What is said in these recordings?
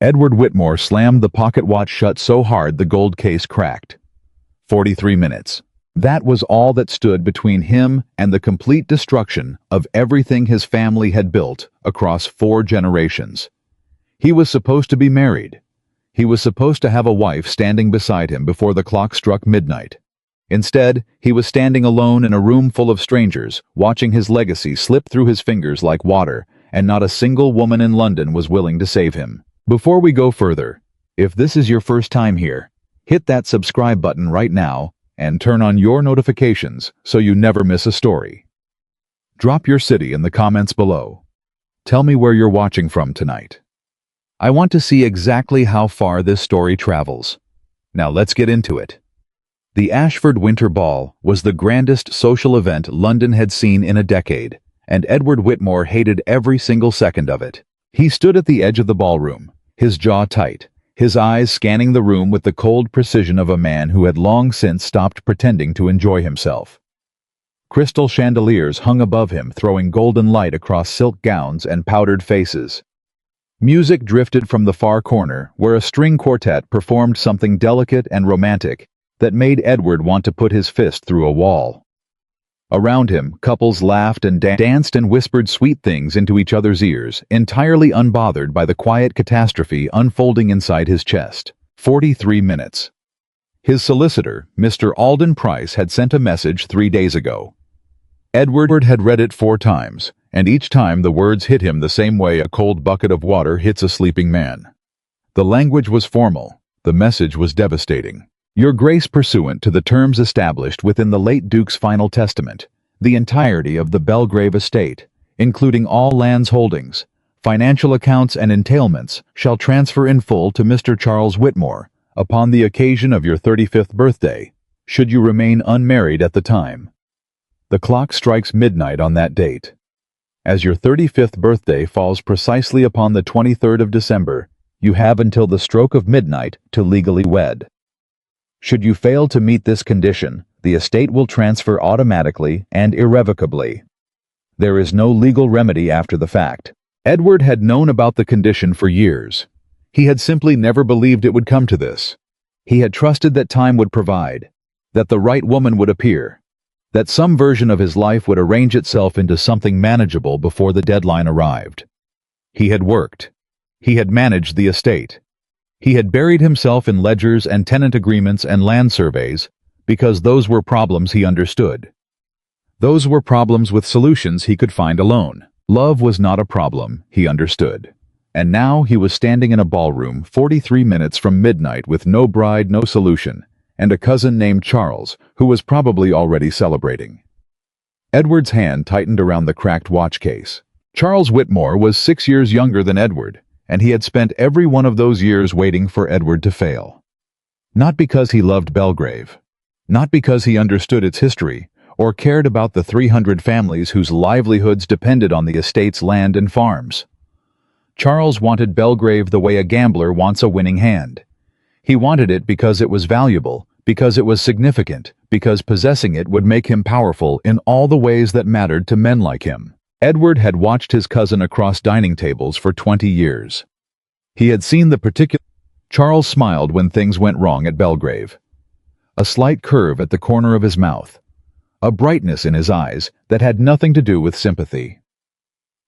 Edward Whitmore slammed the pocket watch shut so hard the gold case cracked. 43 minutes. That was all that stood between him and the complete destruction of everything his family had built across 4 generations. He was supposed to be married. He was supposed to have a wife standing beside him before the clock struck midnight. Instead, he was standing alone in a room full of strangers, watching his legacy slip through his fingers like water, and not a single woman in London was willing to save him. Before we go further, if this is your first time here, hit that subscribe button right now and turn on your notifications so you never miss a story. Drop your city in the comments below. Tell me where you're watching from tonight. I want to see exactly how far this story travels. Now let's get into it. The Ashford Winter Ball was the grandest social event London had seen in a decade, and Edward Whitmore hated every single second of it. He stood at the edge of the ballroom, his jaw tight, his eyes scanning the room with the cold precision of a man who had long since stopped pretending to enjoy himself. Crystal chandeliers hung above him, throwing golden light across silk gowns and powdered faces. Music drifted from the far corner, where a string quartet performed something delicate and romantic that made Edward want to put his fist through a wall. Around him, couples laughed and danced and whispered sweet things into each other's ears, entirely unbothered by the quiet catastrophe unfolding inside his chest. 43 minutes. His solicitor, Mr. Alden Price, had sent a message 3 days ago. Edward had read it 4 times, and each time the words hit him the same way a cold bucket of water hits a sleeping man. The language was formal. The message was devastating. Your Grace, pursuant to the terms established within the late Duke's final testament, the entirety of the Belgrave estate, including all lands holdings, financial accounts and entailments, shall transfer in full to Mr. Charles Whitmore upon the occasion of your 35th birthday, should you remain unmarried at the time. The clock strikes midnight on that date. As your 35th birthday falls precisely upon the 23rd of December, you have until the stroke of midnight to legally wed. Should you fail to meet this condition, the estate will transfer automatically and irrevocably. There is no legal remedy after the fact. Edward had known about the condition for years. He had simply never believed it would come to this. He had trusted that time would provide, that the right woman would appear, that some version of his life would arrange itself into something manageable before the deadline arrived. He had worked. He had managed the estate. He had buried himself in ledgers and tenant agreements and land surveys because those were problems he understood. Those were problems with solutions he could find alone. Love was not a problem he understood. And now he was standing in a ballroom 43 minutes from midnight with no bride, no solution, and a cousin named Charles who was probably already celebrating. Edward's hand tightened around the cracked watch case. Charles Whitmore was 6 years younger than Edward, and he had spent every one of those years waiting for Edward to fail. Not because he loved Belgrave, not because he understood its history, or cared about the 300 families whose livelihoods depended on the estate's land and farms. Charles wanted Belgrave the way a gambler wants a winning hand. He wanted it because it was valuable, because it was significant, because possessing it would make him powerful in all the ways that mattered to men like him. Edward had watched his cousin across dining tables for 20 years. He had seen the particular... Charles smiled when things went wrong at Belgrave. A slight curve at the corner of his mouth. A brightness in his eyes that had nothing to do with sympathy.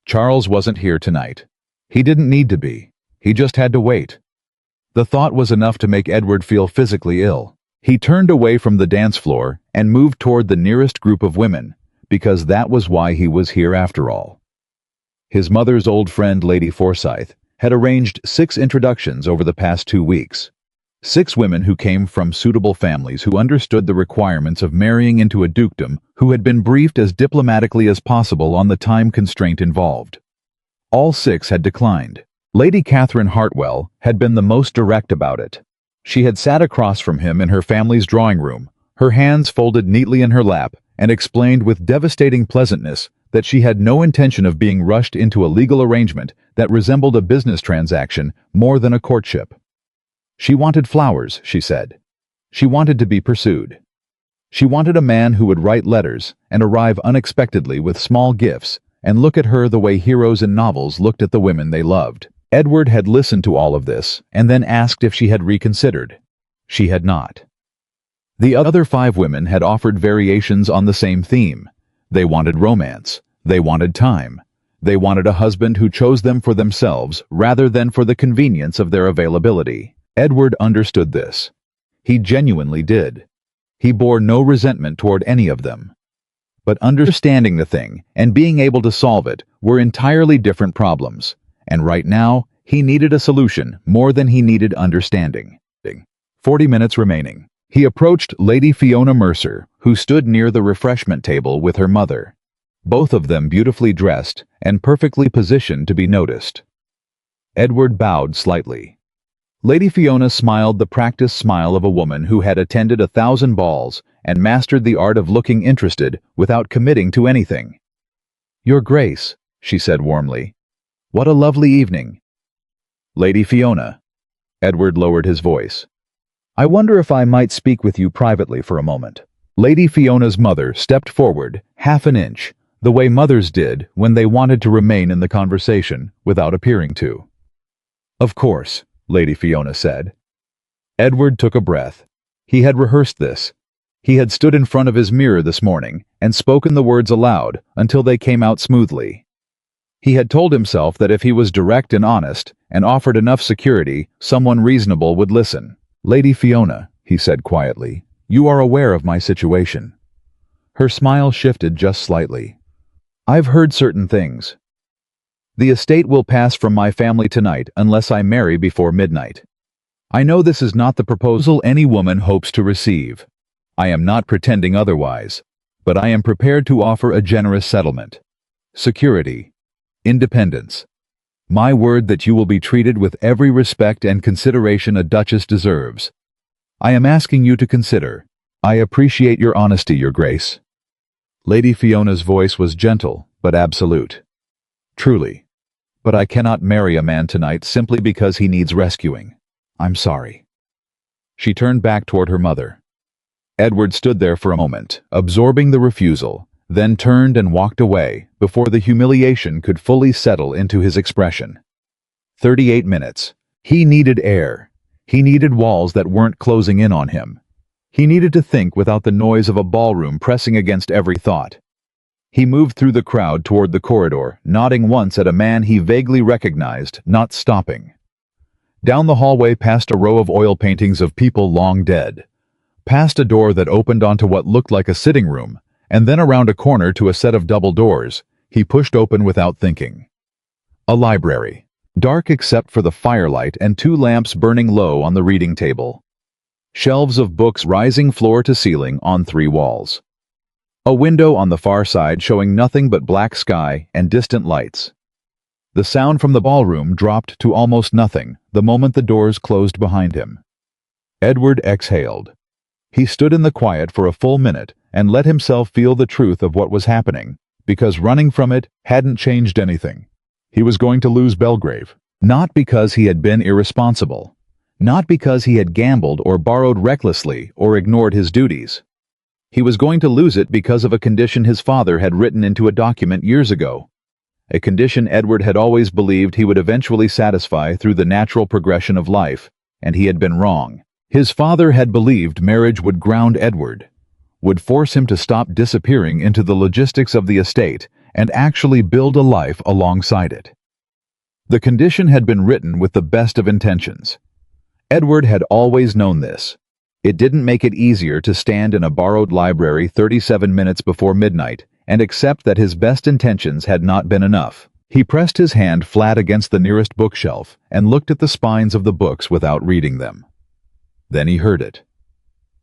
Charles wasn't here tonight. He didn't need to be. He just had to wait. The thought was enough to make Edward feel physically ill. He turned away from the dance floor and moved toward the nearest group of women, because that was why he was here after all. His mother's old friend, Lady Forsyth, had arranged 6 introductions over the past 2 weeks. 6 women who came from suitable families who understood the requirements of marrying into a dukedom, who had been briefed as diplomatically as possible on the time constraint involved. All 6 had declined. Lady Catherine Hartwell had been the most direct about it. She had sat across from him in her family's drawing room, her hands folded neatly in her lap, and explained with devastating pleasantness that she had no intention of being rushed into a legal arrangement that resembled a business transaction more than a courtship. She wanted flowers, she said. She wanted to be pursued. She wanted a man who would write letters and arrive unexpectedly with small gifts and look at her the way heroes in novels looked at the women they loved. Edward had listened to all of this and then asked if she had reconsidered. She had not. The other 5 women had offered variations on the same theme. They wanted romance. They wanted time. They wanted a husband who chose them for themselves rather than for the convenience of their availability. Edward understood this. He genuinely did. He bore no resentment toward any of them. But understanding the thing and being able to solve it were entirely different problems, and right now he needed a solution more than he needed understanding. 40 minutes remaining. He approached Lady Fiona Mercer, who stood near the refreshment table with her mother, both of them beautifully dressed and perfectly positioned to be noticed. Edward bowed slightly. Lady Fiona smiled the practiced smile of a woman who had attended 1,000 balls and mastered the art of looking interested without committing to anything. "Your Grace," she said warmly. "What a lovely evening." "Lady Fiona." Edward lowered his voice. "I wonder if I might speak with you privately for a moment." Lady Fiona's mother stepped forward half an inch, the way mothers did when they wanted to remain in the conversation without appearing to. "Of course," Lady Fiona said. Edward took a breath. He had rehearsed this. He had stood in front of his mirror this morning and spoken the words aloud until they came out smoothly. He had told himself that if he was direct and honest and offered enough security, someone reasonable would listen. "Lady Fiona," he said quietly, "you are aware of my situation." Her smile shifted just slightly. "I've heard certain things. The estate will pass from my family tonight unless I marry before midnight. I know this is not the proposal any woman hopes to receive. I am not pretending otherwise, but I am prepared to offer a generous settlement. Security. Independence. My word that you will be treated with every respect and consideration a duchess deserves. I am asking you to consider. I appreciate your honesty, Your Grace." Lady Fiona's voice was gentle, but absolute. "Truly. But I cannot marry a man tonight simply because he needs rescuing. I'm sorry." She turned back toward her mother. Edward stood there for a moment, absorbing the refusal, then turned and walked away before the humiliation could fully settle into his expression. 38 minutes. He needed air. He needed walls that weren't closing in on him. He needed to think without the noise of a ballroom pressing against every thought. He moved through the crowd toward the corridor, nodding once at a man he vaguely recognized, not stopping. Down the hallway past a row of oil paintings of people long dead. Past a door that opened onto what looked like a sitting room, and then around a corner to a set of double doors, he pushed open without thinking. A library. Dark except for the firelight and 2 lamps burning low on the reading table. Shelves of books rising floor to ceiling on 3 walls. A window on the far side showing nothing but black sky and distant lights. The sound from the ballroom dropped to almost nothing the moment the doors closed behind him. Edward exhaled. He stood in the quiet for a full minute and let himself feel the truth of what was happening, because running from it hadn't changed anything. He was going to lose Belgrave, not because he had been irresponsible, not because he had gambled or borrowed recklessly or ignored his duties. He was going to lose it because of a condition his father had written into a document years ago, a condition Edward had always believed he would eventually satisfy through the natural progression of life, and he had been wrong. His father had believed marriage would ground Edward, would force him to stop disappearing into the logistics of the estate and actually build a life alongside it. The condition had been written with the best of intentions. Edward had always known this. It didn't make it easier to stand in a borrowed library 37 minutes before midnight and accept that his best intentions had not been enough. He pressed his hand flat against the nearest bookshelf and looked at the spines of the books without reading them. Then he heard it.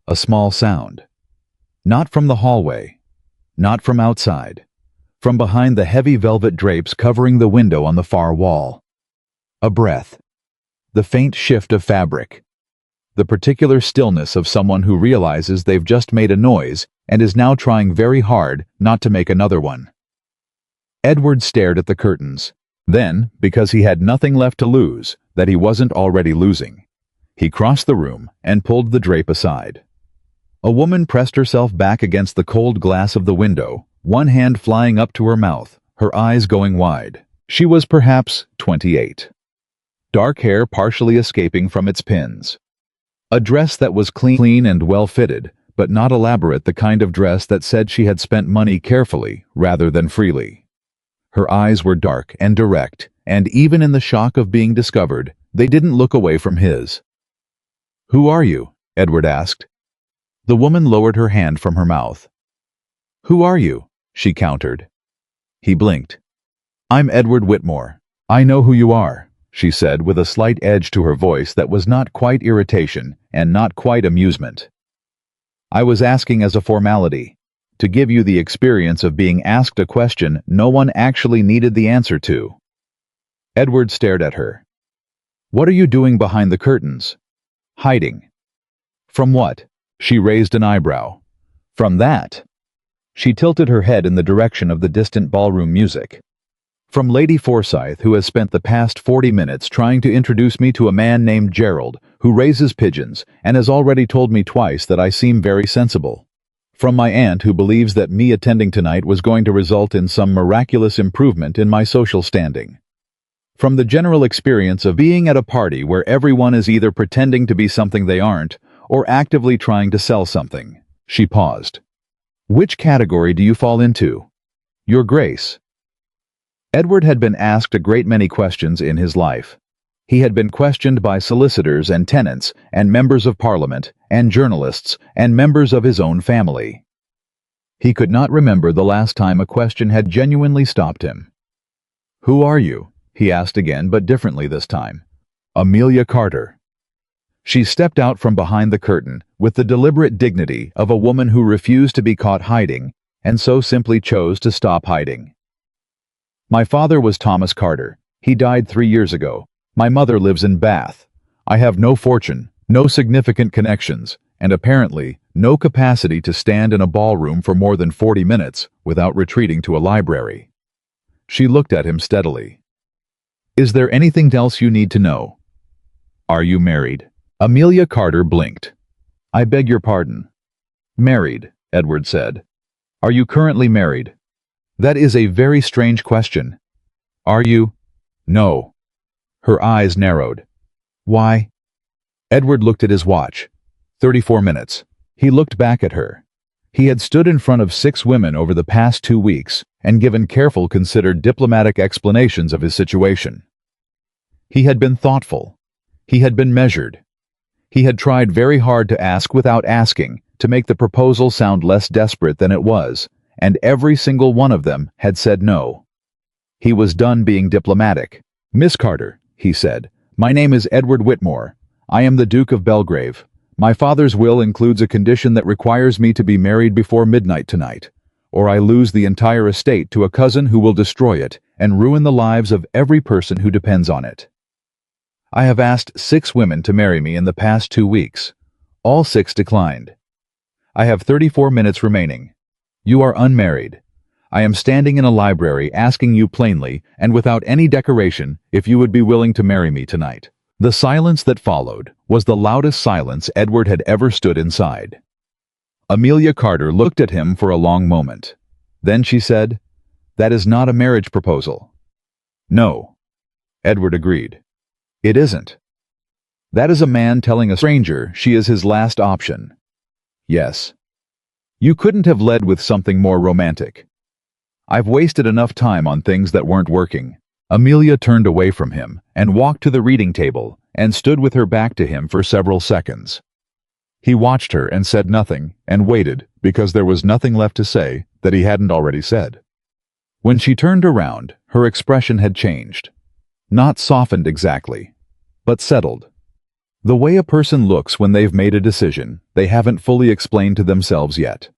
A small sound. Not from the hallway. Not from outside. From behind the heavy velvet drapes covering the window on the far wall. A breath. The faint shift of fabric. The particular stillness of someone who realizes they've just made a noise and is now trying very hard not to make another one. Edward stared at the curtains. Then, because he had nothing left to lose, that he wasn't already losing, he crossed the room and pulled the drape aside. A woman pressed herself back against the cold glass of the window, one hand flying up to her mouth, her eyes going wide. She was perhaps 28. dark hair partially escaping from its pins. A dress that was clean and well-fitted, but not elaborate, the kind of dress that said she had spent money carefully rather than freely. Her eyes were dark and direct, and even in the shock of being discovered, they didn't look away from his. "Who are you?" Edward asked. The woman lowered her hand from her mouth. "Who are you?" she countered. He blinked. "I'm Edward Whitmore. I know who you are," she said with a slight edge to her voice that was not quite irritation and not quite amusement. "I was asking as a formality, to give you the experience of being asked a question no one actually needed the answer to." Edward stared at her. "What are you doing behind the curtains?" "Hiding." "From what?" She raised an eyebrow. "From that." She tilted her head in the direction of the distant ballroom music. "From Lady Forsyth, who has spent the past 40 minutes trying to introduce me to a man named Gerald, who raises pigeons, and has already told me twice that I seem very sensible. From my aunt, who believes that me attending tonight was going to result in some miraculous improvement in my social standing. From the general experience of being at a party where everyone is either pretending to be something they aren't, or actively trying to sell something." She paused. "Which category do you fall into?" "Your Grace." Edward had been asked a great many questions in his life. He had been questioned by solicitors and tenants and members of Parliament and journalists and members of his own family. He could not remember the last time a question had genuinely stopped him. "Who are you?" he asked again, but differently this time. "Amelia Carter." She stepped out from behind the curtain with the deliberate dignity of a woman who refused to be caught hiding and so simply chose to stop hiding. "My father was Thomas Carter. He died 3 years ago. My mother lives in Bath. I have no fortune, no significant connections, and apparently no capacity to stand in a ballroom for more than 40 minutes without retreating to a library." She looked at him steadily. "Is there anything else you need to know?" "Are you married?" Amelia Carter blinked. "I beg your pardon." "Married," Edward said. "Are you currently married?" "That is a very strange question." "Are you?" "No." Her eyes narrowed. "Why?" Edward looked at his watch. 34 minutes. He looked back at her. He had stood in front of 6 women over the past 2 weeks and given careful, considered diplomatic explanations of his situation. He had been thoughtful. He had been measured. He had tried very hard to ask without asking, to make the proposal sound less desperate than it was, and every single one of them had said no. He was done being diplomatic. "Miss Carter," he said, "my name is Edward Whitmore. I am the Duke of Belgrave. My father's will includes a condition that requires me to be married before midnight tonight, or I lose the entire estate to a cousin who will destroy it and ruin the lives of every person who depends on it. I have asked 6 women to marry me in the past 2 weeks. All 6 declined. I have 34 minutes remaining. You are unmarried. I am standing in a library asking you plainly and without any decoration if you would be willing to marry me tonight." The silence that followed was the loudest silence Edward had ever stood inside. Amelia Carter looked at him for a long moment. Then she said, "That is not a marriage proposal." "No," Edward agreed. "It isn't. That is a man telling a stranger she is his last option." "Yes." "You couldn't have led with something more romantic." "I've wasted enough time on things that weren't working." Amelia turned away from him and walked to the reading table and stood with her back to him for several seconds. He watched her and said nothing and waited because there was nothing left to say that he hadn't already said. When she turned around, her expression had changed. Not softened exactly, but settled. The way a person looks when they've made a decision they haven't fully explained to themselves yet.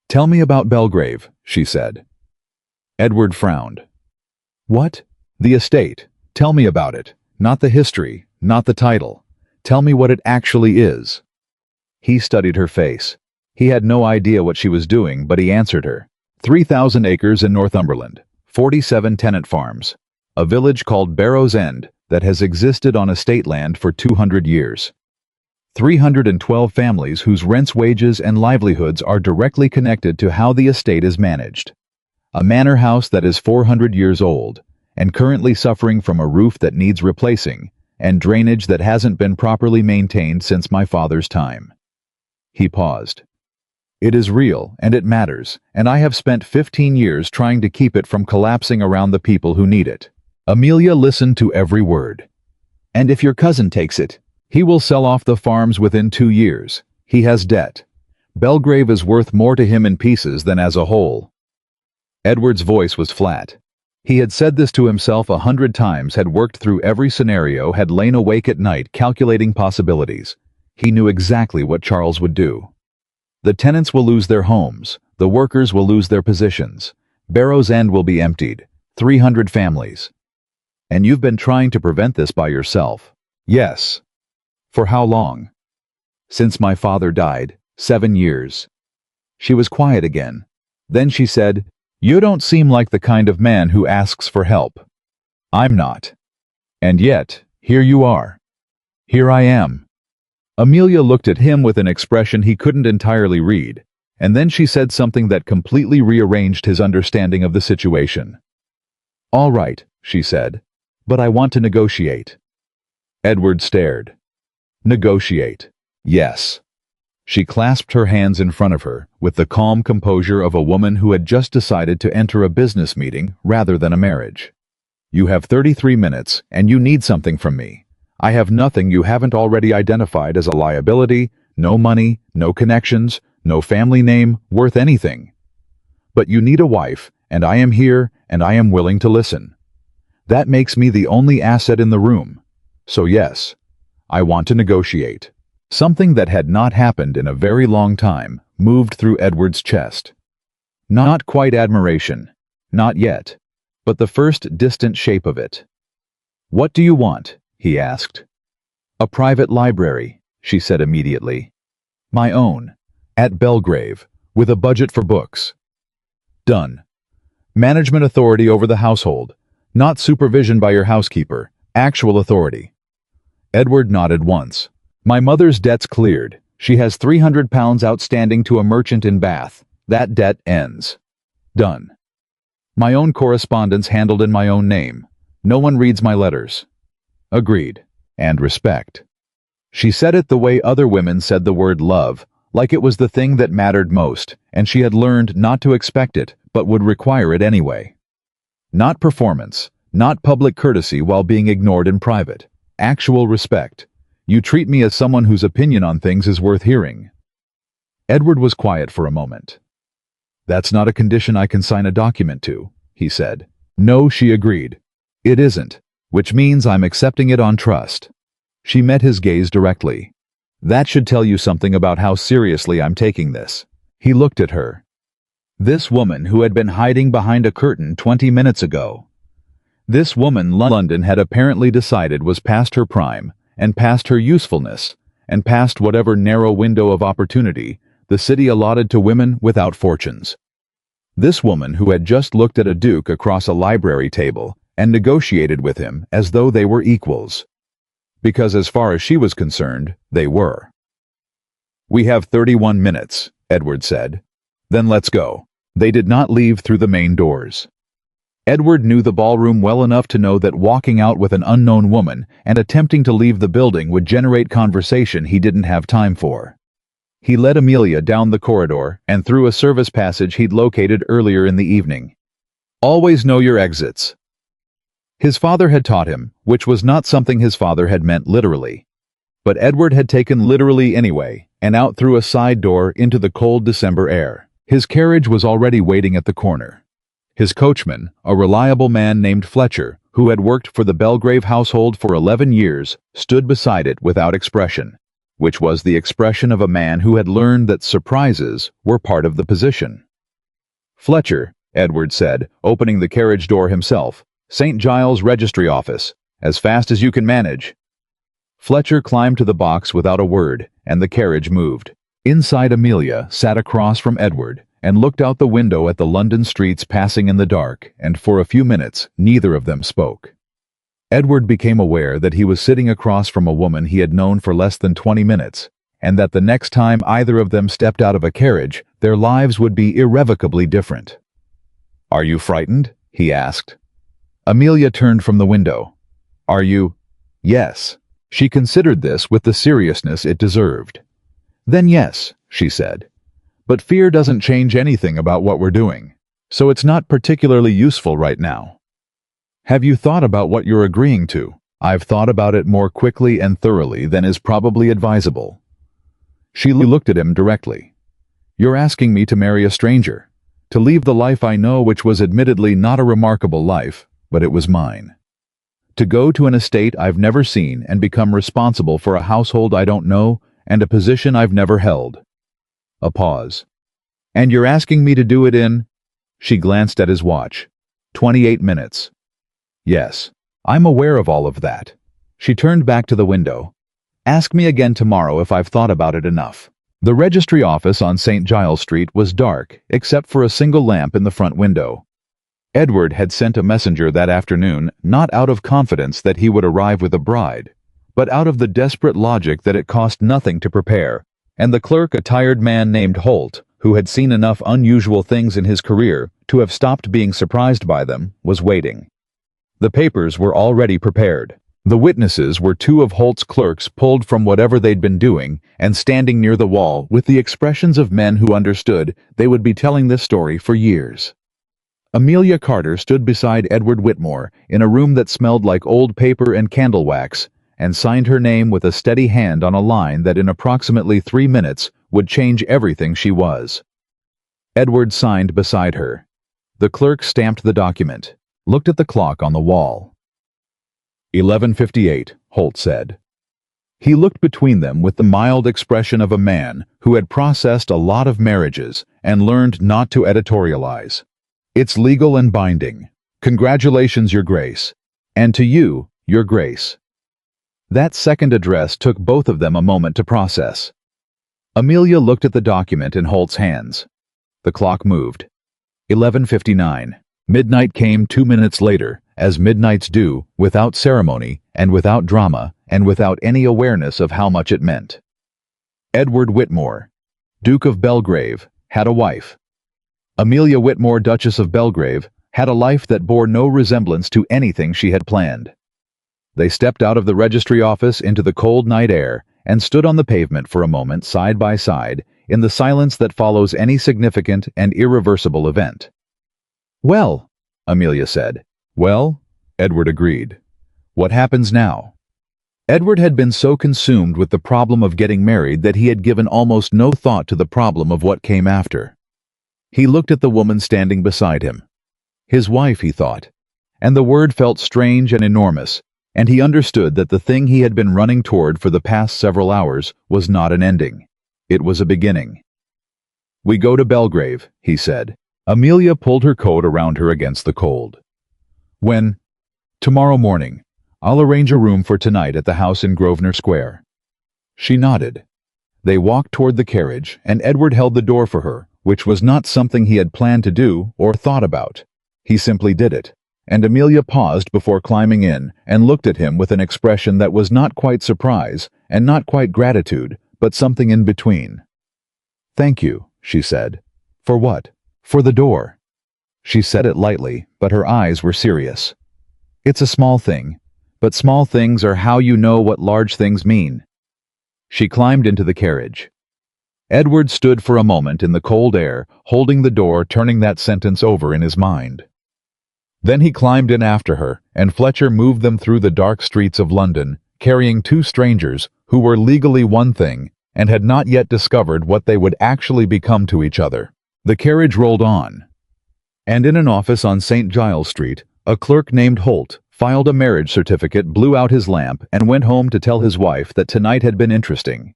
"Tell me about Belgrave," she said. Edward frowned. "What?" "The estate. Tell me about it. Not the history, not the title. Tell me what it actually is." He studied her face. He had no idea what she was doing, but he answered her. 3,000 acres in Northumberland, 47 tenant farms, a village called Barrow's End that has existed on estate land for 200 years. 312 families whose rents, wages, and livelihoods are directly connected to how the estate is managed. A manor house that is 400 years old, and currently suffering from a roof that needs replacing and drainage that hasn't been properly maintained since my father's time." He paused. "It is real, and it matters, and I have spent 15 years trying to keep it from collapsing around the people who need it." Amelia listened to every word. "And if your cousin takes it, he will sell off the farms within 2 years. He has debt. Belgrave is worth more to him in pieces than as a whole." Edward's voice was flat. He had said this to himself 100 times, had worked through every scenario, had lain awake at night calculating possibilities. He knew exactly what Charles would do. The tenants will lose their homes. The workers will lose their positions. Barrow's End will be emptied. 300 families. "And you've been trying to prevent this by yourself." "Yes." "For how long?" "Since my father died, 7 years." She was quiet again. Then she said, "You don't seem like the kind of man who asks for help." "I'm not. And yet, here you are. Here I am." Amelia looked at him with an expression he couldn't entirely read, and then she said something that completely rearranged his understanding of the situation. "All right," she said, "but I want to negotiate." Edward stared. "Negotiate? Yes." She clasped her hands in front of her, with the calm composure of a woman who had just decided to enter a business meeting rather than a marriage. "You have 33 minutes, and you need something from me. I have nothing you haven't already identified as a liability, no money, no connections, no family name worth anything. But you need a wife, and I am here, and I am willing to listen. That makes me the only asset in the room. So yes, I want to negotiate." Something that had not happened in a very long time moved through Edward's chest. Not quite admiration, not yet, but the first distant shape of it. "What do you want?" he asked. "A private library," she said immediately. "My own, at Belgrave, with a budget for books." "Done. Management authority over the household, not supervision by your housekeeper, actual authority." Edward nodded once. "My mother's debt's cleared. She has £300 outstanding to a merchant in Bath. That debt ends." "Done. My own correspondence handled in my own name. No one reads my letters." "Agreed. And respect." She said it the way other women said the word love, like it was the thing that mattered most, and she had learned not to expect it, but would require it anyway. Not performance, not public courtesy while being ignored in private. Actual respect. You treat me as someone whose opinion on things is worth hearing. Edward was quiet for a moment. "That's not a condition I can sign a document to," he said. "No," she agreed. "It isn't, which means I'm accepting it on trust." She met his gaze directly. "That should tell you something about how seriously I'm taking this." He looked at her. This woman who had been hiding behind a curtain 20 minutes ago. This woman London had apparently decided was past her prime, and past her usefulness, and past whatever narrow window of opportunity the city allotted to women without fortunes. This woman who had just looked at a duke across a library table and negotiated with him as though they were equals. Because as far as she was concerned, they were. "We have 31 minutes, Edward said. "Then let's go." They did not leave through the main doors. Edward knew the ballroom well enough to know that walking out with an unknown woman and attempting to leave the building would generate conversation he didn't have time for. He led Amelia down the corridor and through a service passage he'd located earlier in the evening. "Always know your exits." His father had taught him, which was not something his father had meant literally. But Edward had taken literally anyway, and out through a side door into the cold December air. His carriage was already waiting at the corner. His coachman, a reliable man named Fletcher, who had worked for the Belgrave household for 11 years, stood beside it without expression, which was the expression of a man who had learned that surprises were part of the position. "Fletcher," Edward said, opening the carriage door himself, "St. Giles Registry Office, as fast as you can manage." Fletcher climbed to the box without a word, and the carriage moved. Inside, Amelia sat across from Edward and looked out the window at the London streets passing in the dark, and for a few minutes neither of them spoke. Edward became aware that he was sitting across from a woman he had known for less than 20 minutes, and that the next time either of them stepped out of a carriage, their lives would be irrevocably different. "Are you frightened?" he asked. Amelia turned from the window. Are you? Yes. She considered this with the seriousness it deserved. Then yes, she said. But fear doesn't change anything about what we're doing, so it's not particularly useful right now. Have you thought about what you're agreeing to? I've thought about it more quickly and thoroughly than is probably advisable. She looked at him directly. You're asking me to marry a stranger, to leave the life I know, which was admittedly not a remarkable life, but it was mine. To go to an estate I've never seen and become responsible for a household I don't know and a position I've never held. A pause. And you're asking me to do it in? She glanced at his watch. 28 minutes. Yes, I'm aware of all of that. She turned back to the window. Ask me again tomorrow if I've thought about it enough. The registry office on St. Giles Street was dark, except for a single lamp in the front window. Edward had sent a messenger that afternoon, not out of confidence that he would arrive with a bride, but out of the desperate logic that it cost nothing to prepare, and the clerk, a tired man named Holt, who had seen enough unusual things in his career to have stopped being surprised by them, was waiting. The papers were already prepared. The witnesses were two of Holt's clerks pulled from whatever they'd been doing and standing near the wall with the expressions of men who understood they would be telling this story for years. Amelia Carter stood beside Edward Whitmore in a room that smelled like old paper and candle wax and signed her name with a steady hand on a line that in approximately 3 minutes would change everything she was. Edward signed beside her. The clerk stamped the document, looked at the clock on the wall. 11:58, Holt said. He looked between them with the mild expression of a man who had processed a lot of marriages and learned not to editorialize. It's legal and binding. Congratulations, Your Grace. And to you, Your Grace. That second address took both of them a moment to process. Amelia looked at the document in Holt's hands. The clock moved. 11:59. Midnight came 2 minutes later, as midnights do, without ceremony, and without drama, and without any awareness of how much it meant. Edward Whitmore, Duke of Belgrave, had a wife. Amelia Whitmore, Duchess of Belgrave, had a life that bore no resemblance to anything she had planned. They stepped out of the registry office into the cold night air and stood on the pavement for a moment side by side in the silence that follows any significant and irreversible event. Well, Amelia said. Well, Edward agreed. What happens now? Edward had been so consumed with the problem of getting married that he had given almost no thought to the problem of what came after. He looked at the woman standing beside him. His wife, he thought, and the word felt strange and enormous, and he understood that the thing he had been running toward for the past several hours was not an ending. It was a beginning. We go to Belgrave, he said. Amelia pulled her coat around her against the cold. When? Tomorrow morning. I'll arrange a room for tonight at the house in Grosvenor Square. She nodded. They walked toward the carriage, and Edward held the door for her, which was not something he had planned to do or thought about. He simply did it, and Amelia paused before climbing in and looked at him with an expression that was not quite surprise and not quite gratitude, but something in between. Thank you, she said. For what? For the door. She said it lightly, but her eyes were serious. It's a small thing, but small things are how you know what large things mean. She climbed into the carriage. Edward stood for a moment in the cold air, holding the door, turning that sentence over in his mind. Then he climbed in after her, and Fletcher moved them through the dark streets of London, carrying two strangers who were legally one thing and had not yet discovered what they would actually become to each other. The carriage rolled on, and in an office on St. Giles Street, a clerk named Holt filed a marriage certificate, blew out his lamp, and went home to tell his wife that tonight had been interesting.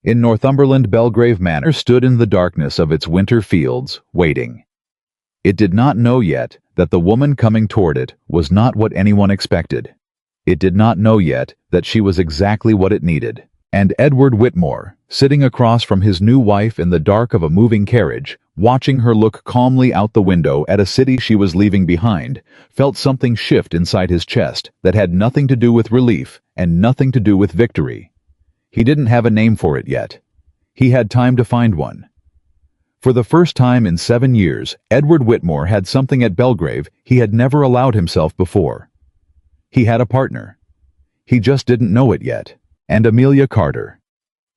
In Northumberland, Belgrave Manor stood in the darkness of its winter fields, waiting. It did not know yet that the woman coming toward it was not what anyone expected. It did not know yet that she was exactly what it needed. And Edward Whitmore, sitting across from his new wife in the dark of a moving carriage, watching her look calmly out the window at a city she was leaving behind, felt something shift inside his chest that had nothing to do with relief and nothing to do with victory. He didn't have a name for it yet. He had time to find one. For the first time in 7 years, Edward Whitmore had something at Belgrave he had never allowed himself before. He had a partner. He just didn't know it yet. And Amelia Carter.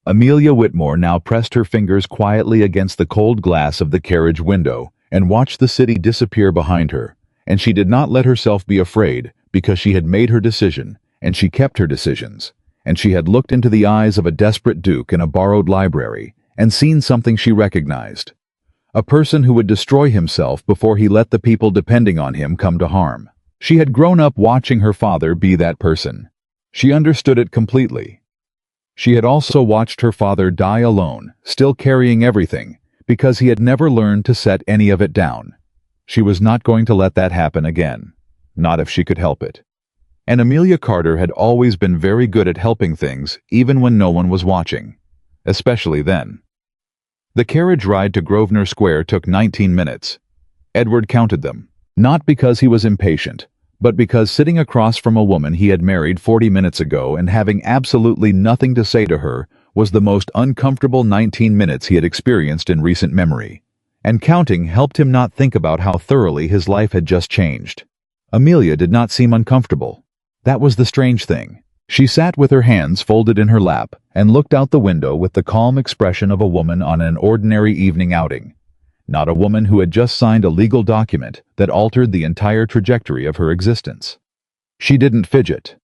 Amelia Whitmore now pressed her fingers quietly against the cold glass of the carriage window and watched the city disappear behind her, and she did not let herself be afraid because she had made her decision, and she kept her decisions, and she had looked into the eyes of a desperate duke in a borrowed library and seen something she recognized. A person who would destroy himself before he let the people depending on him come to harm. She had grown up watching her father be that person. She understood it completely. She had also watched her father die alone, still carrying everything, because he had never learned to set any of it down. She was not going to let that happen again. Not if she could help it. And Amelia Carter had always been very good at helping things, even when no one was watching. Especially then. The carriage ride to Grosvenor Square took 19 minutes. Edward counted them, not because he was impatient, but because sitting across from a woman he had married 40 minutes ago and having absolutely nothing to say to her was the most uncomfortable 19 minutes he had experienced in recent memory. And counting helped him not think about how thoroughly his life had just changed. Amelia did not seem uncomfortable. That was the strange thing. She sat with her hands folded in her lap and looked out the window with the calm expression of a woman on an ordinary evening outing. Not a woman who had just signed a legal document that altered the entire trajectory of her existence. She didn't fidget.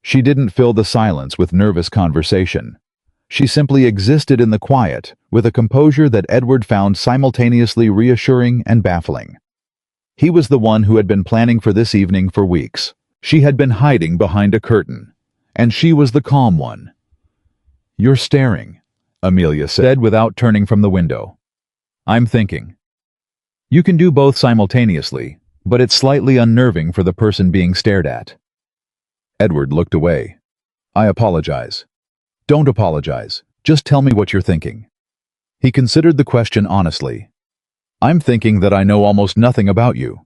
She didn't fill the silence with nervous conversation. She simply existed in the quiet with a composure that Edward found simultaneously reassuring and baffling. He was the one who had been planning for this evening for weeks. She had been hiding behind a curtain. And she was the calm one. "You're staring," Amelia said without turning from the window. "I'm thinking." You can do both simultaneously, but it's slightly unnerving for the person being stared at. Edward looked away. "I apologize." "Don't apologize. Just tell me what you're thinking." He considered the question honestly. "I'm thinking that I know almost nothing about you.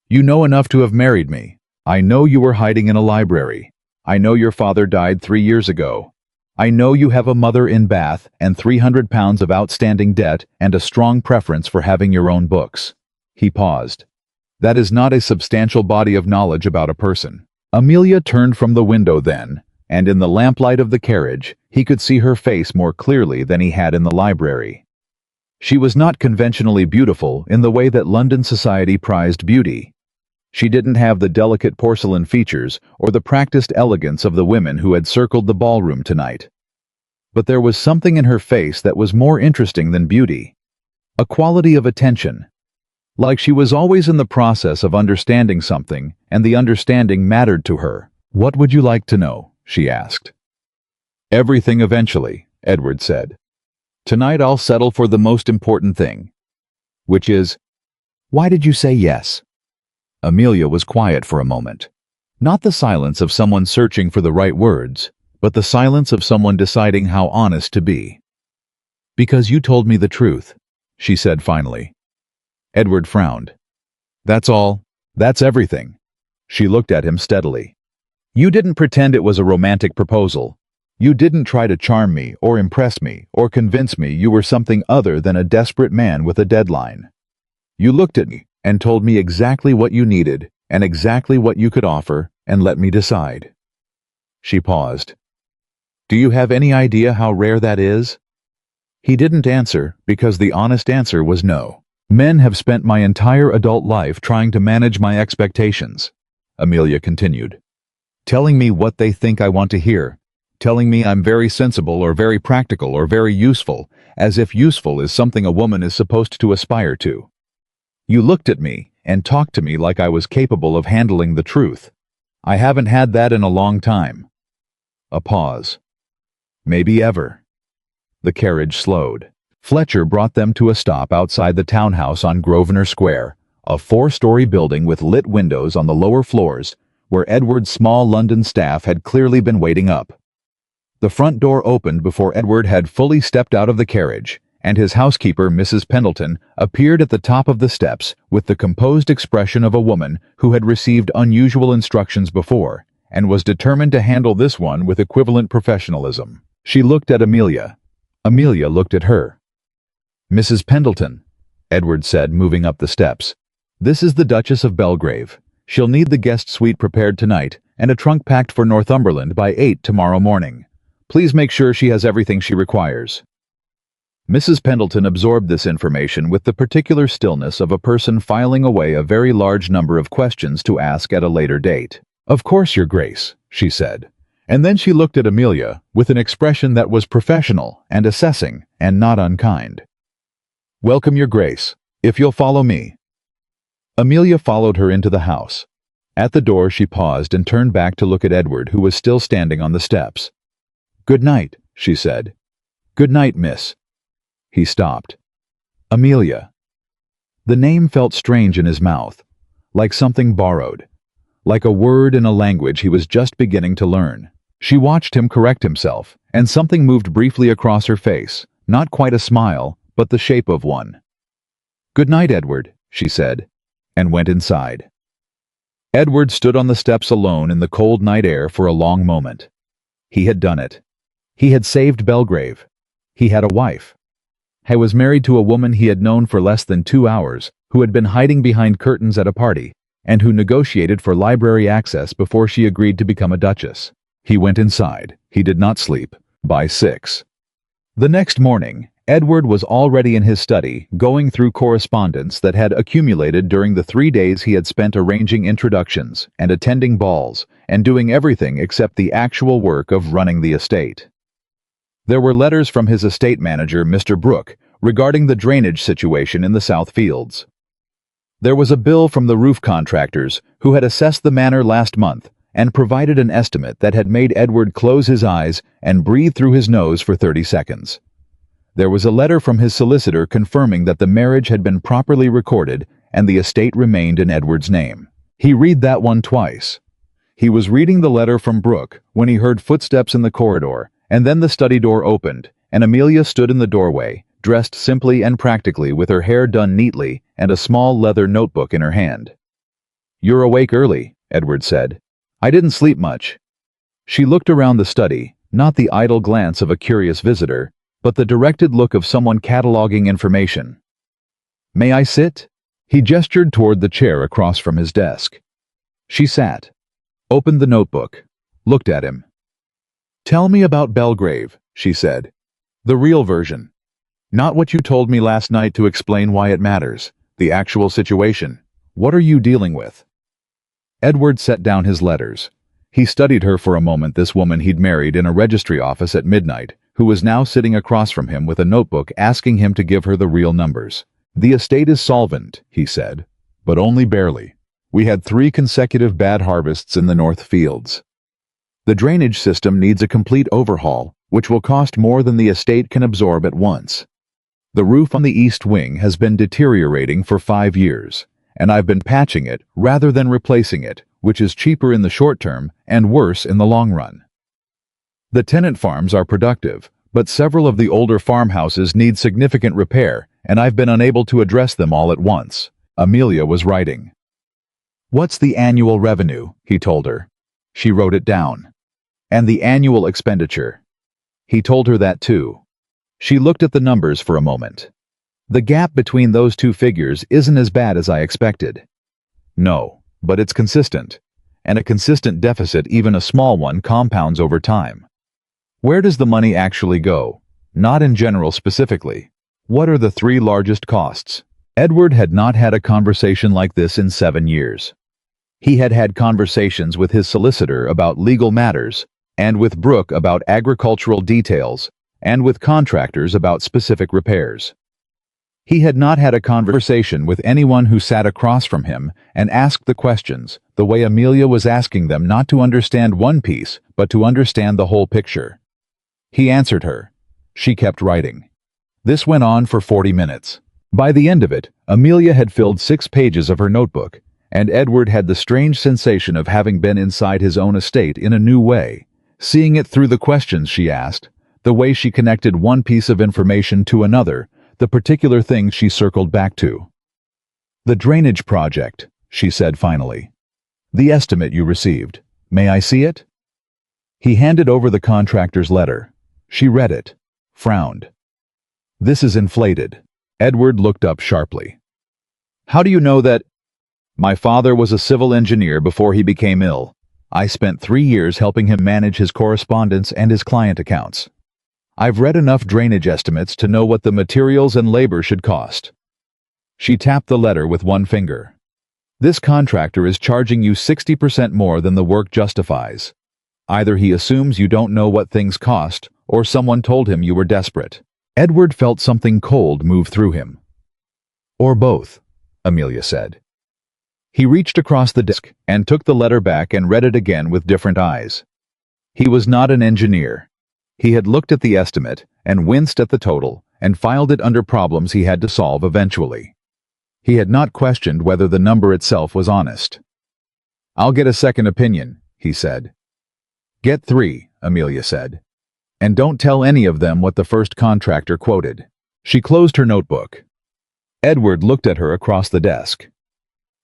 You know enough to have married me. I know you were hiding in a library. I know your father died 3 years ago. I know you have a mother in Bath and 300 pounds of outstanding debt and a strong preference for having your own books." He paused. "That is not a substantial body of knowledge about a person." Amelia turned from the window then, and in the lamplight of the carriage, he could see her face more clearly than he had in the library. She was not conventionally beautiful in the way that London society prized beauty. She didn't have the delicate porcelain features or the practiced elegance of the women who had circled the ballroom tonight. But there was something in her face that was more interesting than beauty. A quality of attention. Like she was always in the process of understanding something, and the understanding mattered to her. "What would you like to know?" she asked. "Everything eventually," Edward said. "Tonight I'll settle for the most important thing. Which is, why did you say yes?" Amelia was quiet for a moment. Not the silence of someone searching for the right words, but the silence of someone deciding how honest to be. "Because you told me the truth," she said finally. Edward frowned. "That's all? That's everything?" She looked at him steadily. "You didn't pretend it was a romantic proposal. You didn't try to charm me or impress me or convince me you were something other than a desperate man with a deadline. You looked at me and told me exactly what you needed and exactly what you could offer and let me decide." She paused. "Do you have any idea how rare that is?" He didn't answer because the honest answer was no. "Men have spent my entire adult life trying to manage my expectations," Amelia continued. "Telling me what they think I want to hear. Telling me I'm very sensible or very practical or very useful, as if useful is something a woman is supposed to aspire to. You looked at me and talked to me like I was capable of handling the truth. I haven't had that in a long time." A pause. "Maybe ever." The carriage slowed. Fletcher brought them to a stop outside the townhouse on Grosvenor Square, a 4-story building with lit windows on the lower floors, where Edward's small London staff had clearly been waiting up. The front door opened before Edward had fully stepped out of the carriage, and his housekeeper, Mrs. Pendleton, appeared at the top of the steps with the composed expression of a woman who had received unusual instructions before, and was determined to handle this one with equivalent professionalism. She looked at Amelia. Amelia looked at her. Mrs. Pendleton, Edward said, moving up the steps. This is the Duchess of Belgrave. She'll need the guest suite prepared tonight and a trunk packed for Northumberland by 8 tomorrow morning. Please make sure she has everything she requires. Mrs. Pendleton absorbed this information with the particular stillness of a person filing away a very large number of questions to ask at a later date. Of course, Your Grace, she said. And then she looked at Amelia with an expression that was professional and assessing and not unkind. Welcome, Your Grace, if you'll follow me. Amelia followed her into the house. At the door she paused and turned back to look at Edward, who was still standing on the steps. Good night, she said. Good night, miss. He stopped. Amelia. The name felt strange in his mouth, like something borrowed, like a word in a language he was just beginning to learn. She watched him correct himself, and something moved briefly across her face, not quite a smile, but the shape of one. Good night, Edward, she said, and went inside. Edward stood on the steps alone in the cold night air for a long moment. He had done it. He had saved Belgrave. He had a wife. He was married to a woman he had known for less than 2 hours, who had been hiding behind curtains at a party, and who negotiated for library access before she agreed to become a duchess. He went inside. He did not sleep. By 6. The next morning, Edward was already in his study, going through correspondence that had accumulated during the 3 days he had spent arranging introductions and attending balls and doing everything except the actual work of running the estate. There were letters from his estate manager, Mr. Brooke, regarding the drainage situation in the South Fields. There was a bill from the roof contractors who had assessed the manor last month and provided an estimate that had made Edward close his eyes and breathe through his nose for 30 seconds. There was a letter from his solicitor confirming that the marriage had been properly recorded and the estate remained in Edward's name. He read that one twice. He was reading the letter from Brooke when he heard footsteps in the corridor, and then the study door opened, and Amelia stood in the doorway, dressed simply and practically with her hair done neatly and a small leather notebook in her hand. You're awake early, Edward said. I didn't sleep much. She looked around the study, not the idle glance of a curious visitor, but the directed look of someone cataloging information. May I sit? He gestured toward the chair across from his desk. She sat, opened the notebook, looked at him. Tell me about Belgrave, she said. The real version. Not what you told me last night to explain why it matters. The actual situation. What are you dealing with? Edward set down his letters. He studied her for a moment, this woman he'd married in a registry office at midnight, who was now sitting across from him with a notebook asking him to give her the real numbers. The estate is solvent, he said, but only barely. We had 3 consecutive bad harvests in the North Fields. The drainage system needs a complete overhaul, which will cost more than the estate can absorb at once. The roof on the east wing has been deteriorating for 5 years, and I've been patching it rather than replacing it, which is cheaper in the short term and worse in the long run. The tenant farms are productive, but several of the older farmhouses need significant repair, and I've been unable to address them all at once. Amelia was writing. What's the annual revenue? He told her. She wrote it down. And the annual expenditure. He told her that too. She looked at the numbers for a moment. The gap between those 2 figures isn't as bad as I expected. No, but it's consistent. And a consistent deficit, even a small one, compounds over time. Where does the money actually go? Not in general specifically. What are the 3 largest costs? Edward had not had a conversation like this in 7 years. He had had conversations with his solicitor about legal matters, and with Brooke about agricultural details, and with contractors about specific repairs. He had not had a conversation with anyone who sat across from him and asked the questions the way Amelia was asking them, not to understand one piece, but to understand the whole picture. He answered her. She kept writing. This went on for 40 minutes. By the end of it, Amelia had filled 6 pages of her notebook, and Edward had the strange sensation of having been inside his own estate in a new way, seeing it through the questions she asked, the way she connected one piece of information to another, the particular thing she circled back to. The drainage project, she said finally. The estimate you received. May I see it? He handed over the contractor's letter. She read it, frowned. This is inflated. Edward looked up sharply. How do you know that? My father was a civil engineer before he became ill. I spent 3 years helping him manage his correspondence and his client accounts. I've read enough drainage estimates to know what the materials and labor should cost. She tapped the letter with one finger. This contractor is charging you 60% more than the work justifies. Either he assumes you don't know what things cost, or someone told him you were desperate. Edward felt something cold move through him. Or both, Amelia said. He reached across the desk and took the letter back and read it again with different eyes. He was not an engineer. He had looked at the estimate and winced at the total and filed it under problems he had to solve eventually. He had not questioned whether the number itself was honest. I'll get a second opinion, he said. Get 3, Amelia said. And don't tell any of them what the first contractor quoted. She closed her notebook. Edward looked at her across the desk.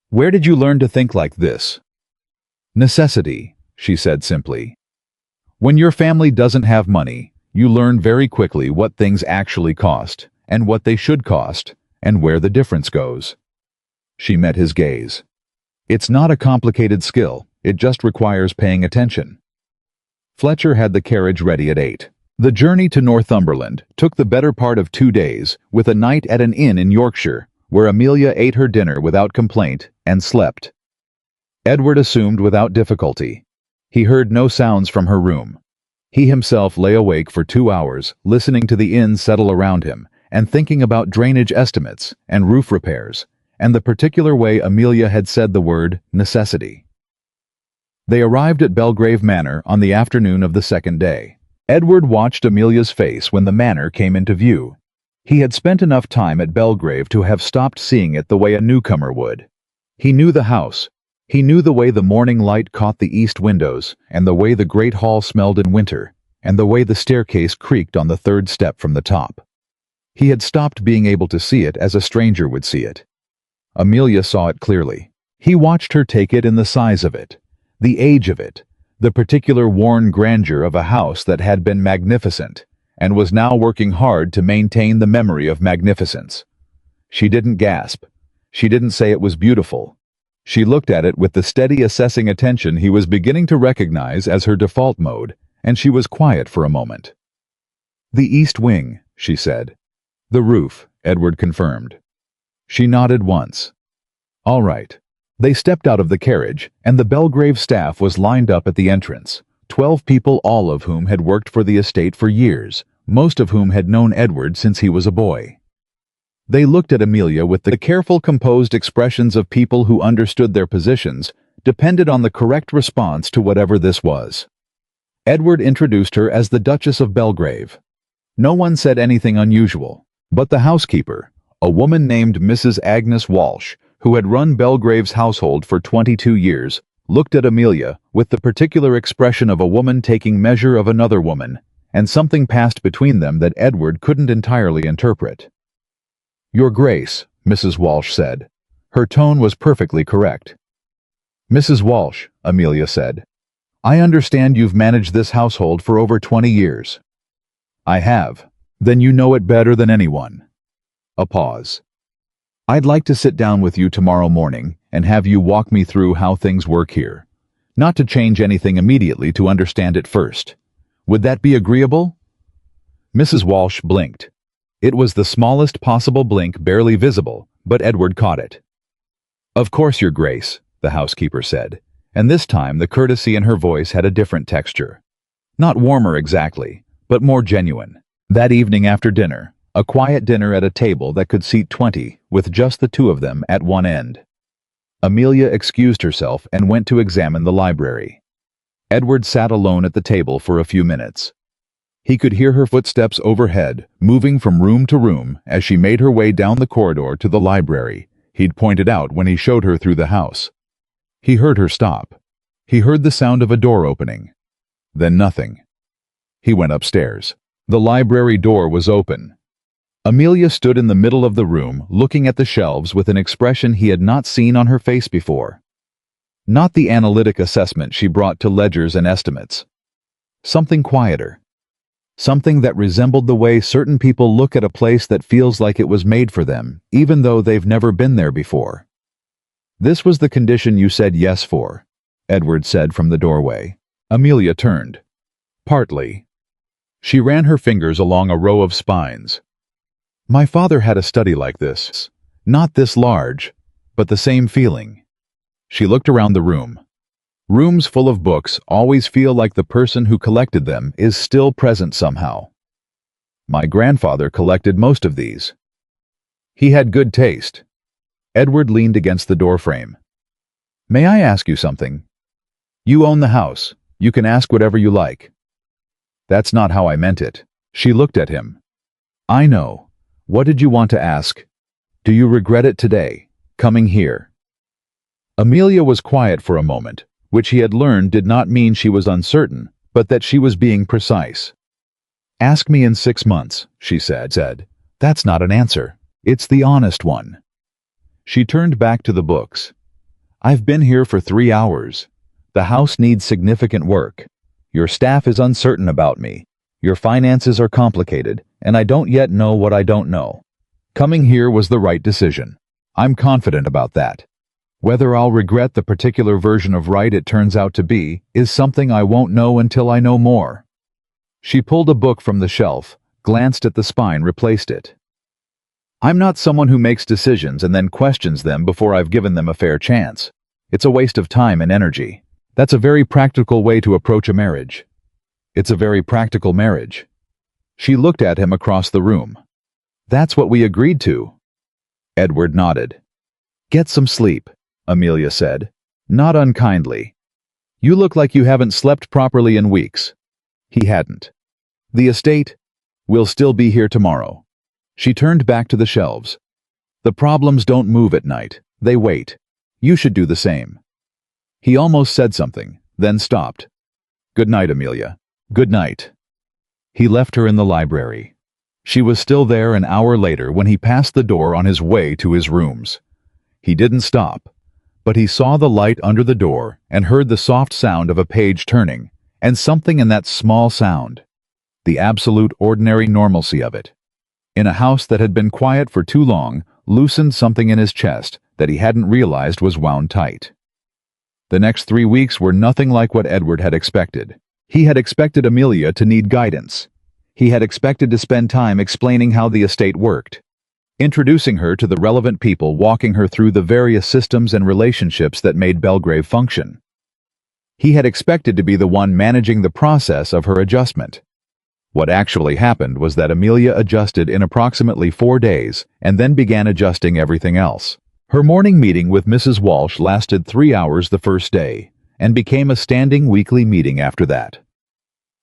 Where did you learn to think like this? Necessity, she said simply. When your family doesn't have money, you learn very quickly what things actually cost, and what they should cost, and where the difference goes. She met his gaze. It's not a complicated skill, it just requires paying attention. Fletcher had the carriage ready at 8. The journey to Northumberland took the better part of 2 days, with a night at an inn in Yorkshire, where Amelia ate her dinner without complaint and slept. Edward assumed without difficulty. He heard no sounds from her room. He himself lay awake for 2 hours, listening to the inn settle around him, and thinking about drainage estimates and roof repairs, and the particular way Amelia had said the word necessity. They arrived at Belgrave Manor on the afternoon of the second day. Edward watched Amelia's face when the manor came into view. He had spent enough time at Belgrave to have stopped seeing it the way a newcomer would. He knew the house. He knew the way the morning light caught the east windows, and the way the great hall smelled in winter, and the way the staircase creaked on the 3rd step from the top. He had stopped being able to see it as a stranger would see it. Amelia saw it clearly. He watched her take it in the size of it, the age of it, the particular worn grandeur of a house that had been magnificent, and was now working hard to maintain the memory of magnificence. She didn't gasp. She didn't say it was beautiful. She looked at it with the steady assessing attention he was beginning to recognize as her default mode, and she was quiet for a moment. The east wing, she said. The roof, Edward confirmed. She nodded once. All right. They stepped out of the carriage, and the Belgrave staff was lined up at the entrance, 12 people, all of whom had worked for the estate for years, most of whom had known Edward since he was a boy. They looked at Amelia with the careful, composed expressions of people who understood their positions depended on the correct response to whatever this was. Edward introduced her as the Duchess of Belgrave. No one said anything unusual, but the housekeeper, a woman named Mrs. Agnes Walsh, who had run Belgrave's household for 22 years, looked at Amelia with the particular expression of a woman taking measure of another woman, and something passed between them that Edward couldn't entirely interpret. Your Grace, Mrs. Walsh said. Her tone was perfectly correct. Mrs. Walsh, Amelia said, I understand you've managed this household for over 20 years. I have. Then you know it better than anyone. A pause. I'd like to sit down with you tomorrow morning and have you walk me through how things work here. Not to change anything immediately, to understand it first. Would that be agreeable? Mrs. Walsh blinked. It was the smallest possible blink, barely visible, but Edward caught it. Of course, Your Grace, the housekeeper said, and this time the courtesy in her voice had a different texture. Not warmer exactly, but more genuine. That evening after dinner, a quiet dinner at a table that could seat 20, with just the two of them at one end. Amelia excused herself and went to examine the library. Edward sat alone at the table for a few minutes. He could hear her footsteps overhead, moving from room to room as she made her way down the corridor to the library he'd pointed out when he showed her through the house. He heard her stop. He heard the sound of a door opening. Then nothing. He went upstairs. The library door was open. Amelia stood in the middle of the room, looking at the shelves with an expression he had not seen on her face before. Not the analytic assessment she brought to ledgers and estimates. Something quieter. Something that resembled the way certain people look at a place that feels like it was made for them, even though they've never been there before. "This was the condition you said yes for," Edward said from the doorway. Amelia turned. "Partly." She ran her fingers along a row of spines. "My father had a study like this. Not this large, but the same feeling." She looked around the room. Rooms full of books always feel like the person who collected them is still present somehow. "My grandfather collected most of these. He had good taste." Edward leaned against the doorframe. "May I ask you something? You own the house. You can ask whatever you like." "That's not how I meant it." She looked at him. "I know. What did you want to ask? Do you regret it today, coming here?" Amelia was quiet for a moment, which he had learned did not mean she was uncertain, but that she was being precise. "Ask me in 6 months," she said. "That's not an answer. It's the honest one." She turned back to the books. "I've been here for 3 hours. The house needs significant work. Your staff is uncertain about me. Your finances are complicated, and I don't yet know what I don't know. Coming here was the right decision. I'm confident about that. Whether I'll regret the particular version of right it turns out to be is something I won't know until I know more." She pulled a book from the shelf, glanced at the spine, replaced it. "I'm not someone who makes decisions and then questions them before I've given them a fair chance. It's a waste of time and energy. That's a very practical way to approach a marriage." "It's a very practical marriage." She looked at him across the room. "That's what we agreed to." Edward nodded. "Get some sleep," Amelia said, not unkindly. "You look like you haven't slept properly in weeks." He hadn't. "The estate will still be here tomorrow." She turned back to the shelves. "The problems don't move at night. They wait. You should do the same." He almost said something, then stopped. "Good night, Amelia. Good night." He left her in the library. She was still there an hour later when he passed the door on his way to his rooms. He didn't stop, but he saw the light under the door and heard the soft sound of a page turning, and something in that small sound, the absolute ordinary normalcy of it, in a house that had been quiet for too long, loosened something in his chest that he hadn't realized was wound tight. The next 3 weeks were nothing like what Edward had expected. He had expected Amelia to need guidance. He had expected to spend time explaining how the estate worked, introducing her to the relevant people, walking her through the various systems and relationships that made Belgrave function. He had expected to be the one managing the process of her adjustment. What actually happened was that Amelia adjusted in approximately 4 days and then began adjusting everything else. Her morning meeting with Mrs. Walsh lasted 3 hours the first day and became a standing weekly meeting after that.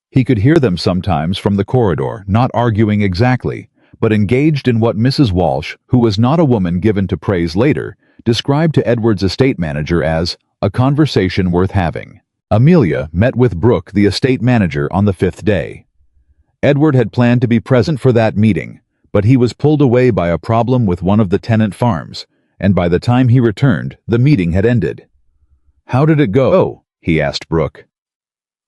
He could hear them sometimes from the corridor, not arguing exactly, but engaged in what Mrs. Walsh, who was not a woman given to praise later, described to Edward's estate manager as a conversation worth having. Amelia met with Brooke, the estate manager, on the 5th day. Edward had planned to be present for that meeting, but he was pulled away by a problem with one of the tenant farms, and by the time he returned, the meeting had ended. "How did it go?" he asked Brooke.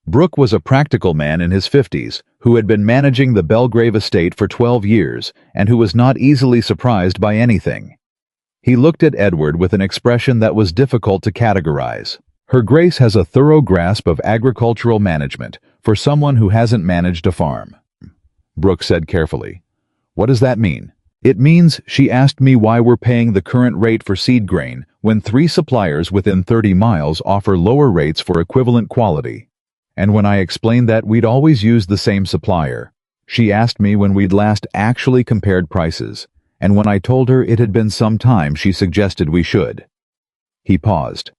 Brooke was a practical man in his 50s who had been managing the Belgrave estate for 12 years and who was not easily surprised by anything. He looked at Edward with an expression that was difficult to categorize. "Her Grace has a thorough grasp of agricultural management for someone who hasn't managed a farm," Brooke said carefully. "What does that mean?" "It means she asked me why we're paying the current rate for seed grain when 3 suppliers within 30 miles offer lower rates for equivalent quality. And when I explained that we'd always used the same supplier, she asked me when we'd last actually compared prices, and when I told her it had been some time, she suggested we should." He paused.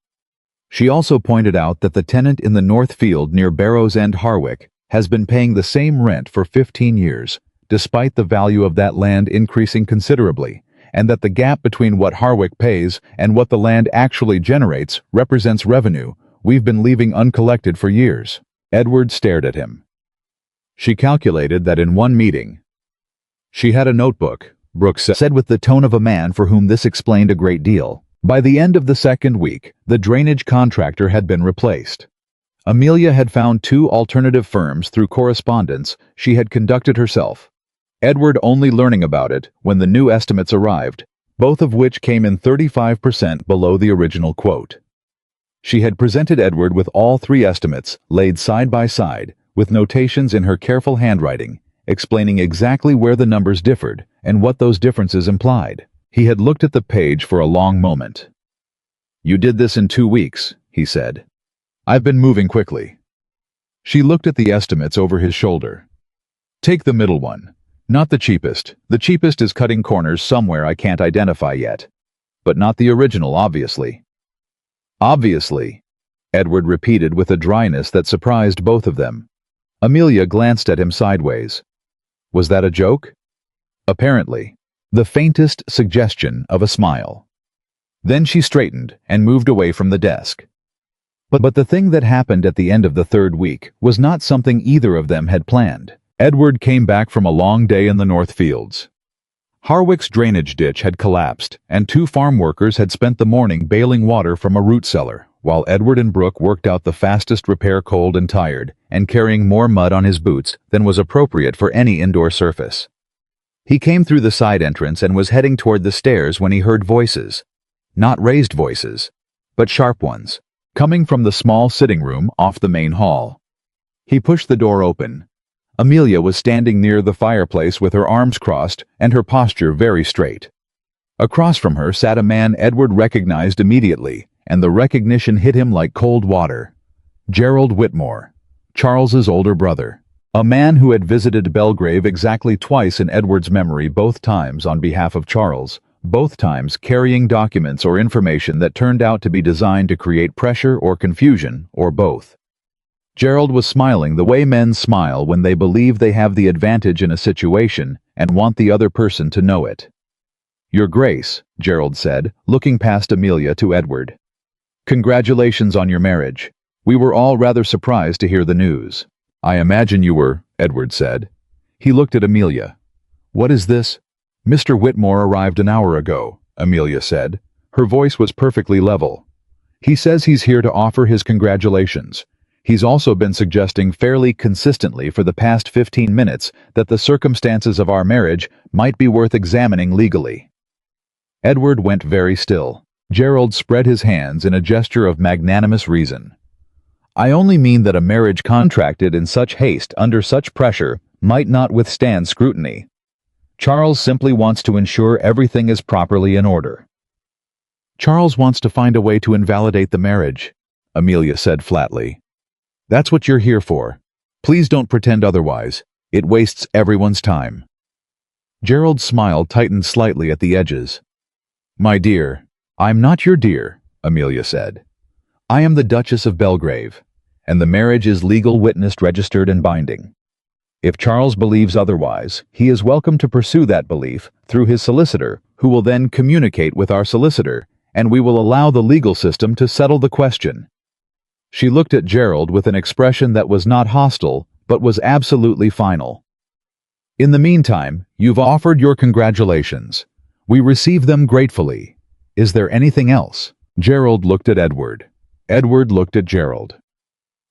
"She also pointed out that the tenant in the North Field near Barrows End, Harwick, has been paying the same rent for 15 years, despite the value of that land increasing considerably, and that the gap between what Harwick pays and what the land actually generates represents revenue we've been leaving uncollected for years." Edward stared at him. "She calculated that in one meeting." "She had a notebook," Brooks said with the tone of a man for whom this explained a great deal. By the end of the 2nd week, the drainage contractor had been replaced. Amelia had found 2 alternative firms through correspondence she had conducted herself. Edward only learning about it when the new estimates arrived, both of which came in 35% below the original quote. She had presented Edward with all 3 estimates laid side by side, with notations in her careful handwriting, explaining exactly where the numbers differed and what those differences implied. He had looked at the page for a long moment. "You did this in 2 weeks," he said. "I've been moving quickly." She looked at the estimates over his shoulder. "Take the middle one. Not the cheapest. The cheapest is cutting corners somewhere I can't identify yet. But not the original, obviously." "Obviously," Edward repeated with a dryness that surprised both of them. Amelia glanced at him sideways. Was that a joke? Apparently. The faintest suggestion of a smile. Then she straightened and moved away from the desk. But the thing that happened at the end of the 3rd week was not something either of them had planned. Edward came back from a long day in the North Fields. Harwick's drainage ditch had collapsed, and 2 farm workers had spent the morning bailing water from a root cellar, while Edward and Brooke worked out the fastest repair, cold and tired, and carrying more mud on his boots than was appropriate for any indoor surface. He came through the side entrance and was heading toward the stairs when he heard voices. Not raised voices, but sharp ones, coming from the small sitting room off the main hall. He pushed the door open. Amelia was standing near the fireplace with her arms crossed and her posture very straight. Across from her sat a man Edward recognized immediately, and the recognition hit him like cold water. Gerald Whitmore, Charles's older brother. A man who had visited Belgrave exactly twice in Edward's memory, both times on behalf of Charles, both times carrying documents or information that turned out to be designed to create pressure or confusion, or both. Gerald was smiling the way men smile when they believe they have the advantage in a situation and want the other person to know it. "Your Grace," Gerald said, looking past Amelia to Edward. "Congratulations on your marriage. We were all rather surprised to hear the news." "I imagine you were," Edward said. He looked at Amelia. "What is this?" "Mr. Whitmore arrived an hour ago," Amelia said. Her voice was perfectly level. "He says he's here to offer his congratulations. He's also been suggesting fairly consistently for the past 15 minutes that the circumstances of our marriage might be worth examining legally." Edward went very still. Gerald spread his hands in a gesture of magnanimous reason. "I only mean that a marriage contracted in such haste under such pressure might not withstand scrutiny. Charles simply wants to ensure everything is properly in order." "Charles wants to find a way to invalidate the marriage," Amelia said flatly. "That's what you're here for. Please don't pretend otherwise. It wastes everyone's time." Gerald's smile tightened slightly at the edges. "My dear, I'm not your dear," Amelia said. "I am the Duchess of Belgrave, and the marriage is legal, witnessed, registered, and binding. If Charles believes otherwise, he is welcome to pursue that belief through his solicitor, who will then communicate with our solicitor, and we will allow the legal system to settle the question." She looked at Gerald with an expression that was not hostile, but was absolutely final. "In the meantime, you've offered your congratulations. We receive them gratefully. Is there anything else?" Gerald looked at Edward. Edward looked at Gerald.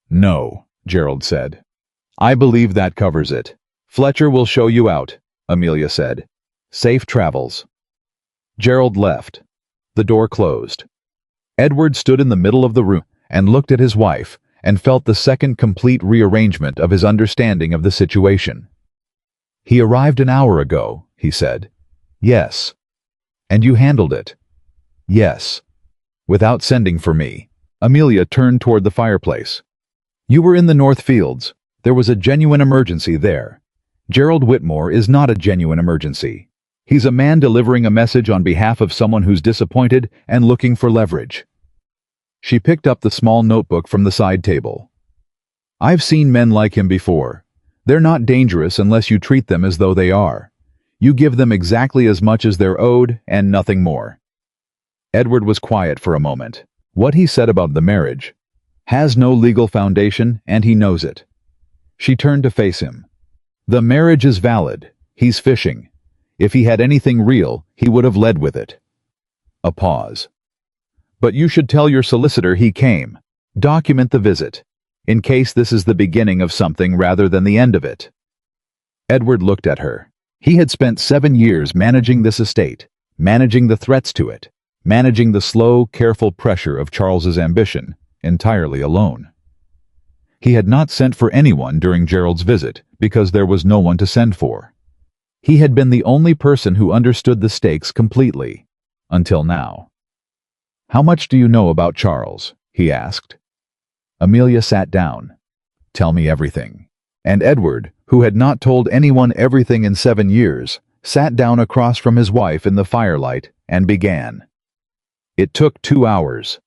"No," Gerald said. "I believe that covers it. Fletcher will show you out," Amelia said. "Safe travels." Gerald left. The door closed. Edward stood in the middle of the room and looked at his wife, and felt the second complete rearrangement of his understanding of the situation. "He arrived an hour ago," he said. "Yes." "And you handled it?" "Yes." "Without sending for me?" Amelia turned toward the fireplace. "You were in the North Fields. There was a genuine emergency there. Gerald Whitmore is not a genuine emergency. He's a man delivering a message on behalf of someone who's disappointed and looking for leverage." She picked up the small notebook from the side table. "I've seen men like him before. They're not dangerous unless you treat them as though they are. You give them exactly as much as they're owed and nothing more." Edward was quiet for a moment. What he said about the marriage has no legal foundation, and he knows it. She turned to face him. "The marriage is valid. He's fishing. If he had anything real, he would have led with it." A pause. "But you should tell your solicitor he came. Document the visit. in case this is the beginning of something rather than the end of it. Edward looked at her. He had spent 7 years managing this estate, managing the threats to it, managing the slow, careful pressure of Charles's ambition, entirely alone. He had not sent for anyone during Gerald's visit because there was no one to send for. He had been the only person who understood the stakes completely, until now. "How much do you know about Charles?" he asked. Amelia sat down. "Tell me everything." And Edward, who had not told anyone everything in 7 years, sat down across from his wife in the firelight and began. It took 2 hours.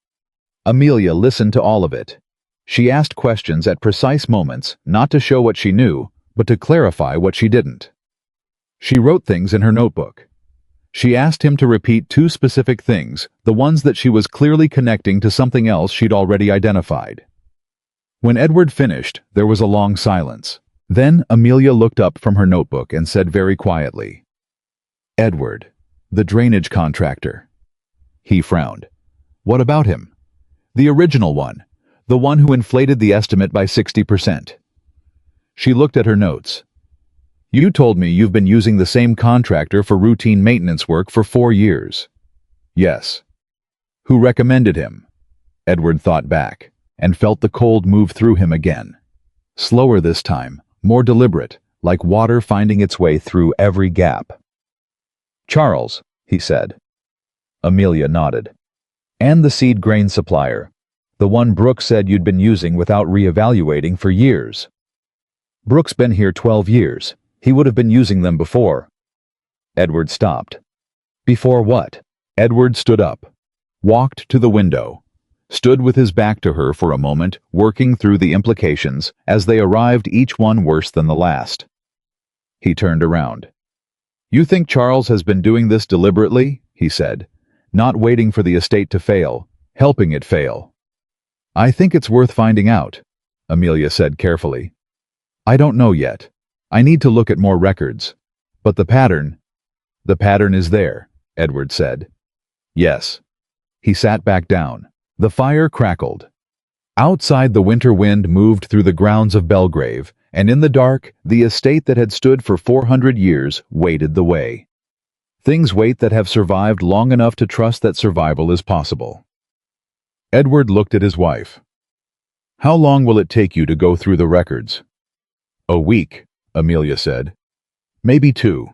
Amelia listened to all of it. She asked questions at precise moments, not to show what she knew, but to clarify what she didn't. She wrote things in her notebook. She asked him to repeat 2 specific things, the ones that she was clearly connecting to something else she'd already identified. When Edward finished, there was a long silence. Then Amelia looked up from her notebook and said very quietly, "Edward, the drainage contractor." He frowned. "What about him?" "The original one. The one who inflated the estimate by 60%. She looked at her notes. "You told me you've been using the same contractor for routine maintenance work for 4 years. "Yes." "Who recommended him?" Edward thought back, and felt the cold move through him again. Slower this time, more deliberate, like water finding its way through every gap. "Charles," he said. Amelia nodded. "And the seed grain supplier. The one Brooks said you'd been using without reevaluating for years." "Brooks been here 12 years. He would have been using them before." Edward stopped. "Before what?" Edward stood up, walked to the window, stood with his back to her for a moment, working through the implications as they arrived, each one worse than the last. He turned around. "You think Charles has been doing this deliberately?" he said, "not waiting for the estate to fail, helping it fail." "I think it's worth finding out," Amelia said carefully. "I don't know yet. I need to look at more records. But the pattern is there," Edward said. "Yes." He sat back down. The fire crackled. Outside, the winter wind moved through the grounds of Belgrave, and in the dark, the estate that had stood for 400 years waited the way. Things wait that have survived long enough to trust that survival is possible. Edward looked at his wife. "How long will it take you to go through the records?" "A week," Amelia said. "Maybe 2.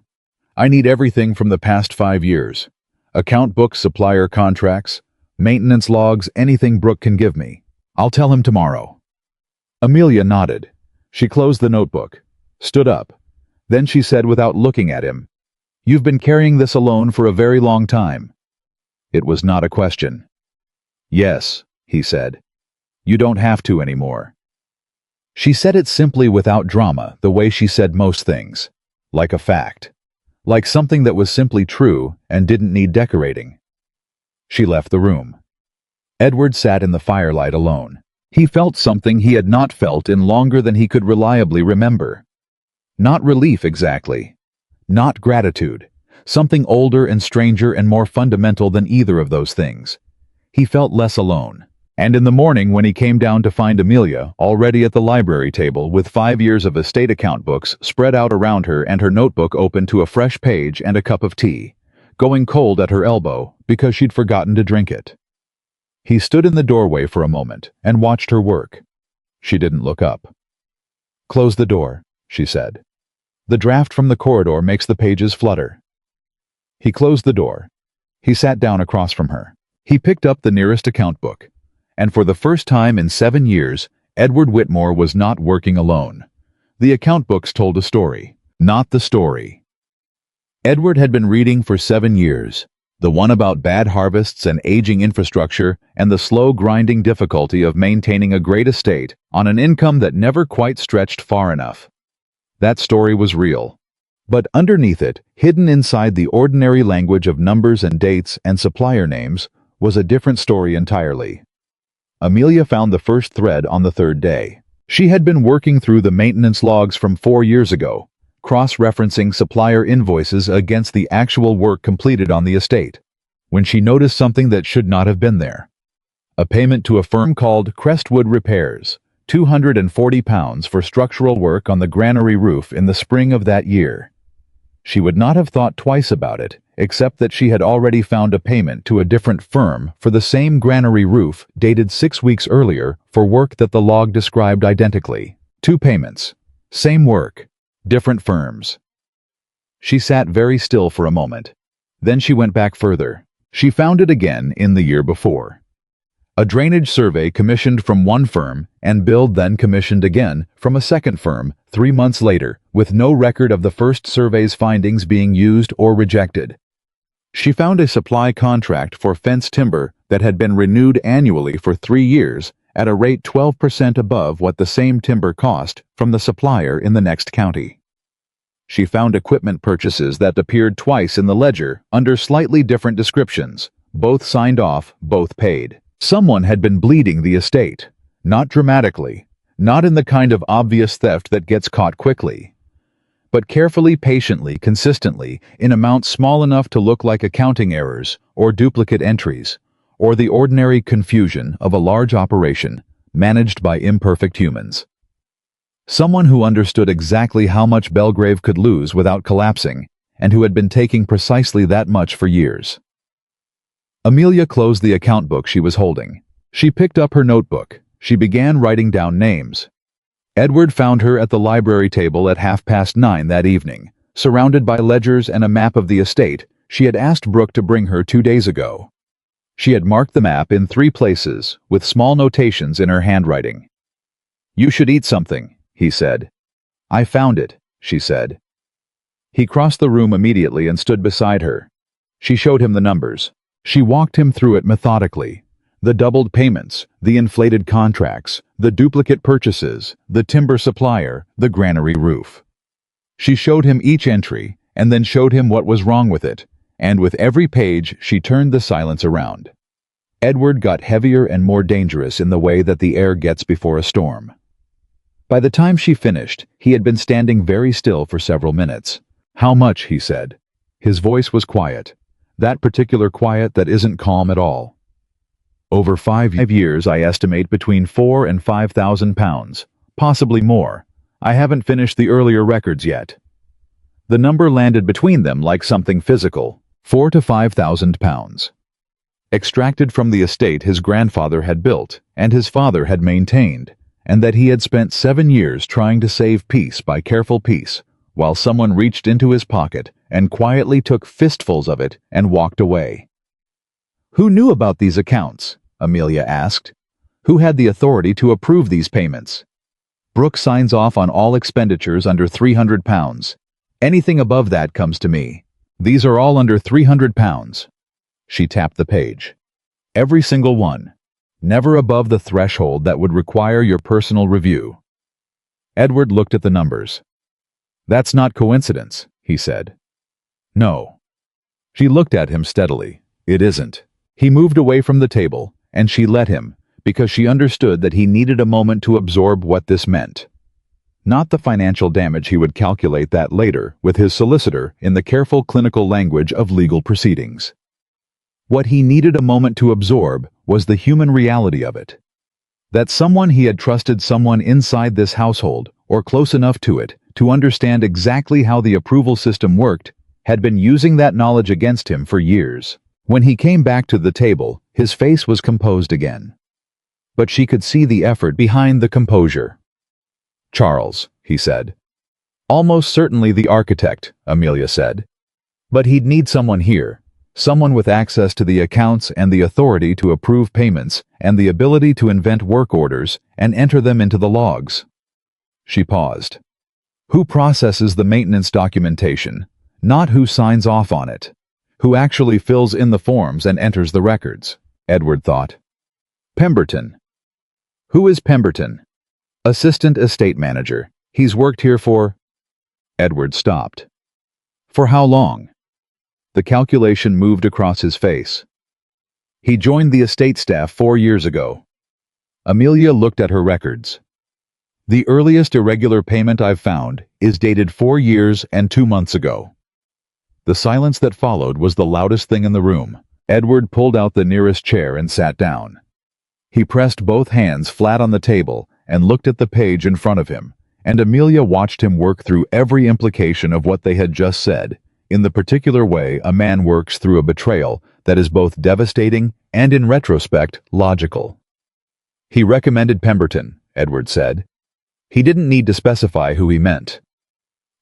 I need everything from the past 5 years. Account books, supplier contracts, maintenance logs, anything Brooke can give me. I'll tell him tomorrow." Amelia nodded. She closed the notebook, stood up. Then she said without looking at him, "You've been carrying this alone for a very long time." It was not a question. "Yes," he said. "You don't have to anymore." She said it simply, without drama, the way she said most things. Like a fact. Like something that was simply true and didn't need decorating. She left the room. Edward sat in the firelight alone. He felt something he had not felt in longer than he could reliably remember. Not relief exactly. Not gratitude. Something older and stranger and more fundamental than either of those things. He felt less alone. And in the morning, when he came down to find Amelia already at the library table with 5 years of estate account books spread out around her and her notebook open to a fresh page and a cup of tea, going cold at her elbow because she'd forgotten to drink it. He stood in the doorway for a moment and watched her work. She didn't look up. "Close the door," she said. "The draft from the corridor makes the pages flutter." He closed the door. He sat down across from her. He picked up the nearest account book. And for the first time in 7 years, Edward Whitmore was not working alone. The account books told a story, not the story. Edward had been reading for 7 years, the one about bad harvests and aging infrastructure and the slow grinding difficulty of maintaining a great estate on an income that never quite stretched far enough. That story was real. But underneath it, hidden inside the ordinary language of numbers and dates and supplier names, was a different story entirely. Amelia found the first thread on the 3rd day. She had been working through the maintenance logs from 4 years ago, cross-referencing supplier invoices against the actual work completed on the estate, when she noticed something that should not have been there. A payment to a firm called Crestwood Repairs, £240 for structural work on the granary roof in the spring of that year. She would not have thought twice about it, except that she had already found a payment to a different firm for the same granary roof dated 6 weeks earlier for work that the log described identically. 2 payments. Same work. Different firms. She sat very still for a moment. Then she went back further. She found it again in the year before. A drainage survey commissioned from one firm and billed then commissioned again from a second firm 3 months later, with no record of the first survey's findings being used or rejected. She found a supply contract for fence timber that had been renewed annually for 3 years at a rate 12% above what the same timber cost from the supplier in the next county. She found equipment purchases that appeared twice in the ledger under slightly different descriptions, both signed off, both paid. Someone had been bleeding the estate, not dramatically, not in the kind of obvious theft that gets caught quickly, but carefully, patiently, consistently, in amounts small enough to look like accounting errors or duplicate entries, or the ordinary confusion of a large operation managed by imperfect humans. Someone who understood exactly how much Belgrave could lose without collapsing, and who had been taking precisely that much for years. Amelia closed the account book she was holding. She picked up her notebook. She began writing down names. Edward found her at the library table at 9:30 that evening, surrounded by ledgers and a map of the estate she had asked Brooke to bring her 2 days ago. She had marked the map in 3 places, with small notations in her handwriting. "You should eat something," he said. "I found it," she said. He crossed the room immediately and stood beside her. She showed him the numbers. She walked him through it methodically. The doubled payments, the inflated contracts, the duplicate purchases, the timber supplier, the granary roof. She showed him each entry, and then showed him what was wrong with it, and with every page she turned the silence around. Edward got heavier and more dangerous in the way that the air gets before a storm. By the time she finished, he had been standing very still for several minutes. "How much?" he said. His voice was quiet. That particular quiet that isn't calm at all. "Over 5 years, I estimate between £4,000 and £5,000, possibly more. I haven't finished the earlier records yet." The number landed between them like something physical. £4,000 to £5,000. Extracted from the estate his grandfather had built and his father had maintained, and that he had spent 7 years trying to save piece by careful piece, while someone reached into his pocket and quietly took fistfuls of it and walked away. "Who knew about these accounts?" Amelia asked. "Who had the authority to approve these payments?" "Brooke signs off on all expenditures under £300. Anything above that comes to me. These are all under £300. She tapped the page. "Every single one. Never above the threshold that would require your personal review." Edward looked at the numbers. "That's not coincidence," he said. "No." She looked at him steadily. "It isn't." He moved away from the table, and she let him, because she understood that he needed a moment to absorb what this meant. Not the financial damage he would calculate that later with his solicitor in the careful clinical language of legal proceedings. What he needed a moment to absorb was the human reality of it. That someone he had trusted, someone inside this household, or close enough to it, to understand exactly how the approval system worked, had been using that knowledge against him for years. When he came back to the table, his face was composed again. But she could see the effort behind the composure. "Charles," he said. "Almost certainly the architect," Amelia said. "But he'd need someone here, someone with access to the accounts and the authority to approve payments and the ability to invent work orders and enter them into the logs." She paused. "Who processes the maintenance documentation? Not who signs off on it. Who actually fills in the forms and enters the records," Edward thought. "Pemberton." "Who is Pemberton?" "Assistant estate manager. He's worked here for—" Edward stopped. "For how long?" The calculation moved across his face. "He joined the estate staff 4 years ago." Amelia looked at her records. "The earliest irregular payment I've found is dated 4 years and 2 months ago." The silence that followed was the loudest thing in the room. Edward pulled out the nearest chair and sat down. He pressed both hands flat on the table and looked at the page in front of him, and Amelia watched him work through every implication of what they had just said, in the particular way a man works through a betrayal that is both devastating and, in retrospect, logical. He recommended Pemberton, Edward said. He didn't need to specify who he meant.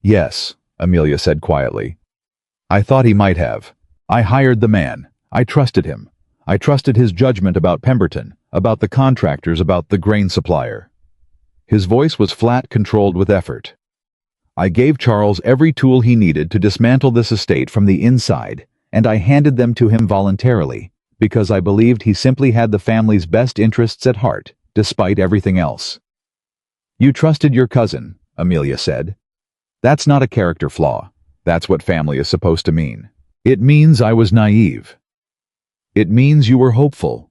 Yes, Amelia said quietly. I thought he might have. I hired the man. I trusted him. I trusted his judgment about Pemberton, about the contractors, about the grain supplier. His voice was flat, controlled with effort. I gave Charles every tool he needed to dismantle this estate from the inside, and I handed them to him voluntarily, because I believed he simply had the family's best interests at heart, despite everything else. You trusted your cousin, Amelia said. That's not a character flaw. That's what family is supposed to mean. It means I was naive. It means you were hopeful.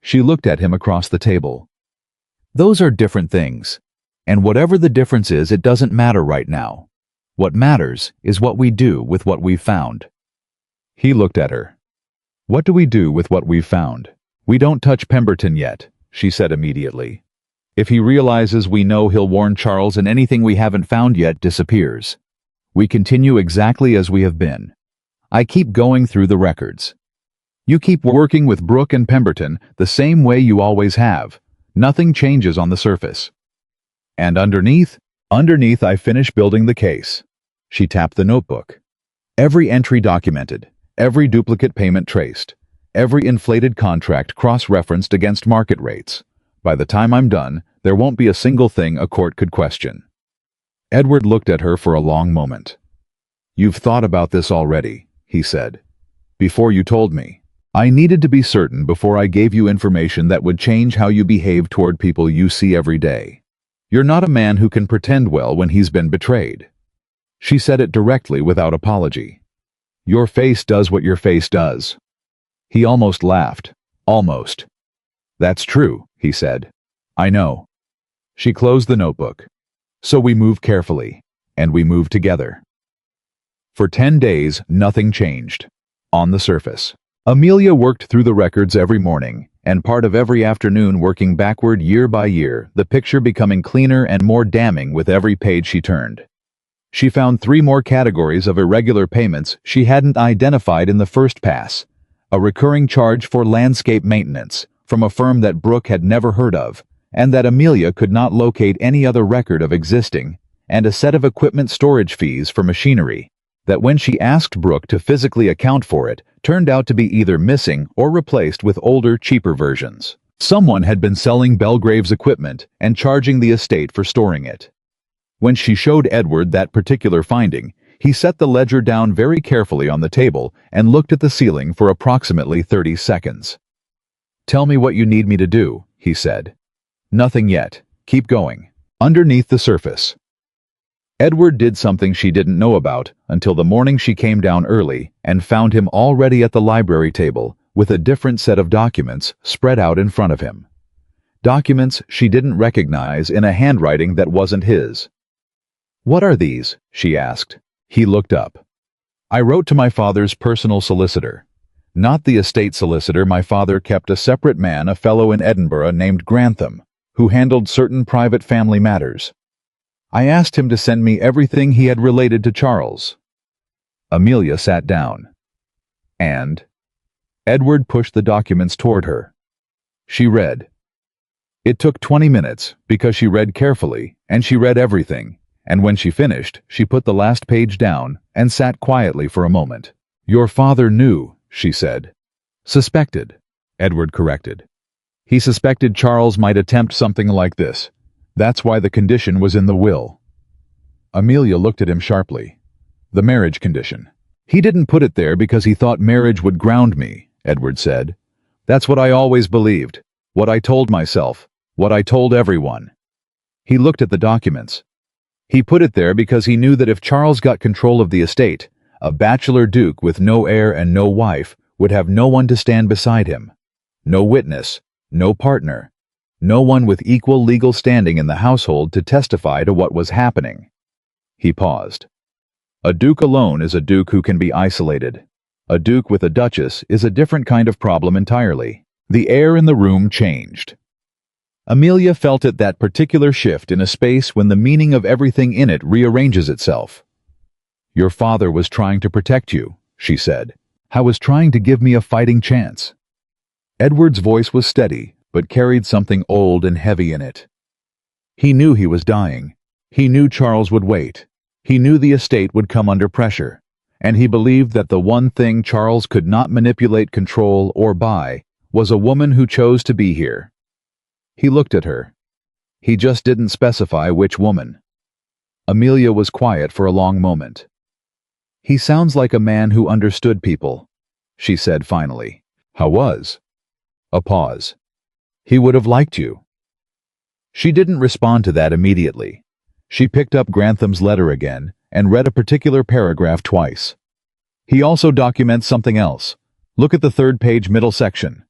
She looked at him across the table. Those are different things. And whatever the difference is, it doesn't matter right now. What matters is what we do with what we've found. He looked at her. What do we do with what we've found? We don't touch Pemberton yet, she said immediately. If he realizes we know, he'll warn Charles, and anything we haven't found yet disappears. We continue exactly as we have been. I keep going through the records. You keep working with Brooke and Pemberton the same way you always have. Nothing changes on the surface. And underneath I finish building the case. She tapped the notebook. Every entry documented, every duplicate payment traced, every inflated contract cross-referenced against market rates. By the time I'm done, there won't be a single thing a court could question. Edward looked at her for a long moment. You've thought about this already, he said. Before you told me. I needed to be certain before I gave you information that would change how you behave toward people you see every day. You're not a man who can pretend well when he's been betrayed. She said it directly without apology. Your face does what your face does. He almost laughed. Almost. That's true, he said. I know. She closed the notebook. So we move carefully, and we move together. For 10 days, nothing changed. On the surface. Amelia worked through the records every morning, and part of every afternoon, working backward year by year, the picture becoming cleaner and more damning with every page she turned. She found 3 more categories of irregular payments she hadn't identified in the first pass. A recurring charge for landscape maintenance from a firm that Brooke had never heard of, and that Amelia could not locate any other record of existing, and a set of equipment storage fees for machinery that, when she asked Brooke to physically account for it, turned out to be either missing or replaced with older, cheaper versions. Someone had been selling Belgrave's equipment and charging the estate for storing it. When she showed Edward that particular finding, he set the ledger down very carefully on the table and looked at the ceiling for approximately 30 seconds. Tell me what you need me to do, he said. Nothing yet. Keep going. Underneath the surface. Edward did something she didn't know about until the morning she came down early and found him already at the library table with a different set of documents spread out in front of him. Documents she didn't recognize in a handwriting that wasn't his. What are these? She asked. He looked up. I wrote to my father's personal solicitor. Not the estate solicitor. My father kept a separate man, a fellow in Edinburgh named Grantham, who handled certain private family matters. I asked him to send me everything he had related to Charles. Amelia sat down. And? Edward pushed the documents toward her. She read. It took 20 minutes, because she read carefully, and she read everything, and when she finished, she put the last page down and sat quietly for a moment. Your father knew, she said. Suspected, Edward corrected. He suspected Charles might attempt something like this. That's why the condition was in the will. Amelia looked at him sharply. The marriage condition. He didn't put it there because he thought marriage would ground me, Edward said. That's what I always believed, what I told myself, what I told everyone. He looked at the documents. He put it there because he knew that if Charles got control of the estate, a bachelor duke with no heir and no wife would have no one to stand beside him. No witness, no partner. No one with equal legal standing in the household to testify to what was happening. He paused. A duke alone is a duke who can be isolated. A duke with a duchess is a different kind of problem entirely. The air in the room changed. Amelia felt it, that particular shift in a space when the meaning of everything in it rearranges itself. "Your father was trying to protect you," she said. "He was trying to give me a fighting chance." Edward's voice was steady, but carried something old and heavy in it. He knew he was dying. He knew Charles would wait. He knew the estate would come under pressure. And he believed that the one thing Charles could not manipulate, control, or buy was a woman who chose to be here. He looked at her. He just didn't specify which woman. Amelia was quiet for a long moment. "He sounds like a man who understood people," she said finally. "How was?" A pause. "He would have liked you." She didn't respond to that immediately. She picked up Grantham's letter again and read a particular paragraph twice. "He also documents something else. Look at the third page, middle section."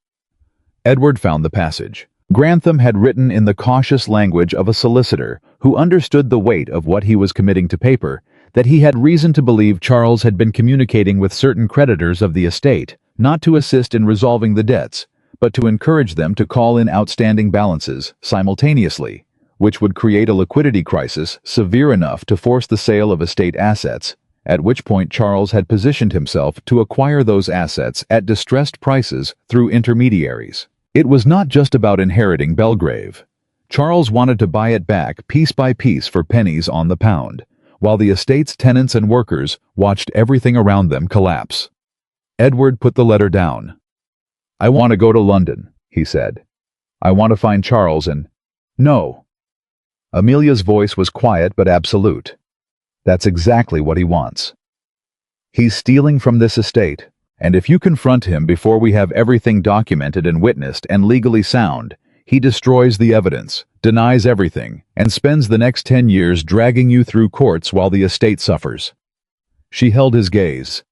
Edward found the passage. Grantham had written in the cautious language of a solicitor who understood the weight of what he was committing to paper, that he had reason to believe Charles had been communicating with certain creditors of the estate, not to assist in resolving the debts, but to encourage them to call in outstanding balances simultaneously, which would create a liquidity crisis severe enough to force the sale of estate assets, at which point Charles had positioned himself to acquire those assets at distressed prices through intermediaries. It was not just about inheriting Belgrave. Charles wanted to buy it back piece by piece for pennies on the pound, while the estate's tenants and workers watched everything around them collapse. Edward put the letter down. "I want to go to London," he said. "I want to find Charles and—" "No." Amelia's voice was quiet but absolute. "That's exactly what he wants. He's stealing from this estate, and if you confront him before we have everything documented and witnessed and legally sound, he destroys the evidence, denies everything, and spends the next 10 years dragging you through courts while the estate suffers." She held his gaze.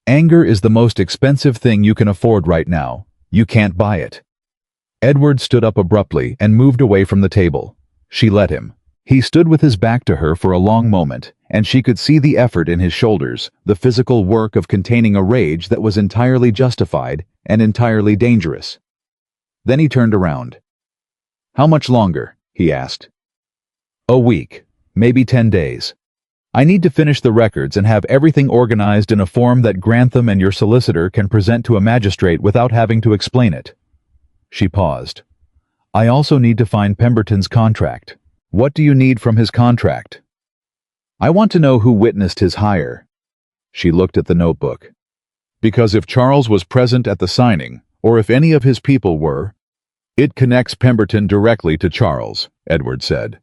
"Anger is the most expensive thing you can afford right now. You can't buy it." Edward stood up abruptly and moved away from the table. She let him. He stood with his back to her for a long moment, and she could see the effort in his shoulders, the physical work of containing a rage that was entirely justified and entirely dangerous. Then he turned around. "How much longer?" he asked. "A week, maybe 10 days. I need to finish the records and have everything organized in a form that Grantham and your solicitor can present to a magistrate without having to explain it." She paused. "I also need to find Pemberton's contract." "What do you need from his contract?" "I want to know who witnessed his hire." She looked at the notebook. "Because if Charles was present at the signing, or if any of his people were—" "It connects Pemberton directly to Charles," Edward said.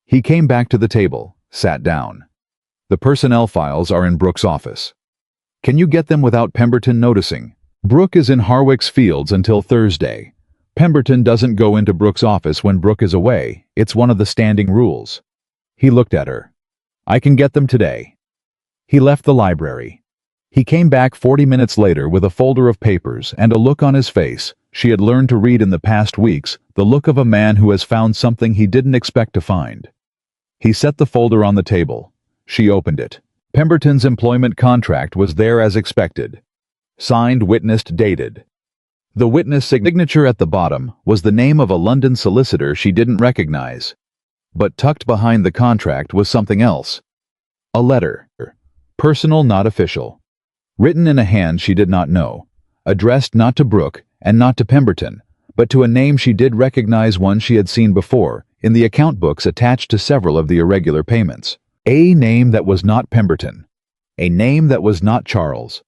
He came back to the table, sat down. "The personnel files are in Brooke's office. Can you get them without Pemberton noticing? Brooke is in Harwick's Fields until Thursday. Pemberton doesn't go into Brooke's office when Brooke is away. It's one of the standing rules." He looked at her. "I can get them today." He left the library. He came back 40 minutes later with a folder of papers and a look on his face she had learned to read in the past weeks, the look of a man who has found something he didn't expect to find. He set the folder on the table. She opened it. Pemberton's employment contract was there as expected. Signed, witnessed, dated. The witness signature at the bottom was the name of a London solicitor she didn't recognize. But tucked behind the contract was something else. A letter. Personal, not official. Written in a hand she did not know. Addressed not to Brooke and not to Pemberton, but to a name she did recognize, one she had seen before in the account books attached to several of the irregular payments. A name that was not Pemberton. A name that was not Charles.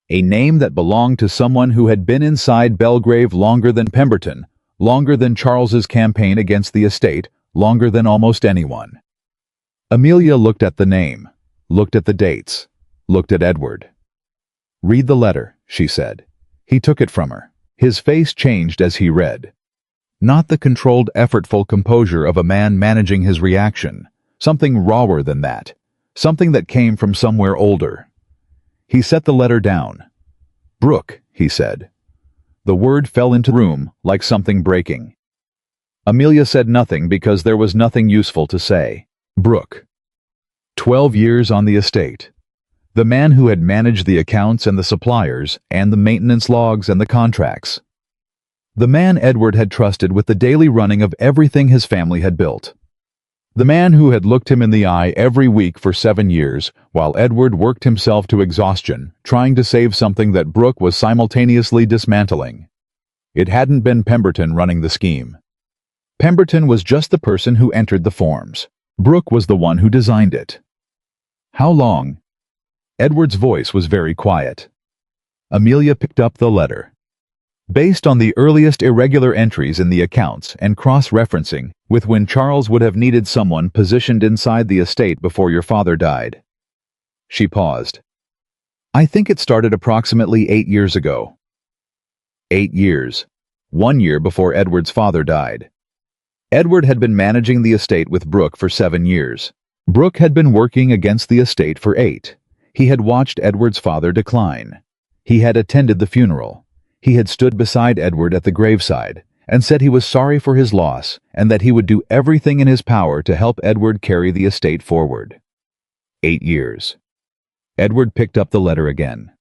A name that belonged to someone who had been inside Belgrave longer than Pemberton, longer than Charles's campaign against the estate, longer than almost anyone. Amelia looked at the name, looked at the dates, looked at Edward. "Read the letter," she said. He took it from her. His face changed as he read. Not the controlled, effortful composure of a man managing his reaction. Something rawer than that. Something that came from somewhere older. He set the letter down. "Brooke," he said. The word fell into the room like something breaking. Amelia said nothing because there was nothing useful to say. Brooke. 12 years on the estate. The man who had managed the accounts and the suppliers and the maintenance logs and the contracts. The man Edward had trusted with the daily running of everything his family had built. The man who had looked him in the eye every week for 7 years, while Edward worked himself to exhaustion, trying to save something that Brooke was simultaneously dismantling. It hadn't been Pemberton running the scheme. Pemberton was just the person who entered the forms. Brooke was the one who designed it. How long? Edward's voice was very quiet. Amelia picked up the letter. Based on the earliest irregular entries in the accounts and cross-referencing with when Charles would have needed someone positioned inside the estate before your father died. She paused. I think it started approximately 8 years ago. 8 years. 1 year before Edward's father died. Edward had been managing the estate with Brooke for 7 years. Brooke had been working against the estate for 8. He had watched Edward's father decline. He had attended the funeral. He had stood beside Edward at the graveside and said he was sorry for his loss and that he would do everything in his power to help Edward carry the estate forward. 8 years. Edward picked up the letter again.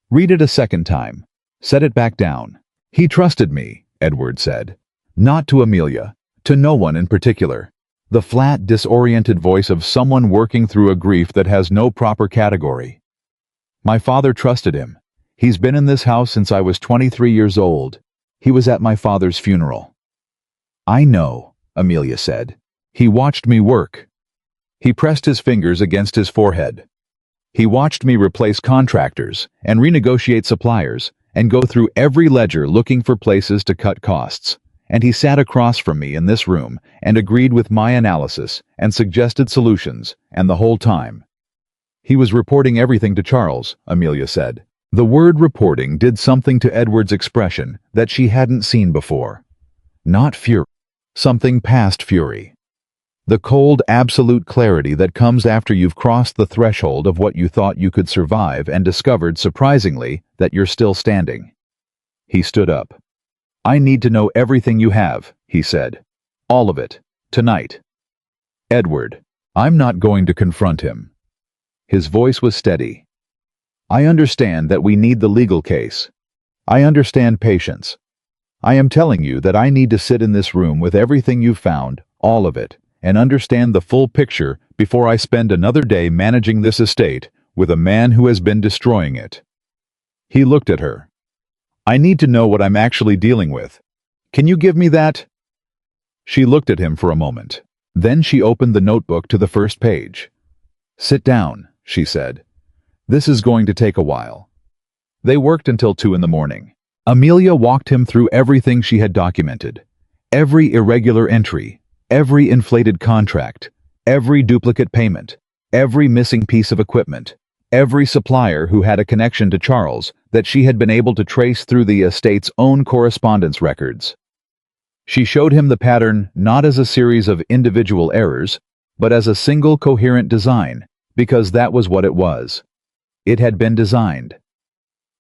Read it a second time. Set it back down. He trusted me, Edward said. Not to Amelia, to no one in particular. The flat, disoriented voice of someone working through a grief that has no proper category. My father trusted him. He's been in this house since I was 23 years old. He was at my father's funeral. I know, Amelia said. He watched me work. He pressed his fingers against his forehead. He watched me replace contractors and renegotiate suppliers and go through every ledger looking for places to cut costs. And he sat across from me in this room and agreed with my analysis and suggested solutions, and the whole time. He was reporting everything to Charles, Amelia said. The word reporting did something to Edward's expression that she hadn't seen before. Not fury. Something past fury. The cold, absolute clarity that comes after you've crossed the threshold of what you thought you could survive and discovered, surprisingly, that you're still standing. He stood up. I need to know everything you have, he said. All of it. Tonight. Edward. I'm not going to confront him. His voice was steady. I understand that we need the legal case. I understand patience. I am telling you that I need to sit in this room with everything you've found, all of it, and understand the full picture before I spend another day managing this estate with a man who has been destroying it. He looked at her. I need to know what I'm actually dealing with. Can you give me that? She looked at him for a moment. Then she opened the notebook to the first page. Sit down, she said. This is going to take a while. They worked until 2 in the morning. Amelia walked him through everything she had documented. Every irregular entry, every inflated contract, every duplicate payment, every missing piece of equipment, every supplier who had a connection to Charles that she had been able to trace through the estate's own correspondence records. She showed him the pattern not as a series of individual errors, but as a single coherent design, because that was what it was. It had been designed.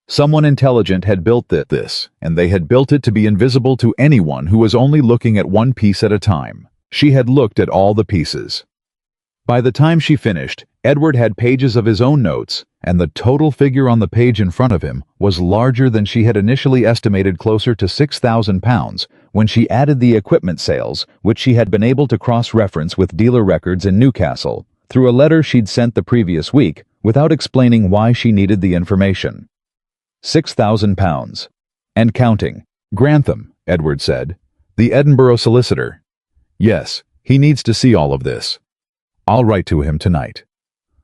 Someone intelligent had built this, and they had built it to be invisible to anyone who was only looking at one piece at a time. She had looked at all the pieces. By the time she finished, Edward had pages of his own notes, and the total figure on the page in front of him was larger than she had initially estimated, closer to £6,000, when she added the equipment sales, which she had been able to cross-reference with dealer records in Newcastle, through a letter she'd sent the previous week, without explaining why she needed the information. £6,000. And counting. Grantham, Edward said. The Edinburgh solicitor. Yes, he needs to see all of this. I'll write to him tonight.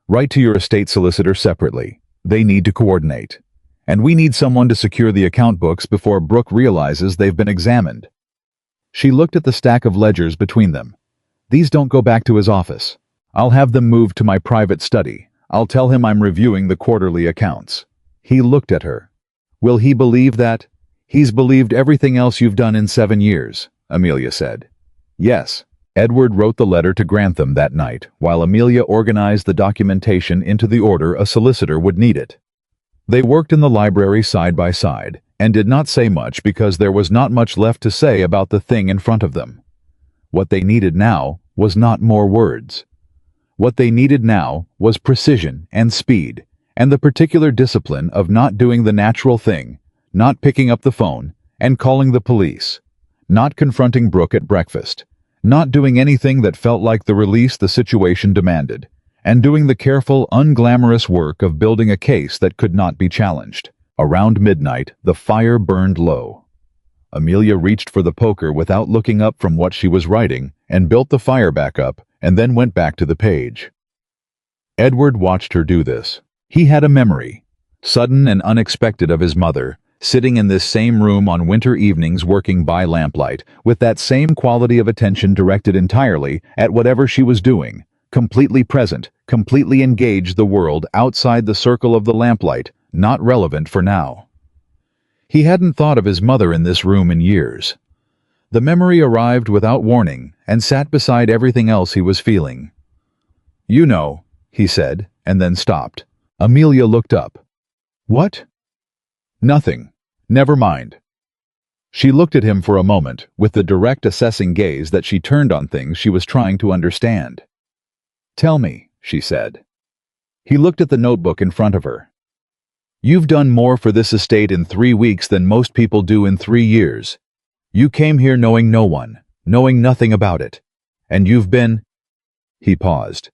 Write to your estate solicitor separately. They need to coordinate. And we need someone to secure the account books before Brooke realizes they've been examined. She looked at the stack of ledgers between them. These don't go back to his office. I'll have them moved to my private study. I'll tell him I'm reviewing the quarterly accounts. He looked at her. Will he believe that? He's believed everything else you've done in 7 years, Amelia said. Yes. Edward wrote the letter to Grantham that night, while Amelia organized the documentation into the order a solicitor would need it. They worked in the library side by side, and did not say much because there was not much left to say about the thing in front of them. What they needed now was not more words. What they needed now was precision and speed, and the particular discipline of not doing the natural thing, not picking up the phone, and calling the police, not confronting Brooke at breakfast, not doing anything that felt like the release the situation demanded, and doing the careful, unglamorous work of building a case that could not be challenged. Around midnight, the fire burned low. Amelia reached for the poker without looking up from what she was writing and built the fire back up and then went back to the page. Edward watched her do this. He had a memory, sudden and unexpected, of his mother, sitting in this same room on winter evenings working by lamplight, with that same quality of attention directed entirely at whatever she was doing, completely present, completely engaged the world outside the circle of the lamplight, not relevant for now. He hadn't thought of his mother in this room in years. The memory arrived without warning and sat beside everything else he was feeling. "You know," he said, and then stopped. Amelia looked up. "What?" "Nothing. Never mind." She looked at him for a moment, with the direct assessing gaze that she turned on things she was trying to understand. "Tell me," she said. He looked at the notebook in front of her. "You've done more for this estate in 3 weeks than most people do in 3 years. You came here knowing no one, knowing nothing about it. And you've been—" He paused.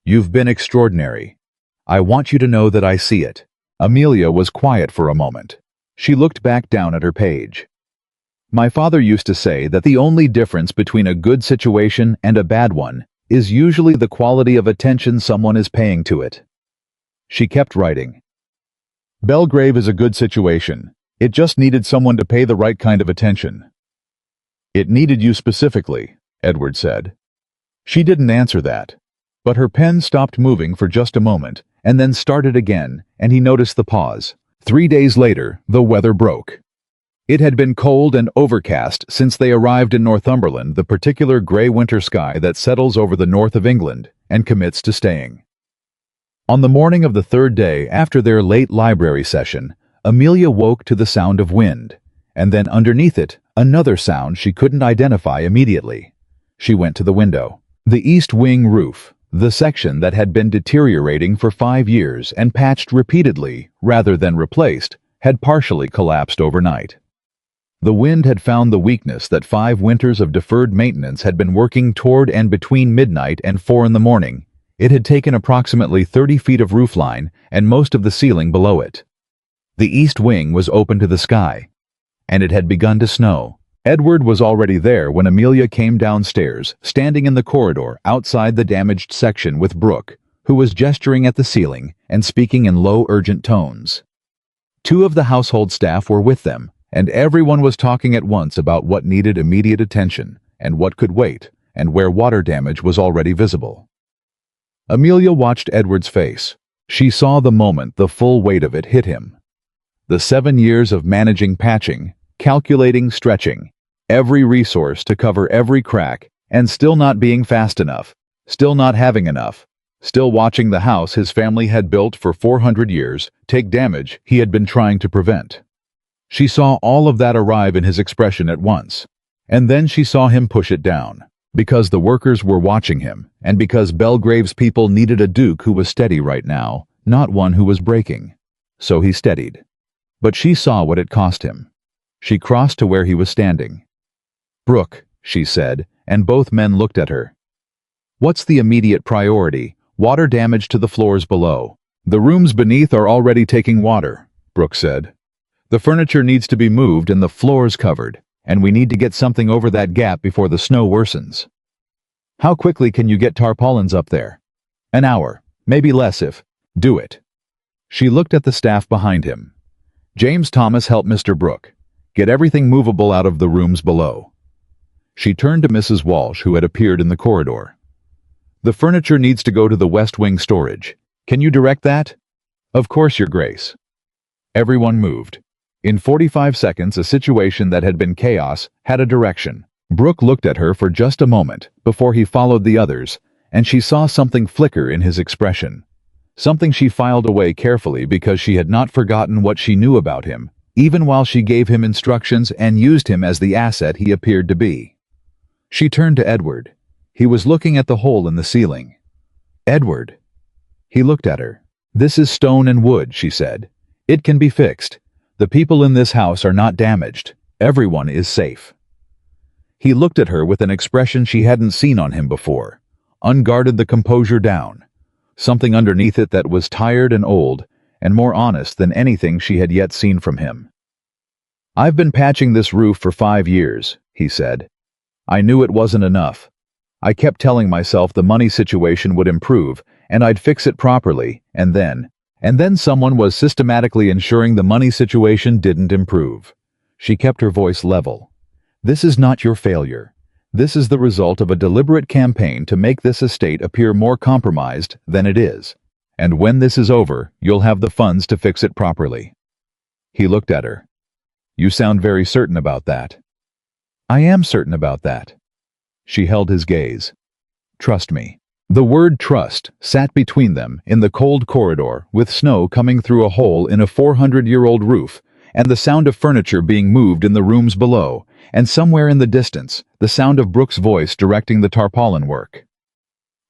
"You've been extraordinary. I want you to know that I see it." Amelia was quiet for a moment. She looked back down at her page. "My father used to say that the only difference between a good situation and a bad one is usually the quality of attention someone is paying to it." She kept writing. "Belgrave is a good situation. It just needed someone to pay the right kind of attention." "It needed you specifically," Edward said. She didn't answer that, but her pen stopped moving for just a moment and then started again, and he noticed the pause. 3 days later, the weather broke. It had been cold and overcast since they arrived in Northumberland, the particular grey winter sky that settles over the north of England and commits to staying. On the morning of the 3rd day after their late library session, Amelia woke to the sound of wind, and then underneath it, another sound she couldn't identify immediately. She went to the window. The east wing roof, the section that had been deteriorating for 5 years and patched repeatedly rather than replaced, had partially collapsed overnight. The wind had found the weakness that 5 winters of deferred maintenance had been working toward, and between midnight and 4 in the morning, it had taken approximately 30 feet of roofline and most of the ceiling below it. The east wing was open to the sky, and it had begun to snow. Edward was already there when Amelia came downstairs, standing in the corridor outside the damaged section with Brooke, who was gesturing at the ceiling and speaking in low, urgent tones. 2 of the household staff were with them, and everyone was talking at once about what needed immediate attention and what could wait, and where water damage was already visible. Amelia watched Edward's face. She saw the moment the full weight of it hit him. The 7 years of managing patching, calculating, stretching, every resource to cover every crack, and still not being fast enough, still not having enough, still watching the house his family had built for 400 years take damage he had been trying to prevent. She saw all of that arrive in his expression at once, and then she saw him push it down, because the workers were watching him, and because Belgrave's people needed a duke who was steady right now, not one who was breaking. So he steadied. But she saw what it cost him. She crossed to where he was standing. "Brooke," she said, and both men looked at her. "What's the immediate priority?" "Water damage to the floors below. The rooms beneath are already taking water," Brooke said. "The furniture needs to be moved and the floors covered, and we need to get something over that gap before the snow worsens." "How quickly can you get tarpaulins up there?" "An hour, maybe less if—" "Do it." She looked at the staff behind him. "James Thomas, help Mr. Brooke. Get everything movable out of the rooms below." She turned to Mrs. Walsh, who had appeared in the corridor. "The furniture needs to go to the West Wing storage. Can you direct that?" "Of course, Your Grace." Everyone moved. In 45 seconds, a situation that had been chaos had a direction. Brooke looked at her for just a moment before he followed the others, and she saw something flicker in his expression. Something she filed away carefully because she had not forgotten what she knew about him, even while she gave him instructions and used him as the asset he appeared to be. She turned to Edward. He was looking at the hole in the ceiling. "Edward." He looked at her. "This is stone and wood," she said. "It can be fixed. The people in this house are not damaged. Everyone is safe. He looked at her with an expression she hadn't seen on him before, unguarded, the composure down, something underneath it that was tired and old, and more honest than anything she had yet seen from him. "I've been patching this roof for 5 years," he said. "I knew it wasn't enough. I kept telling myself the money situation would improve, and I'd fix it properly, and then someone was systematically ensuring the money situation didn't improve." She kept her voice level. "This is not your failure. This is the result of a deliberate campaign to make this estate appear more compromised than it is. And when this is over, you'll have the funds to fix it properly." He looked at her. "You sound very certain about that." "I am certain about that." She held his gaze. "Trust me." The word trust sat between them in the cold corridor, with snow coming through a hole in a 400-year-old roof, and the sound of furniture being moved in the rooms below, and somewhere in the distance, the sound of Brooke's voice directing the tarpaulin work.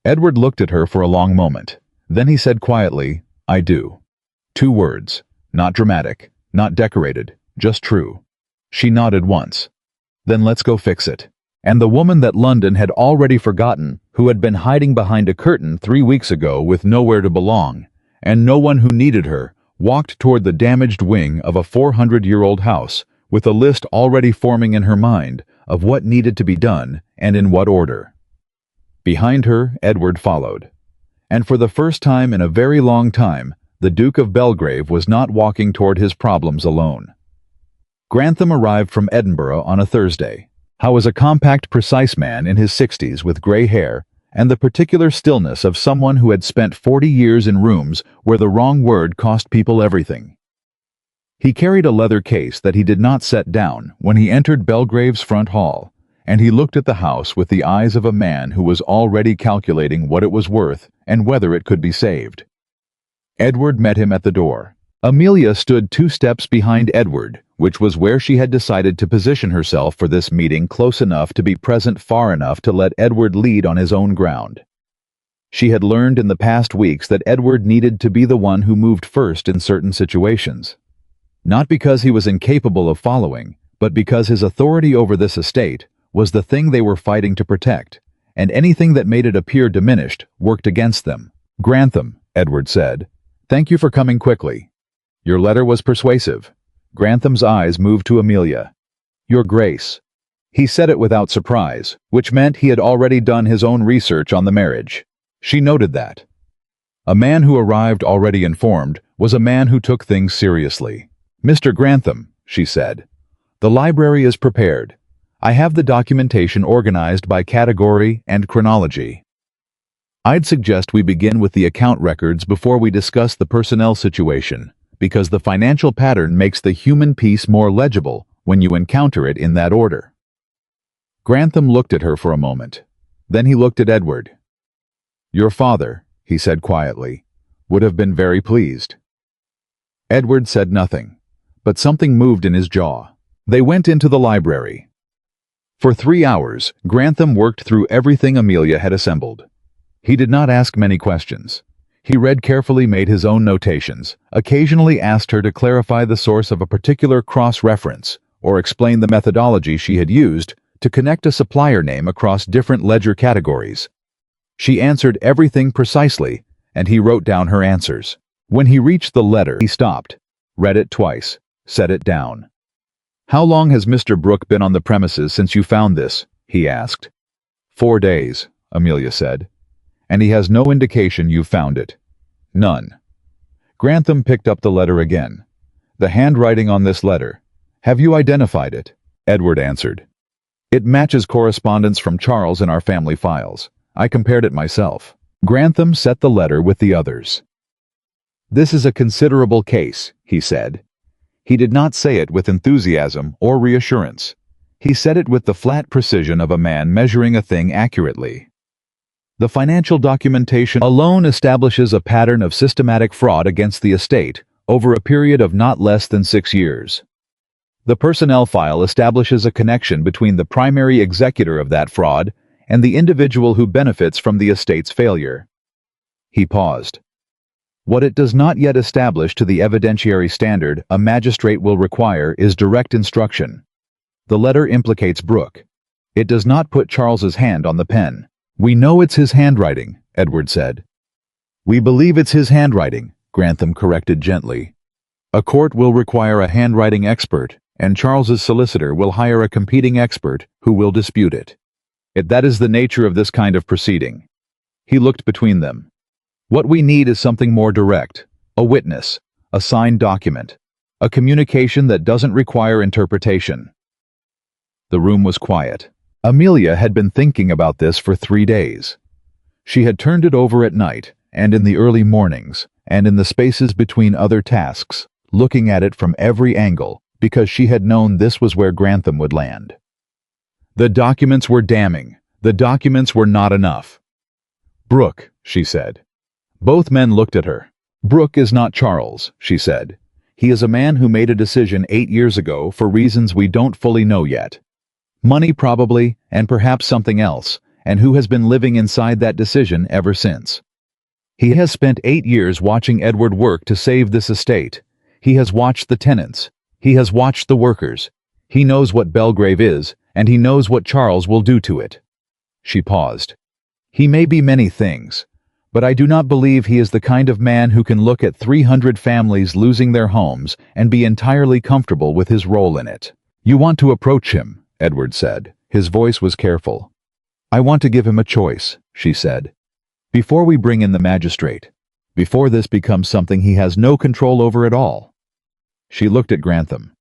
Edward looked at her for a long moment. Then he said quietly, "I do." 2 words, not dramatic, not decorated, just true. She nodded once. "Then let's go fix it." And the woman that London had already forgotten, who had been hiding behind a curtain 3 weeks ago with nowhere to belong, and no one who needed her, walked toward the damaged wing of a 400-year-old house, with a list already forming in her mind of what needed to be done and in what order. Behind her, Edward followed. And for the first time in a very long time, the Duke of Belgrave was not walking toward his problems alone. Grantham arrived from Edinburgh on a Thursday. Howe was a compact, precise man in his 60s with gray hair and the particular stillness of someone who had spent 40 years in rooms where the wrong word cost people everything. He carried a leather case that he did not set down when he entered Belgrave's front hall, and he looked at the house with the eyes of a man who was already calculating what it was worth and whether it could be saved. Edward met him at the door. Amelia stood 2 steps behind Edward, which was where she had decided to position herself for this meeting, close enough to be present, far enough to let Edward lead on his own ground. She had learned in the past weeks that Edward needed to be the one who moved first in certain situations. Not because he was incapable of following, but because his authority over this estate was the thing they were fighting to protect, and anything that made it appear diminished worked against them. "Grantham," Edward said, "thank you for coming quickly. Your letter was persuasive." Grantham's eyes moved to Amelia. "Your Grace." He said it without surprise, which meant he had already done his own research on the marriage. She noted that. A man who arrived already informed was a man who took things seriously. "Mr. Grantham," she said, "the library is prepared. I have the documentation organized by category and chronology. I'd suggest we begin with the account records before we discuss the personnel situation, because the financial pattern makes the human piece more legible when you encounter it in that order." Grantham looked at her for a moment. Then he looked at Edward. "Your father," he said quietly, "would have been very pleased." Edward said nothing, but something moved in his jaw. They went into the library. For 3 hours, Grantham worked through everything Amelia had assembled. He did not ask many questions. He read carefully, made his own notations, occasionally asked her to clarify the source of a particular cross-reference, or explain the methodology she had used to connect a supplier name across different ledger categories. She answered everything precisely, and he wrote down her answers. When he reached the letter, he stopped, read it twice, set it down. "How long has Mr. Brooke been on the premises since you found this?" he asked. 4 days, Amelia said. "And he has no indication you found it?" "None." Grantham picked up the letter again. "The handwriting on this letter. Have you identified it?" Edward answered. "It matches correspondence from Charles in our family files. I compared it myself." Grantham set the letter with the others. "This is a considerable case," he said. He did not say it with enthusiasm or reassurance. He said it with the flat precision of a man measuring a thing accurately. "The financial documentation alone establishes a pattern of systematic fraud against the estate over a period of not less than 6 years. The personnel file establishes a connection between the primary executor of that fraud and the individual who benefits from the estate's failure." He paused. What it does not yet establish to the evidentiary standard a magistrate will require is direct instruction. The letter implicates Brooke. It does not put Charles's hand on the pen. We know it's his handwriting, Edward said. We believe it's his handwriting, Grantham corrected gently. A court will require a handwriting expert, and Charles's solicitor will hire a competing expert who will dispute it. That is the nature of this kind of proceeding. He looked between them. What we need is something more direct, a witness, a signed document, a communication that doesn't require interpretation. The room was quiet. Amelia had been thinking about this for 3 days. She had turned it over at night, and in the early mornings, and in the spaces between other tasks, looking at it from every angle, because she had known this was where Grantham would land. The documents were damning. The documents were not enough. Brooke, she said. Both men looked at her. Brooke is not Charles, she said. He is a man who made a decision 8 years ago for reasons we don't fully know yet. Money probably, and perhaps something else, and who has been living inside that decision ever since. He has spent 8 years watching Edward work to save this estate. He has watched the tenants. He has watched the workers. He knows what Belgrave is, and he knows what Charles will do to it. She paused. He may be many things, but I do not believe he is the kind of man who can look at 300 families losing their homes and be entirely comfortable with his role in it. You want to approach him, Edward said. His voice was careful. I want to give him a choice, she said. Before we bring in the magistrate. Before this becomes something he has no control over at all. She looked at Grantham.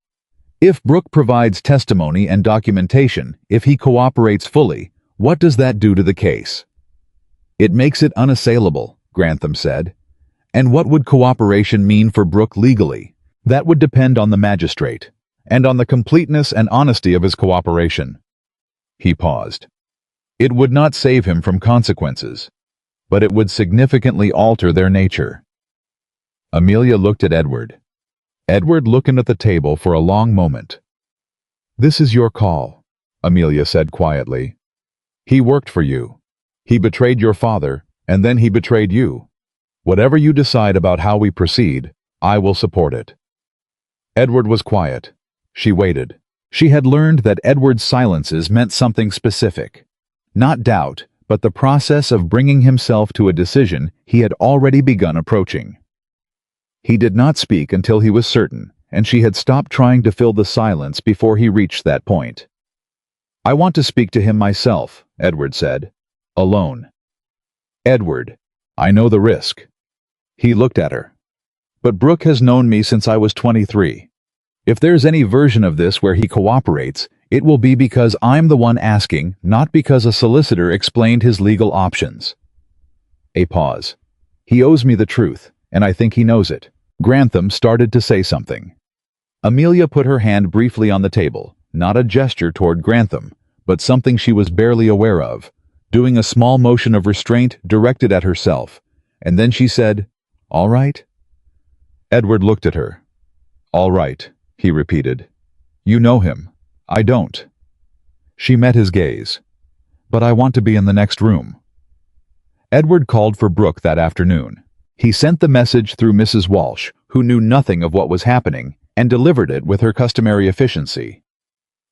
If Brooke provides testimony and documentation, if he cooperates fully, what does that do to the case? It makes it unassailable, Grantham said. And what would cooperation mean for Brooke legally? That would depend on the magistrate, and on the completeness and honesty of his cooperation. He paused. It would not save him from consequences, but it would significantly alter their nature. Amelia looked at Edward. Edward looked at the table for a long moment. This is your call, Amelia said quietly. He worked for you. He betrayed your father, and then he betrayed you. Whatever you decide about how we proceed, I will support it. Edward was quiet. She waited. She had learned that Edward's silences meant something specific. Not doubt, but the process of bringing himself to a decision he had already begun approaching. He did not speak until he was certain, and she had stopped trying to fill the silence before he reached that point. I want to speak to him myself, Edward said. Alone. Edward, I know the risk. He looked at her. But Brooke has known me since I was 23. If there's any version of this where he cooperates, it will be because I'm the one asking, not because a solicitor explained his legal options. A pause. He owes me the truth, and I think he knows it. Grantham started to say something. Amelia put her hand briefly on the table, not a gesture toward Grantham, but something she was barely aware of, doing a small motion of restraint directed at herself, and then she said, All right? Edward looked at her. All right, he repeated. You know him. I don't. She met his gaze. But I want to be in the next room. Edward called for Brooke that afternoon. He sent the message through Mrs. Walsh, who knew nothing of what was happening, and delivered it with her customary efficiency.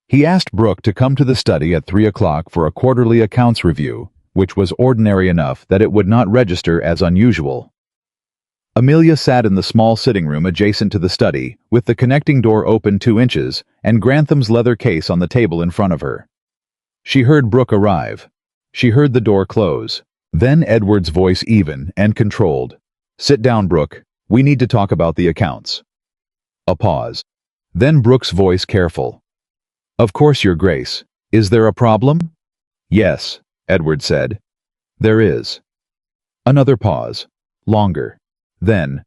He asked Brooke to come to the study at 3 o'clock for a quarterly accounts review, which was ordinary enough that it would not register as unusual. Amelia sat in the small sitting room adjacent to the study, with the connecting door open 2 inches and Grantham's leather case on the table in front of her. She heard Brooke arrive. She heard the door close. Then Edward's voice even and controlled. Sit down, Brooke. We need to talk about the accounts. A pause. Then Brooke's voice careful. Of course, Your Grace. Is there a problem? Yes, Edward said. There is. Another pause. Longer. Then,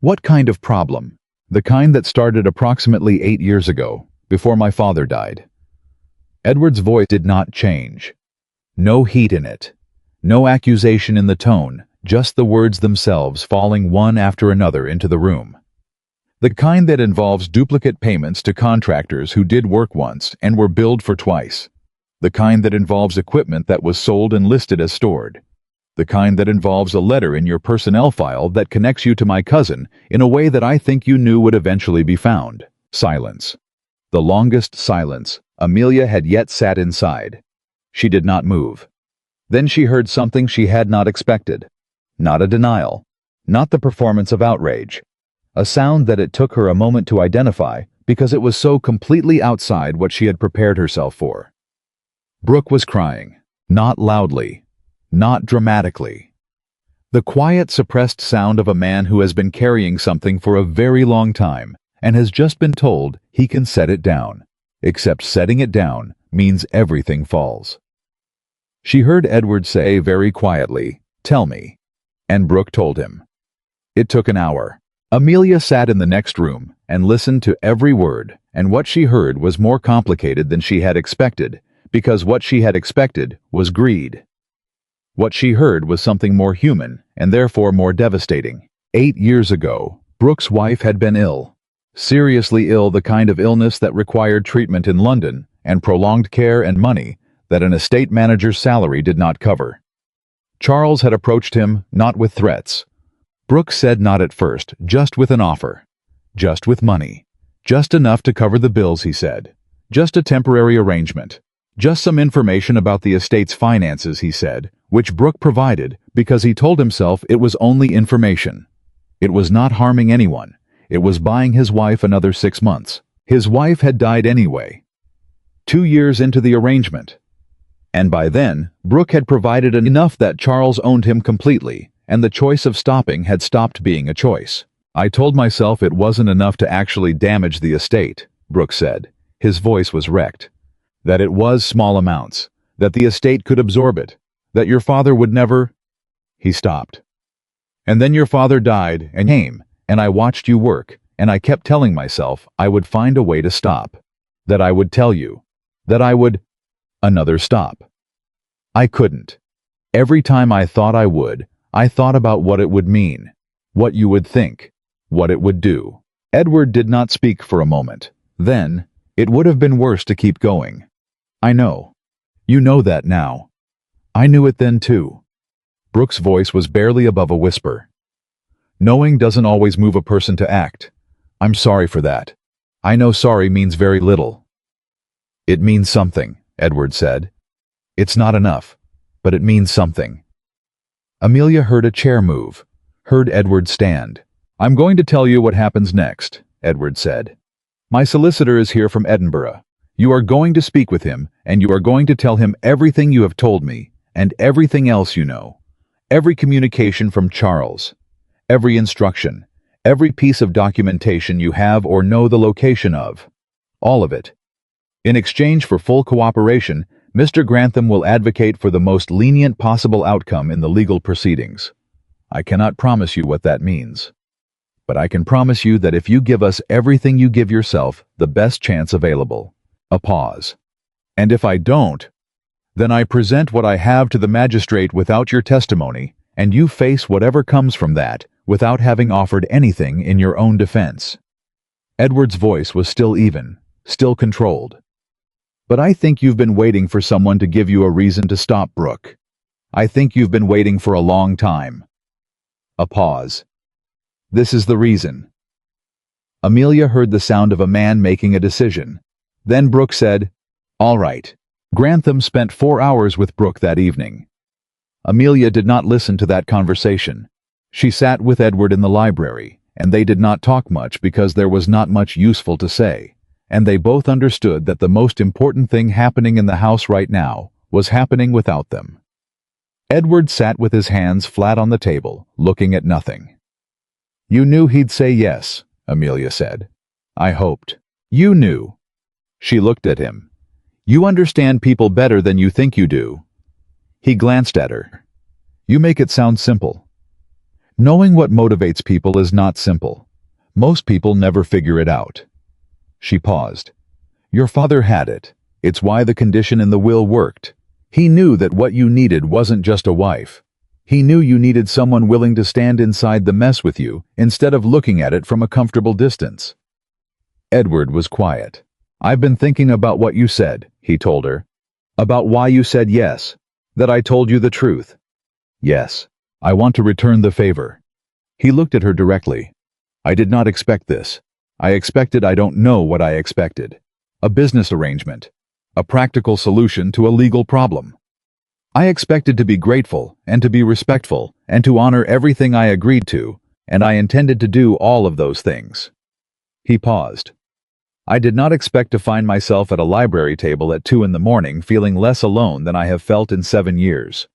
what kind of problem? The kind that started approximately 8 years ago, before my father died. Edward's voice did not change. No heat in it. No accusation in the tone, just the words themselves falling one after another into the room. The kind that involves duplicate payments to contractors who did work once and were billed for twice. The kind that involves equipment that was sold and listed as stored. The kind that involves a letter in your personnel file that connects you to my cousin in a way that I think you knew would eventually be found. Silence. The longest silence Amelia had yet sat inside. She did not move. Then she heard something she had not expected. Not a denial. Not the performance of outrage. A sound that it took her a moment to identify because it was so completely outside what she had prepared herself for. Brooke was crying. Not loudly. Not dramatically. The quiet, suppressed sound of a man who has been carrying something for a very long time and has just been told he can set it down. Except setting it down means everything falls. She heard Edward say very quietly, "Tell me." And Brooke told him. It took an hour. Amelia sat in the next room and listened to every word, and what she heard was more complicated than she had expected, because what she had expected was greed. What she heard was something more human and therefore more devastating. 8 years ago, Brooke's wife had been ill. Seriously ill, the kind of illness that required treatment in London and prolonged care and money that an estate manager's salary did not cover. Charles had approached him not with threats. Brooke said not at first, just with an offer. Just with money. Just enough to cover the bills, he said. Just a temporary arrangement. Just some information about the estate's finances, he said, which Brooke provided because he told himself it was only information. It was not harming anyone. It was buying his wife another 6 months. His wife had died anyway. 2 years into the arrangement. And by then, Brooke had provided enough that Charles owned him completely, and the choice of stopping had stopped being a choice. I told myself it wasn't enough to actually damage the estate, Brooke said. His voice was wrecked. That it was small amounts, that the estate could absorb it, that your father would never... He stopped. And then your father died and came, and I watched you work, and I kept telling myself I would find a way to stop. That I would tell you. That I would... Another stop. I couldn't. Every time I thought I would, I thought about what it would mean, what you would think, what it would do. Edward did not speak for a moment. Then, it would have been worse to keep going. I know. You know that now. I knew it then too. Brooke's voice was barely above a whisper. Knowing doesn't always move a person to act. I'm sorry for that. I know sorry means very little. It means something, Edward said. It's not enough, but it means something. Amelia heard a chair move, heard Edward stand. I'm going to tell you what happens next, Edward said. My solicitor is here from Edinburgh. You are going to speak with him, and you are going to tell him everything you have told me, and everything else you know. Every communication from Charles. Every instruction. Every piece of documentation you have or know the location of. All of it. In exchange for full cooperation, Mr. Grantham will advocate for the most lenient possible outcome in the legal proceedings. I cannot promise you what that means. But I can promise you that if you give us everything you give yourself, the best chance available. A pause. And if I don't, then I present what I have to the magistrate without your testimony, and you face whatever comes from that without having offered anything in your own defense. Edward's voice was still even, still controlled. But I think you've been waiting for someone to give you a reason to stop, Brooke. I think you've been waiting for a long time. A pause. This is the reason. Amelia heard the sound of a man making a decision. Then Brooke said, All right. Grantham spent 4 hours with Brooke that evening. Amelia did not listen to that conversation. She sat with Edward in the library, and they did not talk much because there was not much useful to say, and they both understood that the most important thing happening in the house right now was happening without them. Edward sat with his hands flat on the table, looking at nothing. You knew he'd say yes, Amelia said. I hoped. You knew. She looked at him. You understand people better than you think you do. He glanced at her. You make it sound simple. Knowing what motivates people is not simple. Most people never figure it out. She paused. Your father had it. It's why the condition in the will worked. He knew that what you needed wasn't just a wife. He knew you needed someone willing to stand inside the mess with you instead of looking at it from a comfortable distance. Edward was quiet. I've been thinking about what you said, he told her. About why you said yes. That I told you the truth. Yes. I want to return the favor. He looked at her directly. I did not expect this. I expected I don't know what I expected. A business arrangement. A practical solution to a legal problem. I expected to be grateful and to be respectful and to honor everything I agreed to, and I intended to do all of those things. He paused. I did not expect to find myself at a library table at 2 in the morning feeling less alone than I have felt in 7 years.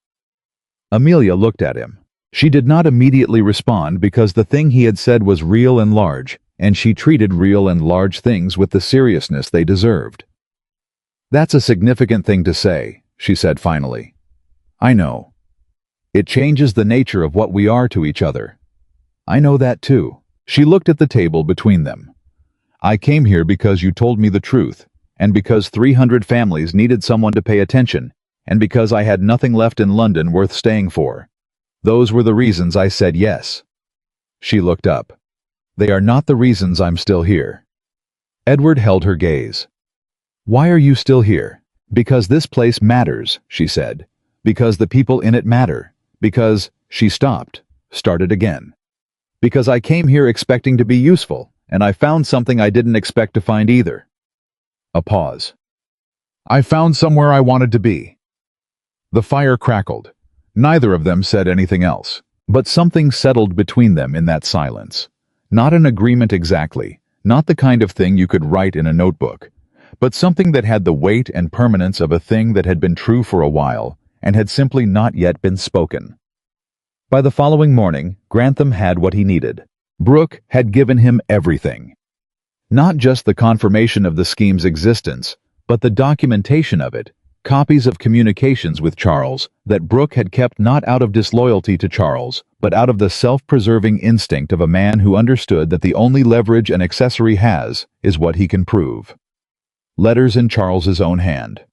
Amelia looked at him. She did not immediately respond because the thing he had said was real and large, and she treated real and large things with the seriousness they deserved. That's a significant thing to say, she said finally. I know. It changes the nature of what we are to each other. I know that too. She looked at the table between them. I came here because you told me the truth, and because 300 families needed someone to pay attention, and because I had nothing left in London worth staying for. Those were the reasons I said yes. She looked up. They are not the reasons I'm still here. Edward held her gaze. Why are you still here? Because this place matters, she said. Because the people in it matter. Because, she stopped, started again. Because I came here expecting to be useful, and I found something I didn't expect to find either. A pause. I found somewhere I wanted to be. The fire crackled. Neither of them said anything else, but something settled between them in that silence. Not an agreement exactly, not the kind of thing you could write in a notebook, but something that had the weight and permanence of a thing that had been true for a while and had simply not yet been spoken. By the following morning, Grantham had what he needed. Brooke had given him everything. Not just the confirmation of the scheme's existence, but the documentation of it, copies of communications with Charles that Brooke had kept not out of disloyalty to Charles, but out of the self-preserving instinct of a man who understood that the only leverage an accessory has is what he can prove. Letters in Charles's own hand.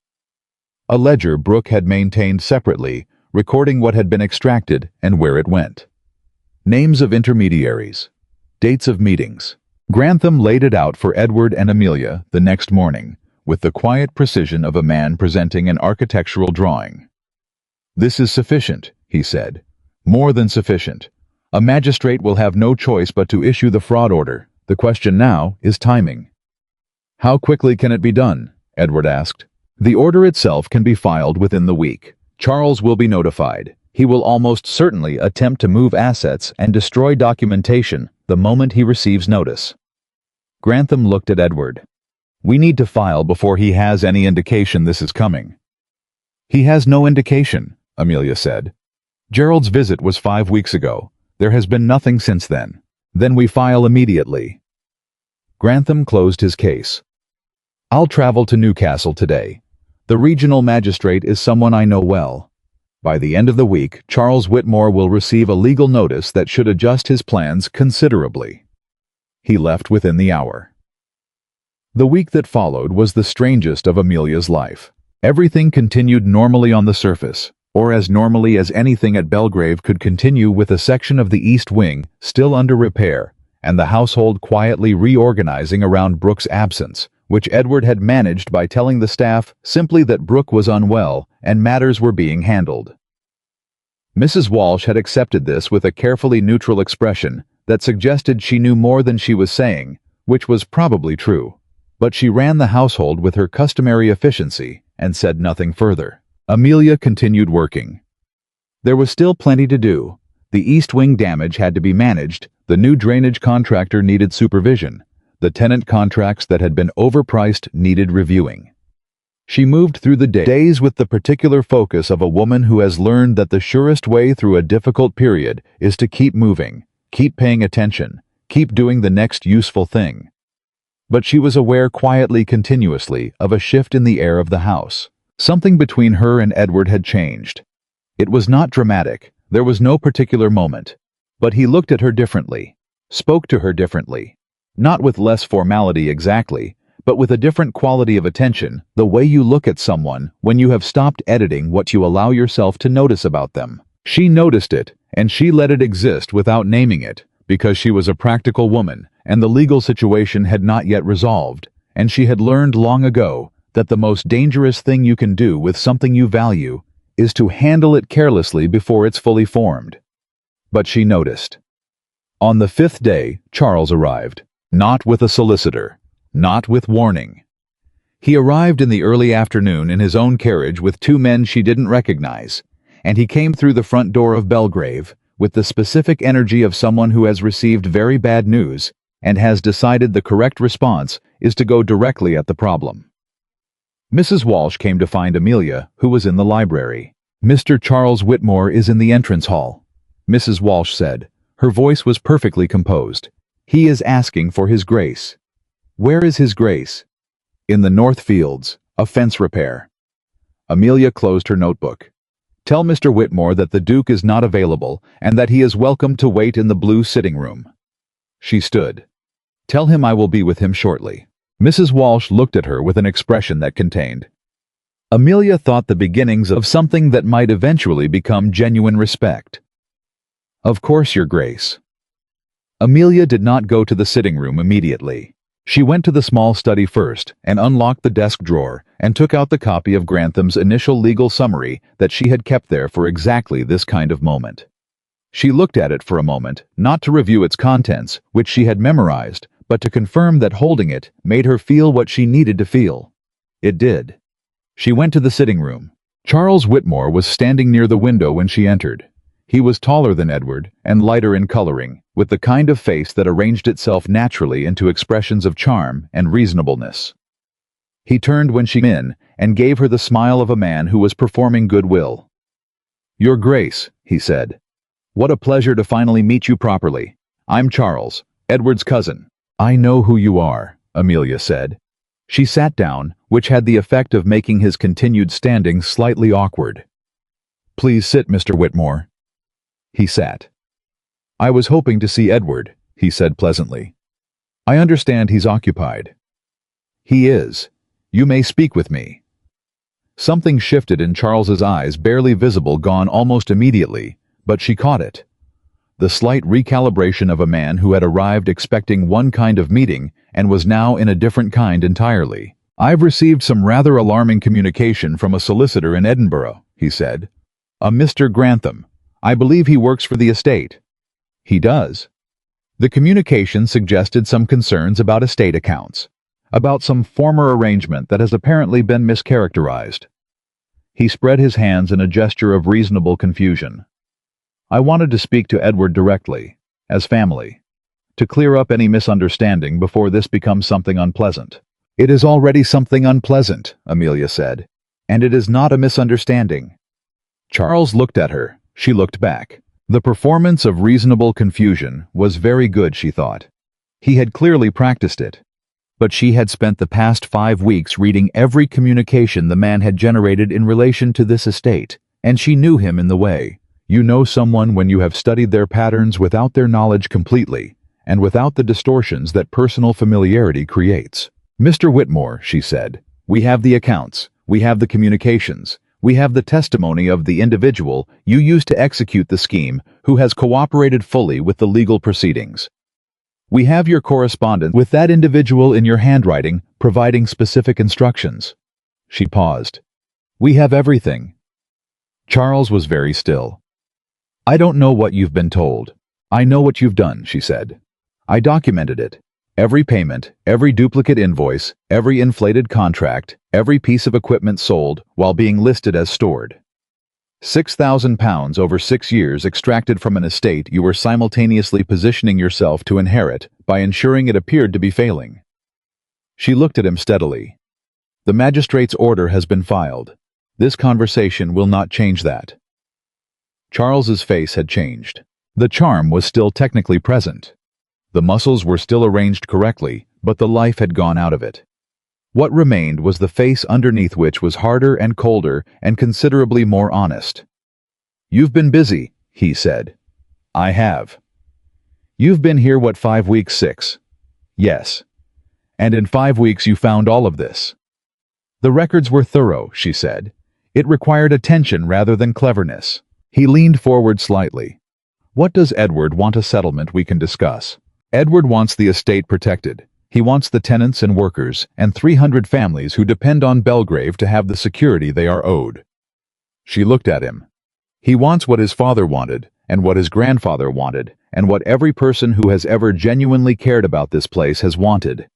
A ledger Brooke had maintained separately, recording what had been extracted and where it went. Names of intermediaries. Dates of meetings. Grantham laid it out for Edward and Amelia the next morning, with the quiet precision of a man presenting an architectural drawing. This is sufficient, he said. More than sufficient. A magistrate will have no choice but to issue the fraud order. The question now is timing. How quickly can it be done? Edward asked. The order itself can be filed within the week. Charles will be notified. He will almost certainly attempt to move assets and destroy documentation the moment he receives notice. Grantham looked at Edward. We need to file before he has any indication this is coming. He has no indication, Amelia said. Gerald's visit was 5 weeks ago. There has been nothing since then. Then we file immediately. Grantham closed his case. I'll travel to Newcastle today. The regional magistrate is someone I know well. By the end of the week, Charles Whitmore will receive a legal notice that should adjust his plans considerably. He left within the hour. The week that followed was the strangest of Amelia's life. Everything continued normally on the surface, or as normally as anything at Belgrave could continue, with a section of the East Wing still under repair, and the household quietly reorganizing around Brooke's absence, which Edward had managed by telling the staff simply that Brooke was unwell and matters were being handled. Mrs. Walsh had accepted this with a carefully neutral expression that suggested she knew more than she was saying, which was probably true. But she ran the household with her customary efficiency and said nothing further. Amelia continued working. There was still plenty to do. The East Wing damage had to be managed, the new drainage contractor needed supervision, the tenant contracts that had been overpriced needed reviewing. She moved through the days with the particular focus of a woman who has learned that the surest way through a difficult period is to keep moving, keep paying attention, keep doing the next useful thing. But she was aware quietly, continuously, of a shift in the air of the house. Something between her and Edward had changed. It was not dramatic, there was no particular moment. But he looked at her differently, spoke to her differently. Not with less formality exactly, but with a different quality of attention, the way you look at someone when you have stopped editing what you allow yourself to notice about them. She noticed it, and she let it exist without naming it, because she was a practical woman, and the legal situation had not yet resolved, and she had learned long ago that the most dangerous thing you can do with something you value is to handle it carelessly before it's fully formed. But she noticed. On the 5th day, Charles arrived, not with a solicitor, not with warning. He arrived in the early afternoon in his own carriage with 2 men she didn't recognize, and he came through the front door of Belgrave with the specific energy of someone who has received very bad news and has decided the correct response is to go directly at the problem. Mrs. Walsh came to find Amelia, who was in the library. "Mr. Charles Whitmore is in the entrance hall," Mrs. Walsh said. Her voice was perfectly composed. "He is asking for his grace." "Where is his grace?" "In the North Fields, a fence repair." Amelia closed her notebook. "Tell Mr. Whitmore that the Duke is not available and that he is welcome to wait in the blue sitting room." She stood. "Tell him I will be with him shortly." Mrs. Walsh looked at her with an expression that contained. Amelia thought the beginnings of something that might eventually become genuine respect. "Of course, Your Grace." Amelia did not go to the sitting room immediately. She went to the small study first and unlocked the desk drawer and took out the copy of Grantham's initial legal summary that she had kept there for exactly this kind of moment. She looked at it for a moment, not to review its contents, which she had memorized, but to confirm that holding it made her feel what she needed to feel. It did. She went to the sitting room. Charles Whitmore was standing near the window when she entered. He was taller than Edward and lighter in coloring, with the kind of face that arranged itself naturally into expressions of charm and reasonableness. He turned when she came in and gave her the smile of a man who was performing goodwill. "Your Grace," he said. "What a pleasure to finally meet you properly. I'm Charles, Edward's cousin." "I know who you are," Amelia said. She sat down, which had the effect of making his continued standing slightly awkward. "Please sit, Mr. Whitmore." He sat. "I was hoping to see Edward," he said pleasantly. "I understand he's occupied." "He is. You may speak with me." Something shifted in Charles's eyes, barely visible, gone almost immediately, but she caught it. The slight recalibration of a man who had arrived expecting one kind of meeting and was now in a different kind entirely. "I've received some rather alarming communication from a solicitor in Edinburgh," he said. "A Mr. Grantham. I believe he works for the estate." "He does." The communication suggested some concerns about estate accounts, about some former arrangement that has apparently been mischaracterized. He spread his hands in a gesture of reasonable confusion. "I wanted to speak to Edward directly, as family, to clear up any misunderstanding before this becomes something unpleasant." "It is already something unpleasant," Amelia said, "and it is not a misunderstanding." Charles looked at her. She looked back. The performance of reasonable confusion was very good, she thought. He had clearly practiced it. But she had spent the past 5 weeks reading every communication the man had generated in relation to this estate, and she knew him in the way. You know someone when you have studied their patterns without their knowledge completely, and without the distortions that personal familiarity creates. "Mr. Whitmore," she said, "we have the accounts, we have the communications, we have the testimony of the individual you used to execute the scheme who has cooperated fully with the legal proceedings. We have your correspondence with that individual in your handwriting providing specific instructions." She paused. "We have everything." Charles was very still. "I don't know what you've been told. I know what you've done," she said. "I documented it. Every payment, every duplicate invoice, every inflated contract, every piece of equipment sold while being listed as stored. £6,000 over 6 years extracted from an estate you were simultaneously positioning yourself to inherit by ensuring it appeared to be failing." She looked at him steadily. "The magistrate's order has been filed. This conversation will not change that." Charles's face had changed. The charm was still technically present. The muscles were still arranged correctly, but the life had gone out of it. What remained was the face underneath, which was harder and colder and considerably more honest. "You've been busy," he said. "I have." "You've been here, what, 5 weeks, 6? "Yes." "And in 5 weeks you found all of this?" "The records were thorough," she said. "It required attention rather than cleverness." He leaned forward slightly. "What does Edward want a settlement we can discuss?" "Edward wants the estate protected. He wants the tenants and workers and 300 families who depend on Belgrave to have the security they are owed." She looked at him. He wants what his father wanted, and what his grandfather wanted, and what every person who has ever genuinely cared about this place has wanted.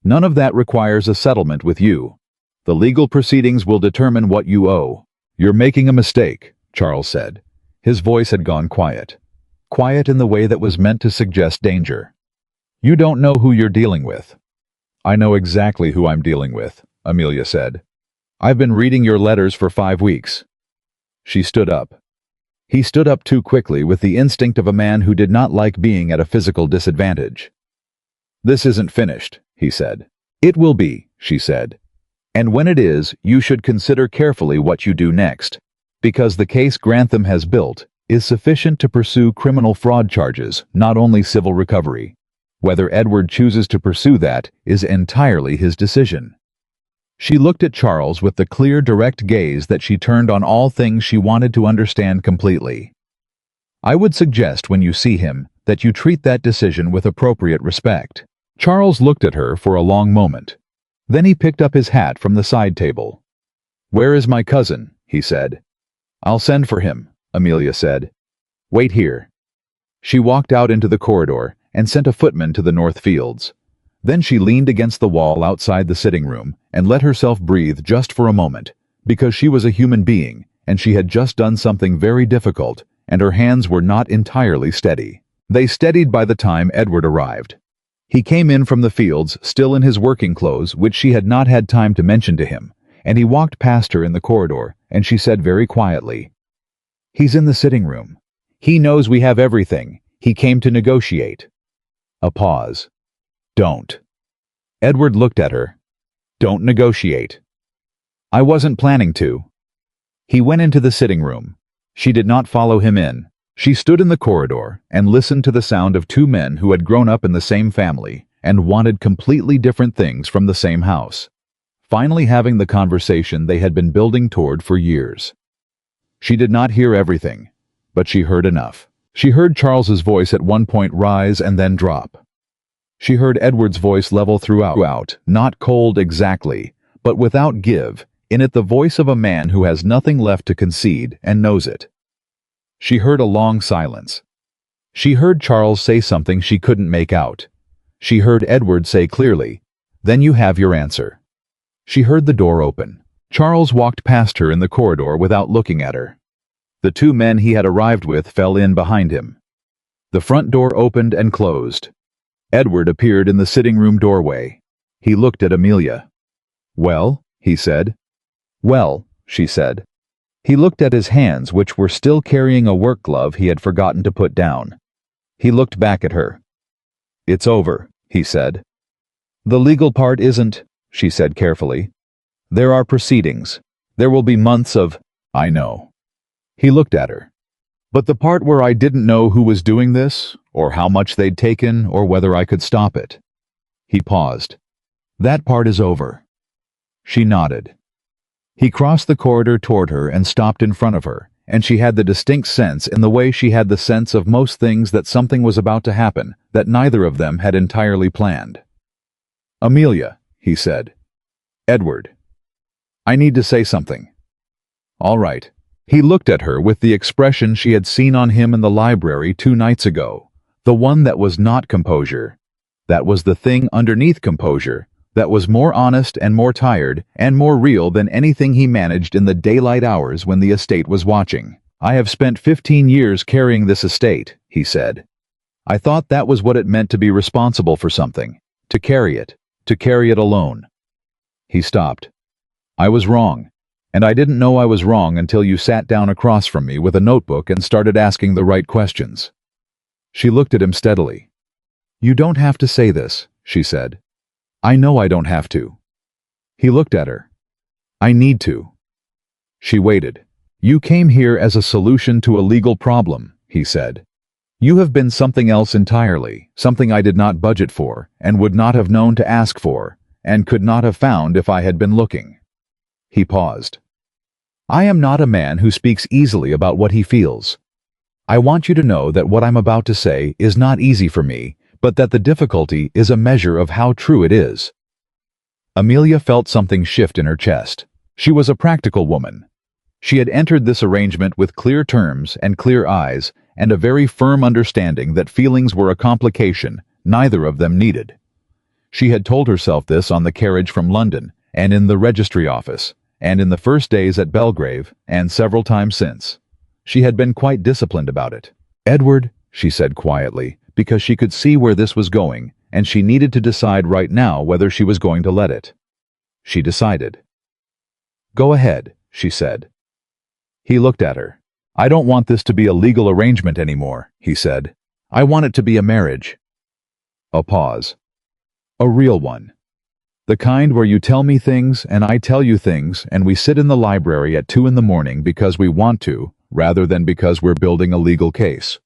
None of that requires a settlement with you. The legal proceedings will determine what you owe. You're making a mistake, Charles said. His voice had gone quiet. Quiet in the way that was meant to suggest danger. You don't know who you're dealing with. I know exactly who I'm dealing with, Amelia said. I've been reading your letters for 5 weeks. She stood up. He stood up too quickly with the instinct of a man who did not like being at a physical disadvantage. This isn't finished, he said. It will be, she said. And when it is, you should consider carefully what you do next, because the case Grantham has built is sufficient to pursue criminal fraud charges, not only civil recovery. Whether Edward chooses to pursue that is entirely his decision. She looked at Charles with the clear, direct gaze that she turned on all things she wanted to understand completely. I would suggest when you see him that you treat that decision with appropriate respect. Charles looked at her for a long moment. Then he picked up his hat from the side table. Where is my cousin? He said. I'll send for him, Amelia said. Wait here. She walked out into the corridor and sent a footman to the North Fields. Then she leaned against the wall outside the sitting room and let herself breathe just for a moment, because she was a human being and she had just done something very difficult and her hands were not entirely steady. They steadied by the time Edward arrived. He came in from the fields, still in his working clothes, which she had not had time to mention to him, and he walked past her in the corridor, and she said very quietly, He's in the sitting room. He knows we have everything. He came to negotiate. A pause. Don't. Edward looked at her. Don't negotiate. I wasn't planning to. He went into the sitting room. She did not follow him in. She stood in the corridor and listened to the sound of 2 men who had grown up in the same family and wanted completely different things from the same house, finally having the conversation they had been building toward for years. She did not hear everything, but she heard enough. She heard Charles's voice at one point rise and then drop. She heard Edward's voice level throughout, not cold exactly, but without give, in it the voice of a man who has nothing left to concede and knows it. She heard a long silence. She heard Charles say something she couldn't make out. She heard Edward say clearly, Then you have your answer. She heard the door open. Charles walked past her in the corridor without looking at her. The 2 men he had arrived with fell in behind him. The front door opened and closed. Edward appeared in the sitting room doorway. He looked at Amelia. Well, he said. Well, she said. He looked at his hands, which were still carrying a work glove he had forgotten to put down. He looked back at her. It's over, he said. The legal part isn't, she said carefully. There are proceedings. There will be months of, I know. He looked at her. But the part where I didn't know who was doing this, or how much they'd taken, or whether I could stop it. He paused. That part is over. She nodded. He crossed the corridor toward her and stopped in front of her, and she had the distinct sense in the way she had the sense of most things that something was about to happen that neither of them had entirely planned. Amelia, he said. Edward. I need to say something. All right. He looked at her with the expression she had seen on him in the library 2 nights ago, the one that was not composure. That was the thing underneath composure, that was more honest and more tired and more real than anything he managed in the daylight hours when the estate was watching. I have spent 15 years carrying this estate, he said. I thought that was what it meant to be responsible for something, to carry it alone. He stopped. I was wrong, and I didn't know I was wrong until you sat down across from me with a notebook and started asking the right questions. She looked at him steadily. You don't have to say this, she said. I know I don't have to. He looked at her. I need to. She waited. You came here as a solution to a legal problem, he said. You have been something else entirely, something I did not budget for, and would not have known to ask for, and could not have found if I had been looking. He paused. I am not a man who speaks easily about what he feels. I want you to know that what I'm about to say is not easy for me, but that the difficulty is a measure of how true it is. Amelia felt something shift in her chest. She was a practical woman. She had entered this arrangement with clear terms and clear eyes and a very firm understanding that feelings were a complication neither of them needed. She had told herself this on the carriage from London, and in the registry office, and in the first days at Belgrave, and several times since. She had been quite disciplined about it. "Edward," she said quietly, because she could see where this was going, and she needed to decide right now whether she was going to let it. She decided. "Go ahead," she said. He looked at her. "I don't want this to be a legal arrangement anymore," he said. "I want it to be a marriage." A pause. "A real one. The kind where you tell me things and I tell you things and we sit in the library at 2 in the morning because we want to, rather than because we're building a legal case."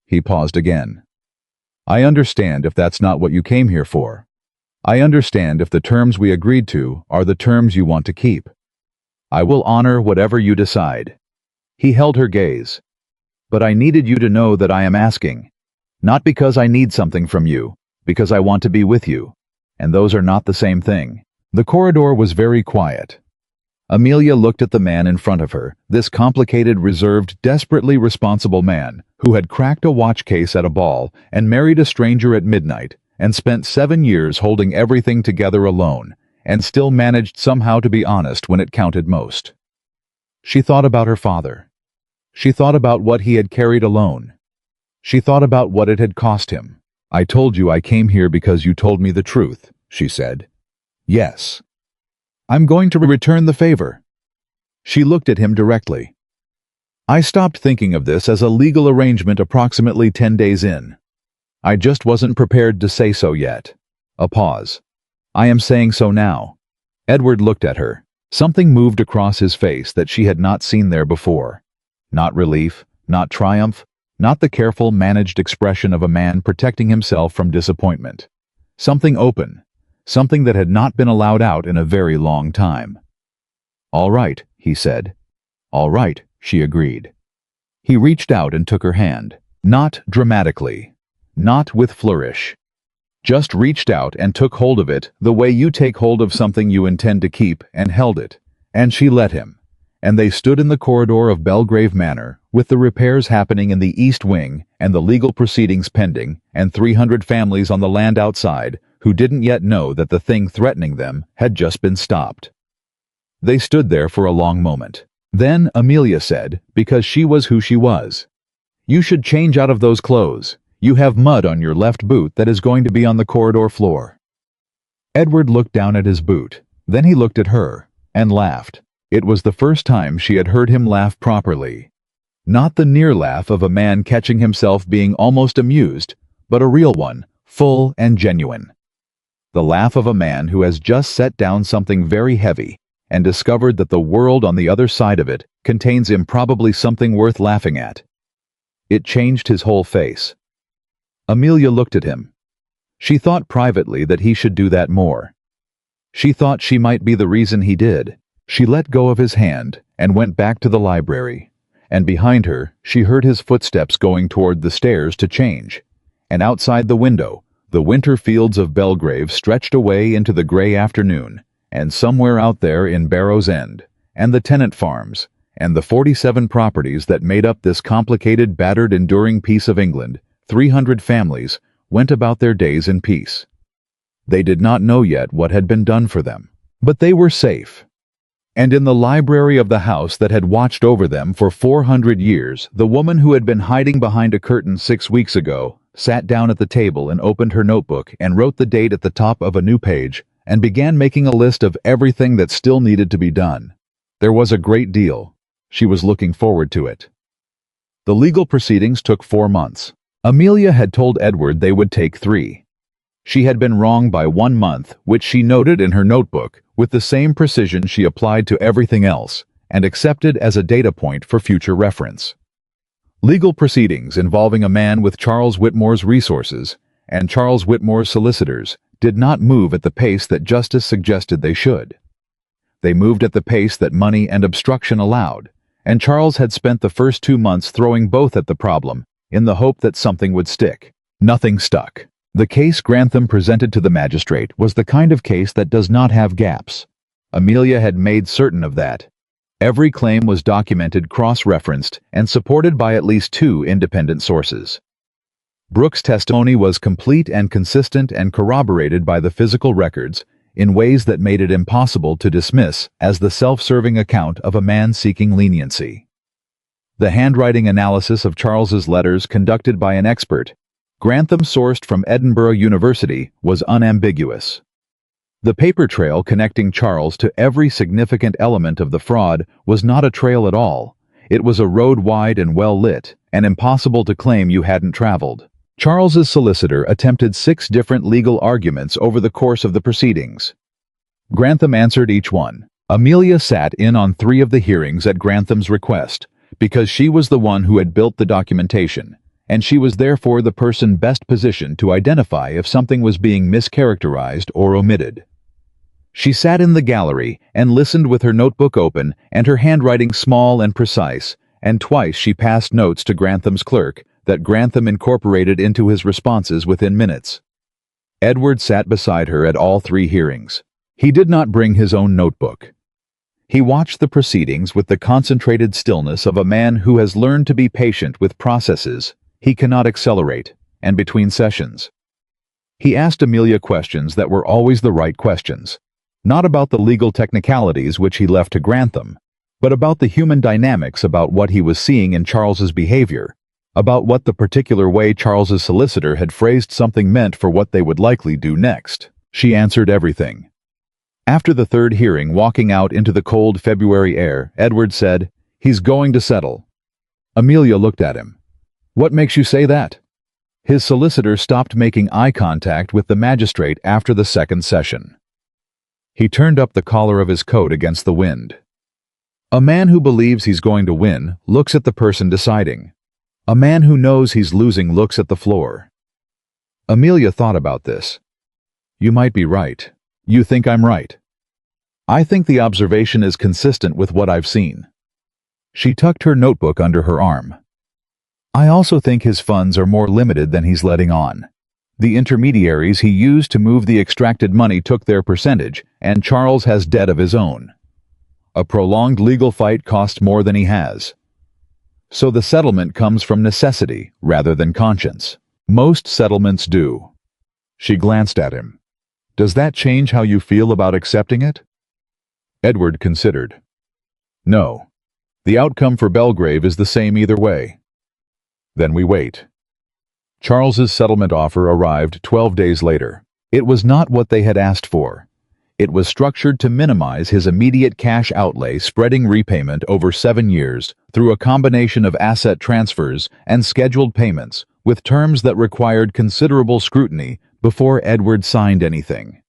He paused again. "I understand if that's not what you came here for. I understand if the terms we agreed to are the terms you want to keep. I will honor whatever you decide." He held her gaze. "But I needed you to know that I am asking. Not because I need something from you, because I want to be with you. And those are not the same thing." The corridor was very quiet. Amelia looked at the man in front of her, this complicated, reserved, desperately responsible man, who had cracked a watch case at a ball and married a stranger at midnight, and spent 7 years holding everything together alone, and still managed somehow to be honest when it counted most. She thought about her father. She thought about what he had carried alone. She thought about what it had cost him. "I told you I came here because you told me the truth," she said. "Yes. I'm going to return the favor." She looked at him directly. "I stopped thinking of this as a legal arrangement approximately 10 days in. I just wasn't prepared to say so yet." A pause. "I am saying so now." Edward looked at her. Something moved across his face that she had not seen there before. Not relief, not triumph, not the careful, managed expression of a man protecting himself from disappointment. Something open, something that had not been allowed out in a very long time. "All right," he said. "All right," she agreed. He reached out and took her hand. Not dramatically, not with flourish. Just reached out and took hold of it the way you take hold of something you intend to keep, and held it. And she let him. And they stood in the corridor of Belgrave Manor, with the repairs happening in the East Wing, and the legal proceedings pending, and 300 families on the land outside, who didn't yet know that the thing threatening them had just been stopped. They stood there for a long moment. Then Amelia said, because she was who she was, "You should change out of those clothes. You have mud on your left boot that is going to be on the corridor floor." Edward looked down at his boot. Then he looked at her, and laughed. It was the first time she had heard him laugh properly. Not the near laugh of a man catching himself being almost amused, but a real one, full and genuine. The laugh of a man who has just set down something very heavy and discovered that the world on the other side of it contains improbably something worth laughing at. It changed his whole face. Amelia looked at him. She thought privately that he should do that more. She thought she might be the reason he did. She let go of his hand and went back to the library, and behind her she heard his footsteps going toward the stairs to change, and outside the window the winter fields of Belgrave stretched away into the gray afternoon, and somewhere out there in Barrow's End, and the tenant farms, and the 47 properties that made up this complicated, battered, enduring piece of England, 300 families, went about their days in peace. They did not know yet what had been done for them, but they were safe. And in the library of the house that had watched over them for 400 years, the woman who had been hiding behind a curtain 6 weeks ago sat down at the table and opened her notebook and wrote the date at the top of a new page and began making a list of everything that still needed to be done. There was a great deal. She was looking forward to it. The legal proceedings took 4 months. Amelia had told Edward they would take 3. She had been wrong by 1 month, which she noted in her notebook with the same precision she applied to everything else, and accepted as a data point for future reference. Legal proceedings involving a man with Charles Whitmore's resources and Charles Whitmore's solicitors did not move at the pace that justice suggested they should. They moved at the pace that money and obstruction allowed, and Charles had spent the first 2 months throwing both at the problem in the hope that something would stick. Nothing stuck. The case Grantham presented to the magistrate was the kind of case that does not have gaps. Amelia had made certain of that. Every claim was documented, cross-referenced, and supported by at least 2 independent sources. Brooks' testimony was complete and consistent and corroborated by the physical records in ways that made it impossible to dismiss as the self-serving account of a man seeking leniency. The handwriting analysis of Charles's letters conducted by an expert, Grantham sourced from Edinburgh University, was unambiguous. The paper trail connecting Charles to every significant element of the fraud was not a trail at all. It was a road wide and well lit, and impossible to claim you hadn't traveled. Charles's solicitor attempted 6 different legal arguments over the course of the proceedings. Grantham answered each one. Amelia sat in on 3 of the hearings at Grantham's request, because she was the one who had built the documentation, and she was therefore the person best positioned to identify if something was being mischaracterized or omitted. She sat in the gallery and listened with her notebook open and her handwriting small and precise, and twice she passed notes to Grantham's clerk that Grantham incorporated into his responses within minutes. Edward sat beside her at all 3 hearings. He did not bring his own notebook. He watched the proceedings with the concentrated stillness of a man who has learned to be patient with processes he cannot accelerate, and between sessions. He asked Amelia questions that were always the right questions. Not about the legal technicalities which he left to Grantham, but about the human dynamics, about what he was seeing in Charles's behavior, about what the particular way Charles's solicitor had phrased something meant for what they would likely do next. She answered everything. After the 3rd hearing, walking out into the cold February air, Edward said, "He's going to settle." Amelia looked at him. "What makes you say that?" His solicitor stopped making eye contact with the magistrate after the 2nd session. He turned up the collar of his coat against the wind. A man who believes he's going to win looks at the person deciding. A man who knows he's losing looks at the floor. Amelia thought about this. "You might be right. You think I'm right?" "I think the observation is consistent with what I've seen." She tucked her notebook under her arm. "I also think his funds are more limited than he's letting on. The intermediaries he used to move the extracted money took their percentage, and Charles has debt of his own. A prolonged legal fight costs more than he has. So the settlement comes from necessity rather than conscience. Most settlements do." She glanced at him. "Does that change how you feel about accepting it?" Edward considered. "No. The outcome for Belgrave is the same either way." "Then we wait." Charles's settlement offer arrived 12 days later. It was not what they had asked for. It was structured to minimize his immediate cash outlay, spreading repayment over 7 years through a combination of asset transfers and scheduled payments, with terms that required considerable scrutiny before Edward signed anything.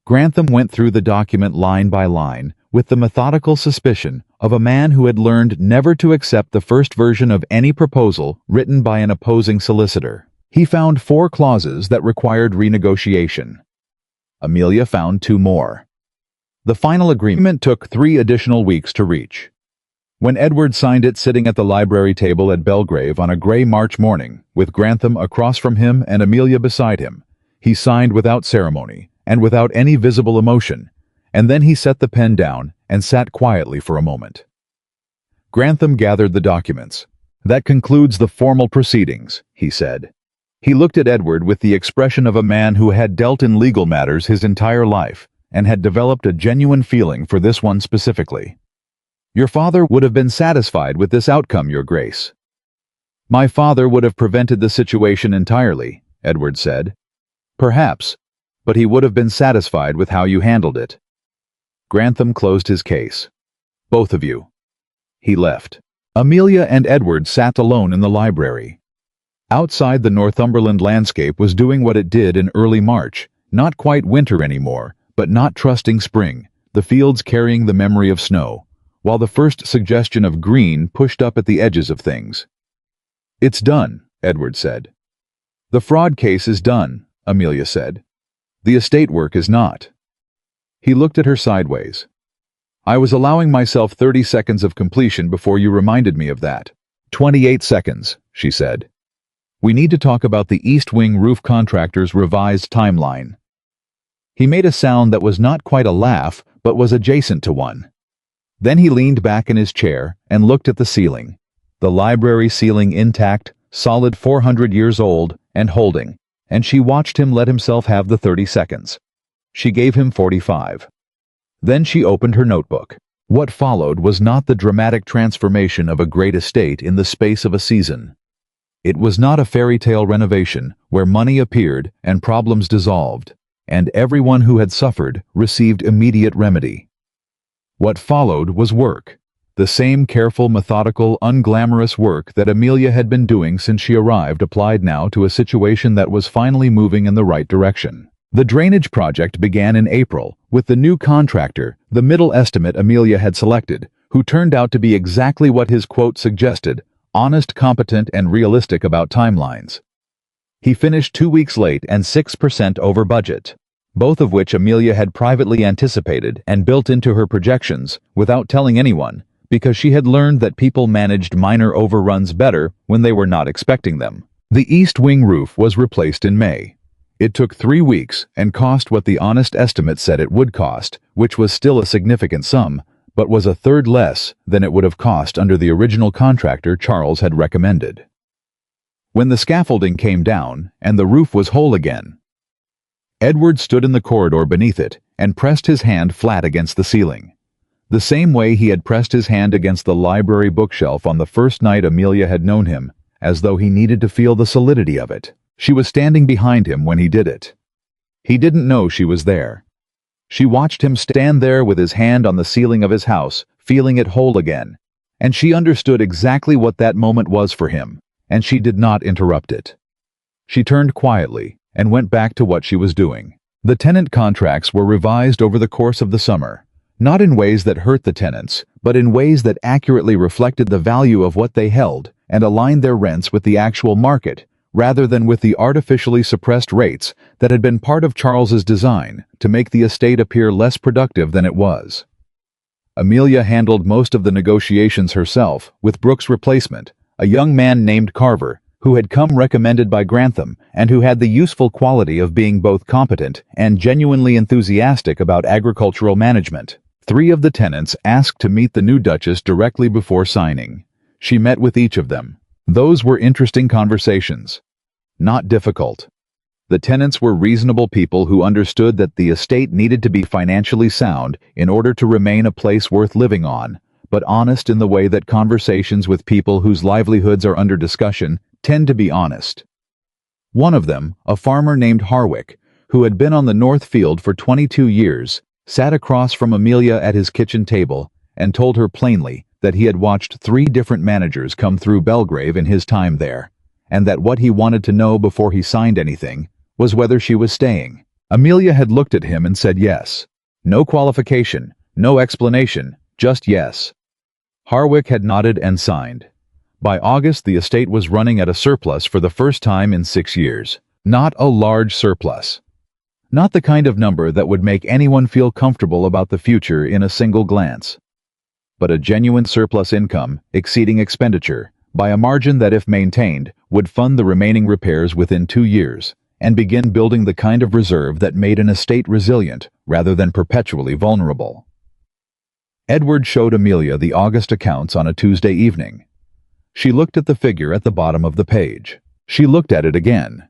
Grantham went through the document line by line with the methodical suspicion of a man who had learned never to accept the first version of any proposal written by an opposing solicitor. He found 4 clauses that required renegotiation. Amelia found 2 more. The final agreement took 3 additional weeks to reach. When Edward signed it sitting at the library table at Belgrave on a gray March morning, with Grantham across from him and Amelia beside him, he signed without ceremony and without any visible emotion, and then he set the pen down and sat quietly for a moment. Grantham gathered the documents. "That concludes the formal proceedings," he said. He looked at Edward with the expression of a man who had dealt in legal matters his entire life and had developed a genuine feeling for this one specifically. "Your father would have been satisfied with this outcome, Your Grace." "My father would have prevented the situation entirely," Edward said. "Perhaps, but he would have been satisfied with how you handled it." Grantham closed his case. "Both of you." He left. Amelia and Edward sat alone in the library. Outside, the Northumberland landscape was doing what it did in early March, not quite winter anymore, but not trusting spring, the fields carrying the memory of snow, while the first suggestion of green pushed up at the edges of things. "It's done," Edward said. "The fraud case is done," Amelia said. "The estate work is not." He looked at her sideways. "I was allowing myself 30 seconds of completion before you reminded me of that." 28 seconds, she said. "We need to talk about the East Wing Roof Contractor's revised timeline." He made a sound that was not quite a laugh, but was adjacent to one. Then he leaned back in his chair and looked at the ceiling. The library ceiling intact, solid 400 years old, and holding, and she watched him let himself have the 30 seconds. She gave him 45. Then she opened her notebook. What followed was not the dramatic transformation of a great estate in the space of a season. It was not a fairy tale renovation where money appeared and problems dissolved, and everyone who had suffered received immediate remedy. What followed was work. The same careful, methodical, unglamorous work that Amelia had been doing since she arrived applied now to a situation that was finally moving in the right direction. The drainage project began in April with the new contractor, the middle estimate Amelia had selected, who turned out to be exactly what his quote suggested: honest, competent, and realistic about timelines. He finished 2 weeks late and 6% over budget, both of which Amelia had privately anticipated and built into her projections without telling anyone, because she had learned that people managed minor overruns better when they were not expecting them. The east wing roof was replaced in May. It took 3 weeks and cost what the honest estimate said it would cost, which was still a significant sum, but was a third less than it would have cost under the original contractor Charles had recommended. When the scaffolding came down and the roof was whole again, Edward stood in the corridor beneath it and pressed his hand flat against the ceiling, the same way he had pressed his hand against the library bookshelf on the first night Amelia had known him, as though he needed to feel the solidity of it. She was standing behind him when he did it. He didn't know she was there. She watched him stand there with his hand on the ceiling of his house, feeling it whole again, and she understood exactly what that moment was for him, and she did not interrupt it. She turned quietly and went back to what she was doing. The tenant contracts were revised over the course of the summer, not in ways that hurt the tenants, but in ways that accurately reflected the value of what they held and aligned their rents with the actual market, rather than with the artificially suppressed rates that had been part of Charles's design to make the estate appear less productive than it was. Amelia handled most of the negotiations herself with Brooks' replacement, a young man named Carver, who had come recommended by Grantham and who had the useful quality of being both competent and genuinely enthusiastic about agricultural management. 3 of the tenants asked to meet the new Duchess directly before signing. She met with each of them. Those were interesting conversations. Not difficult. The tenants were reasonable people who understood that the estate needed to be financially sound in order to remain a place worth living on, but honest in the way that conversations with people whose livelihoods are under discussion tend to be honest. One of them, a farmer named Harwick, who had been on the North Field for 22 years, sat across from Amelia at his kitchen table and told her plainly that he had watched 3 different managers come through Belgrave in his time there, and that what he wanted to know before he signed anything was whether she was staying. Amelia had looked at him and said yes. No qualification, no explanation, just yes. Harwick had nodded and signed. By August, the estate was running at a surplus for the first time in 6 years. Not a large surplus. Not the kind of number that would make anyone feel comfortable about the future in a single glance, but a genuine surplus income exceeding expenditure by a margin that, if maintained, would fund the remaining repairs within 2 years and begin building the kind of reserve that made an estate resilient rather than perpetually vulnerable. Edward showed Amelia the August accounts on a Tuesday evening. She looked at the figure at the bottom of the page. She looked at it again.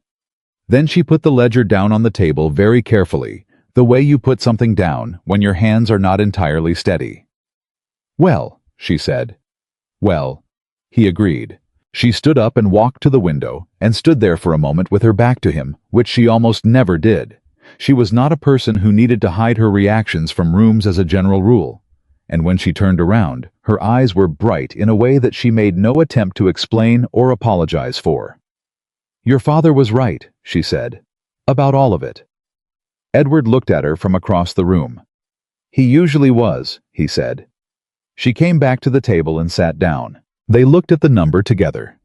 Then she put the ledger down on the table very carefully, the way you put something down when your hands are not entirely steady. "Well," she said. "Well," he agreed. She stood up and walked to the window and stood there for a moment with her back to him, which she almost never did. She was not a person who needed to hide her reactions from rooms as a general rule, and when she turned around, her eyes were bright in a way that she made no attempt to explain or apologize for. "Your father was right," she said, "about all of it." Edward looked at her from across the room. "He usually was," he said. She came back to the table and sat down. They looked at the number together.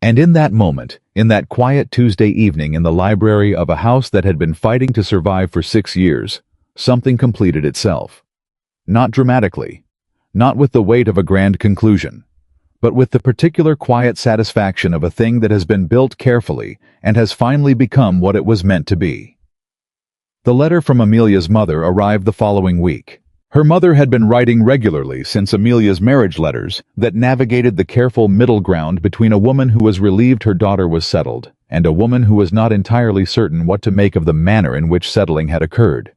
And in that moment, in that quiet Tuesday evening in the library of a house that had been fighting to survive for 6 years, something completed itself. Not dramatically, not with the weight of a grand conclusion, but with the particular quiet satisfaction of a thing that has been built carefully and has finally become what it was meant to be. The letter from Amelia's mother arrived the following week. Her mother had been writing regularly since Amelia's marriage letters that navigated the careful middle ground between a woman who was relieved her daughter was settled and a woman who was not entirely certain what to make of the manner in which settling had occurred.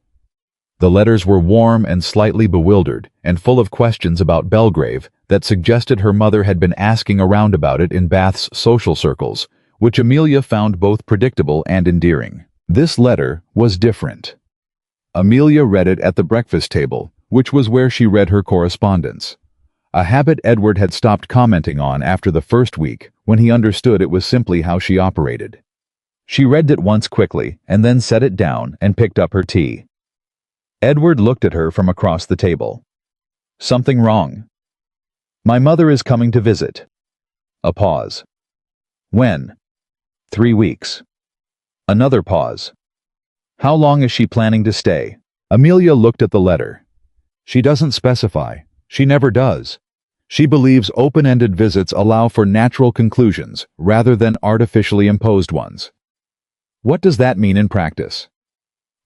The letters were warm and slightly bewildered and full of questions about Belgrave that suggested her mother had been asking around about it in Bath's social circles, which Amelia found both predictable and endearing. This letter was different. Amelia read it at the breakfast table, which was where she read her correspondence. A habit Edward had stopped commenting on after the first week, when he understood it was simply how she operated. She read it once quickly and then set it down and picked up her tea. Edward looked at her from across the table. Something wrong? My mother is coming to visit. A pause. When? 3 weeks. Another pause. How long is she planning to stay? Amelia looked at the letter. She doesn't specify. She never does. She believes open-ended visits allow for natural conclusions rather than artificially imposed ones. What does that mean in practice?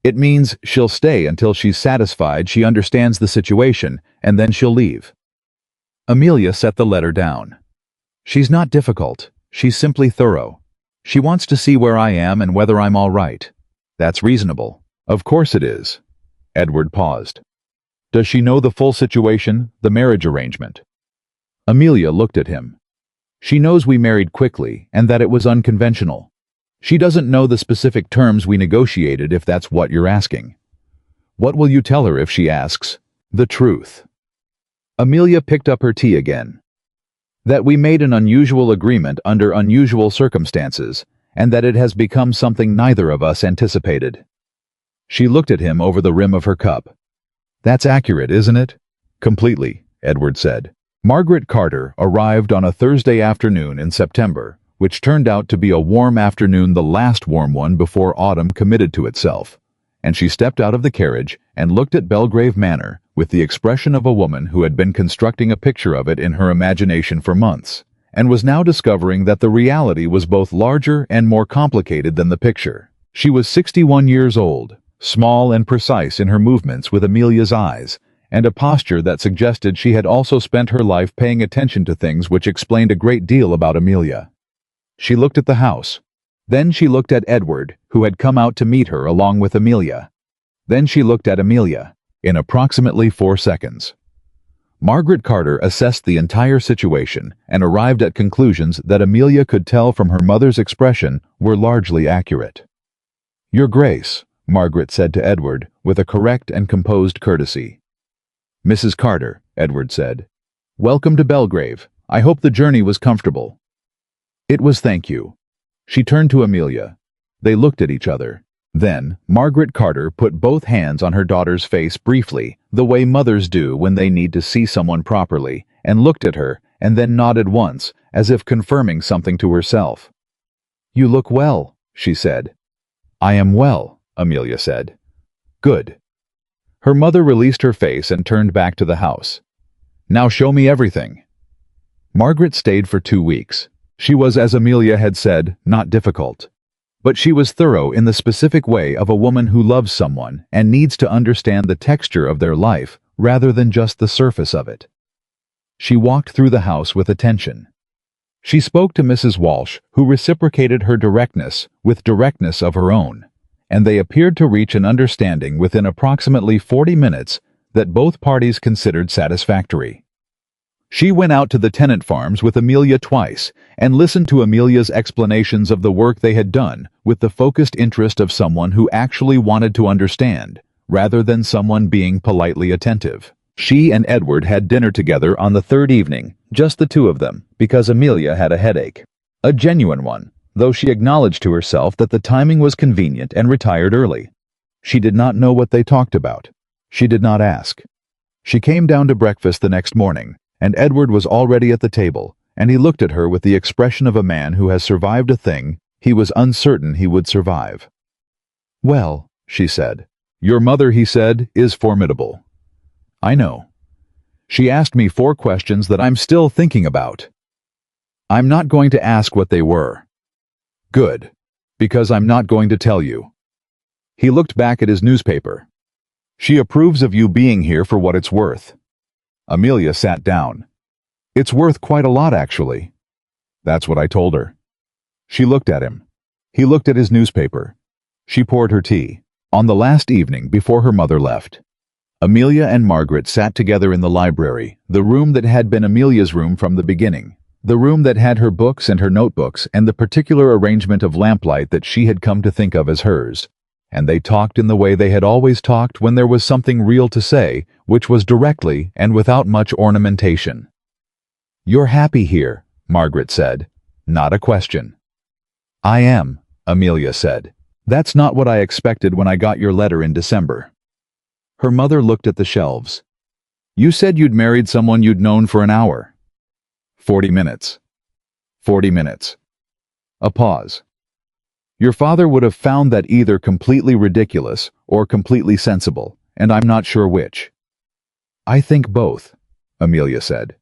It means she'll stay until she's satisfied she understands the situation, and then she'll leave. Amelia set the letter down. She's not difficult. She's simply thorough. She wants to see where I am and whether I'm all right. That's reasonable. Of course it is. Edward paused. Does she know the full situation, the marriage arrangement? Amelia looked at him. She knows we married quickly and that it was unconventional. She doesn't know the specific terms we negotiated, if that's what you're asking. What will you tell her if she asks? The truth. Amelia picked up her tea again. That we made an unusual agreement under unusual circumstances, and that it has become something neither of us anticipated. She looked at him over the rim of her cup. That's accurate, isn't it? Completely, Edward said. Margaret Carter arrived on a Thursday afternoon in September, which turned out to be a warm afternoon, the last warm one before autumn committed to itself, and she stepped out of the carriage and looked at Belgrave Manor with the expression of a woman who had been constructing a picture of it in her imagination for months, and was now discovering that the reality was both larger and more complicated than the picture. She was 61 years old, small and precise in her movements with Amelia's eyes, and a posture that suggested she had also spent her life paying attention to things which explained a great deal about Amelia. She looked at the house. Then she looked at Edward, who had come out to meet her along with Amelia. Then she looked at Amelia, in approximately 4 seconds. Margaret Carter assessed the entire situation and arrived at conclusions that Amelia could tell from her mother's expression were largely accurate. Your Grace, Margaret said to Edward with a correct and composed courtesy. Mrs. Carter, Edward said. Welcome to Belgrave. I hope the journey was comfortable. It was, thank you. She turned to Amelia. They looked at each other. Then, Margaret Carter put both hands on her daughter's face briefly, the way mothers do when they need to see someone properly, and looked at her, and then nodded once, as if confirming something to herself. You look well, she said. I am well, Amelia said. Good. Her mother released her face and turned back to the house. Now show me everything. Margaret stayed for 2 weeks. She was, as Amelia had said, not difficult. But she was thorough in the specific way of a woman who loves someone and needs to understand the texture of their life rather than just the surface of it. She walked through the house with attention. She spoke to Mrs. Walsh, who reciprocated her directness with directness of her own, and they appeared to reach an understanding within approximately 40 minutes that both parties considered satisfactory. She went out to the tenant farms with Amelia twice and listened to Amelia's explanations of the work they had done with the focused interest of someone who actually wanted to understand, rather than someone being politely attentive. She and Edward had dinner together on the 3rd evening, just the two of them, because Amelia had a headache. A genuine one, though she acknowledged to herself that the timing was convenient and retired early. She did not know what they talked about. She did not ask. She came down to breakfast the next morning, and Edward was already at the table, and he looked at her with the expression of a man who has survived a thing he was uncertain he would survive. Well, she said. Your mother, he said, is formidable. I know. She asked me 4 questions that I'm still thinking about. I'm not going to ask what they were. Good, because I'm not going to tell you. He looked back at his newspaper. She approves of you being here for what it's worth. Amelia sat down. It's worth quite a lot, actually. That's what I told her. She looked at him. He looked at his newspaper. She poured her tea. On the last evening before her mother left, Amelia and Margaret sat together in the library, the room that had been Amelia's room from the beginning, the room that had her books and her notebooks and the particular arrangement of lamplight that she had come to think of as hers. And they talked in the way they had always talked when there was something real to say, which was directly and without much ornamentation. "You're happy here," Margaret said. Not a question. "I am," Amelia said. "That's not what I expected when I got your letter in December." Her mother looked at the shelves. "You said you'd married someone you'd known for an hour." 40 minutes. 40 minutes. A pause. "Your father would have found that either completely ridiculous or completely sensible, and I'm not sure which." "I think both," Amelia said.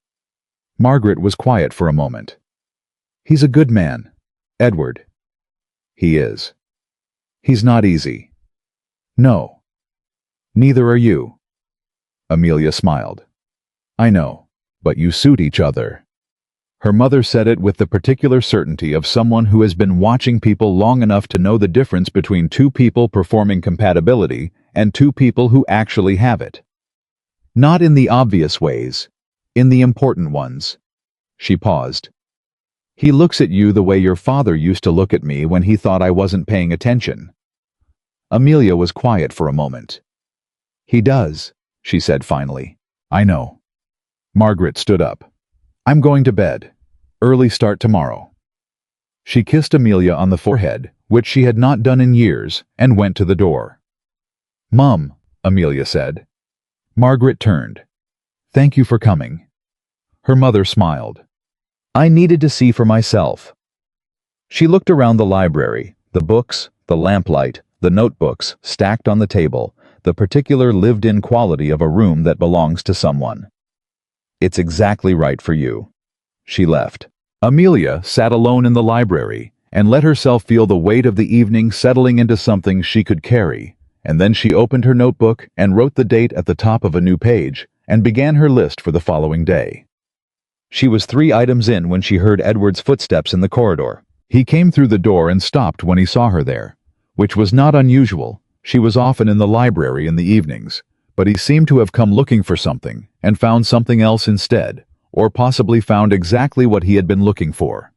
Margaret was quiet for a moment. "He's a good man, Edward." "He is." "He's not easy." "No." "Neither are you." Amelia smiled. "I know, but you suit each other." Her mother said it with the particular certainty of someone who has been watching people long enough to know the difference between two people performing compatibility and two people who actually have it. Not in the obvious ways, in the important ones. She paused. "He looks at you the way your father used to look at me when he thought I wasn't paying attention." Amelia was quiet for a moment. "He does," she said finally. "I know." Margaret stood up. "I'm going to bed. Early start tomorrow." She kissed Amelia on the forehead, which she had not done in years, and went to the door. "Mum," Amelia said. Margaret turned. "Thank you for coming." Her mother smiled. "I needed to see for myself." She looked around the library, the books, the lamplight, the notebooks stacked on the table, the particular lived-in quality of a room that belongs to someone. "It's exactly right for you." She left. Amelia sat alone in the library and let herself feel the weight of the evening settling into something she could carry, and then she opened her notebook and wrote the date at the top of a new page and began her list for the following day. She was 3 items in when she heard Edward's footsteps in the corridor. He came through the door and stopped when he saw her there, which was not unusual. She was often in the library in the evenings, but he seemed to have come looking for something and found something else instead, or possibly found exactly what he had been looking for.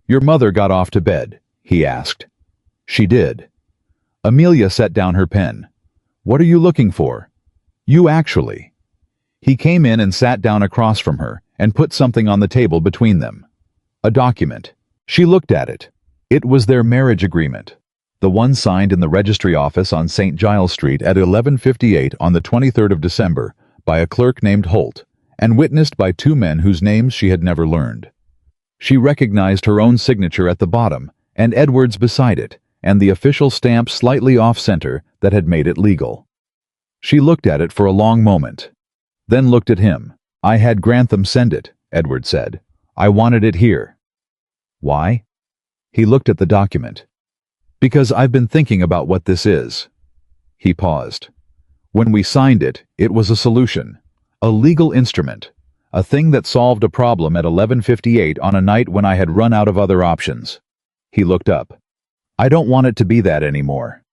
"Your mother got off to bed?" he asked. "She did." Amelia set down her pen. "What are you looking for?" "You actually." He came in and sat down across from her and put something on the table between them. A document. She looked at it. It was their marriage agreement, the one signed in the registry office on St. Giles Street at 11:58 on the 23rd of December by a clerk named Holt, and witnessed by 2 men whose names she had never learned. She recognized her own signature at the bottom, and Edward's beside it, and the official stamp slightly off-center that had made it legal. She looked at it for a long moment, then looked at him. "I had Grantham send it," Edward said. "I wanted it here." "Why?" He looked at the document. "Because I've been thinking about what this is." He paused. "When we signed it, it was a solution. A legal instrument, a thing that solved a problem at 11:58 on a night when I had run out of other options." He looked up. "I don't want it to be that anymore."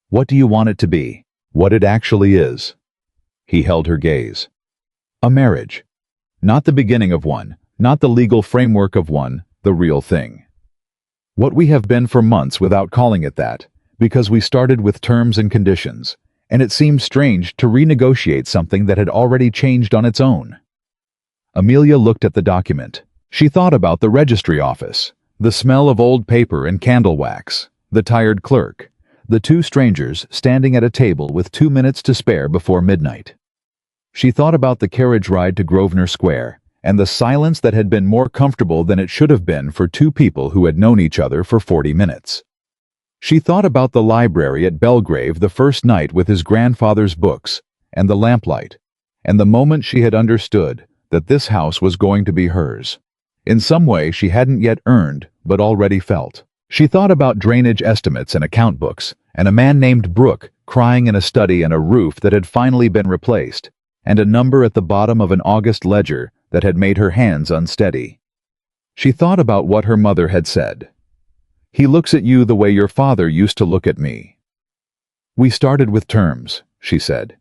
"What do you want it to be?" "What it actually is." He held her gaze. "A marriage. Not the beginning of one, not the legal framework of one, the real thing. What we have been for months without calling it that, because we started with terms and conditions, and it seemed strange to renegotiate something that had already changed on its own." Amelia looked at the document. She thought about the registry office, the smell of old paper and candle wax, the tired clerk, the 2 strangers standing at a table with 2 minutes to spare before midnight. She thought about the carriage ride to Grosvenor Square, and the silence that had been more comfortable than it should have been for 2 people who had known each other for 40 minutes. She thought about the library at Belgrave the first night with his grandfather's books, and the lamplight, and the moment she had understood that this house was going to be hers. In some way she hadn't yet earned, but already felt. She thought about drainage estimates and account books, and a man named Brooke crying in a study and a roof that had finally been replaced, and a number at the bottom of an August ledger that had made her hands unsteady. She thought about what her mother had said. "He looks at you the way your father used to look at me." "We started with terms," she said.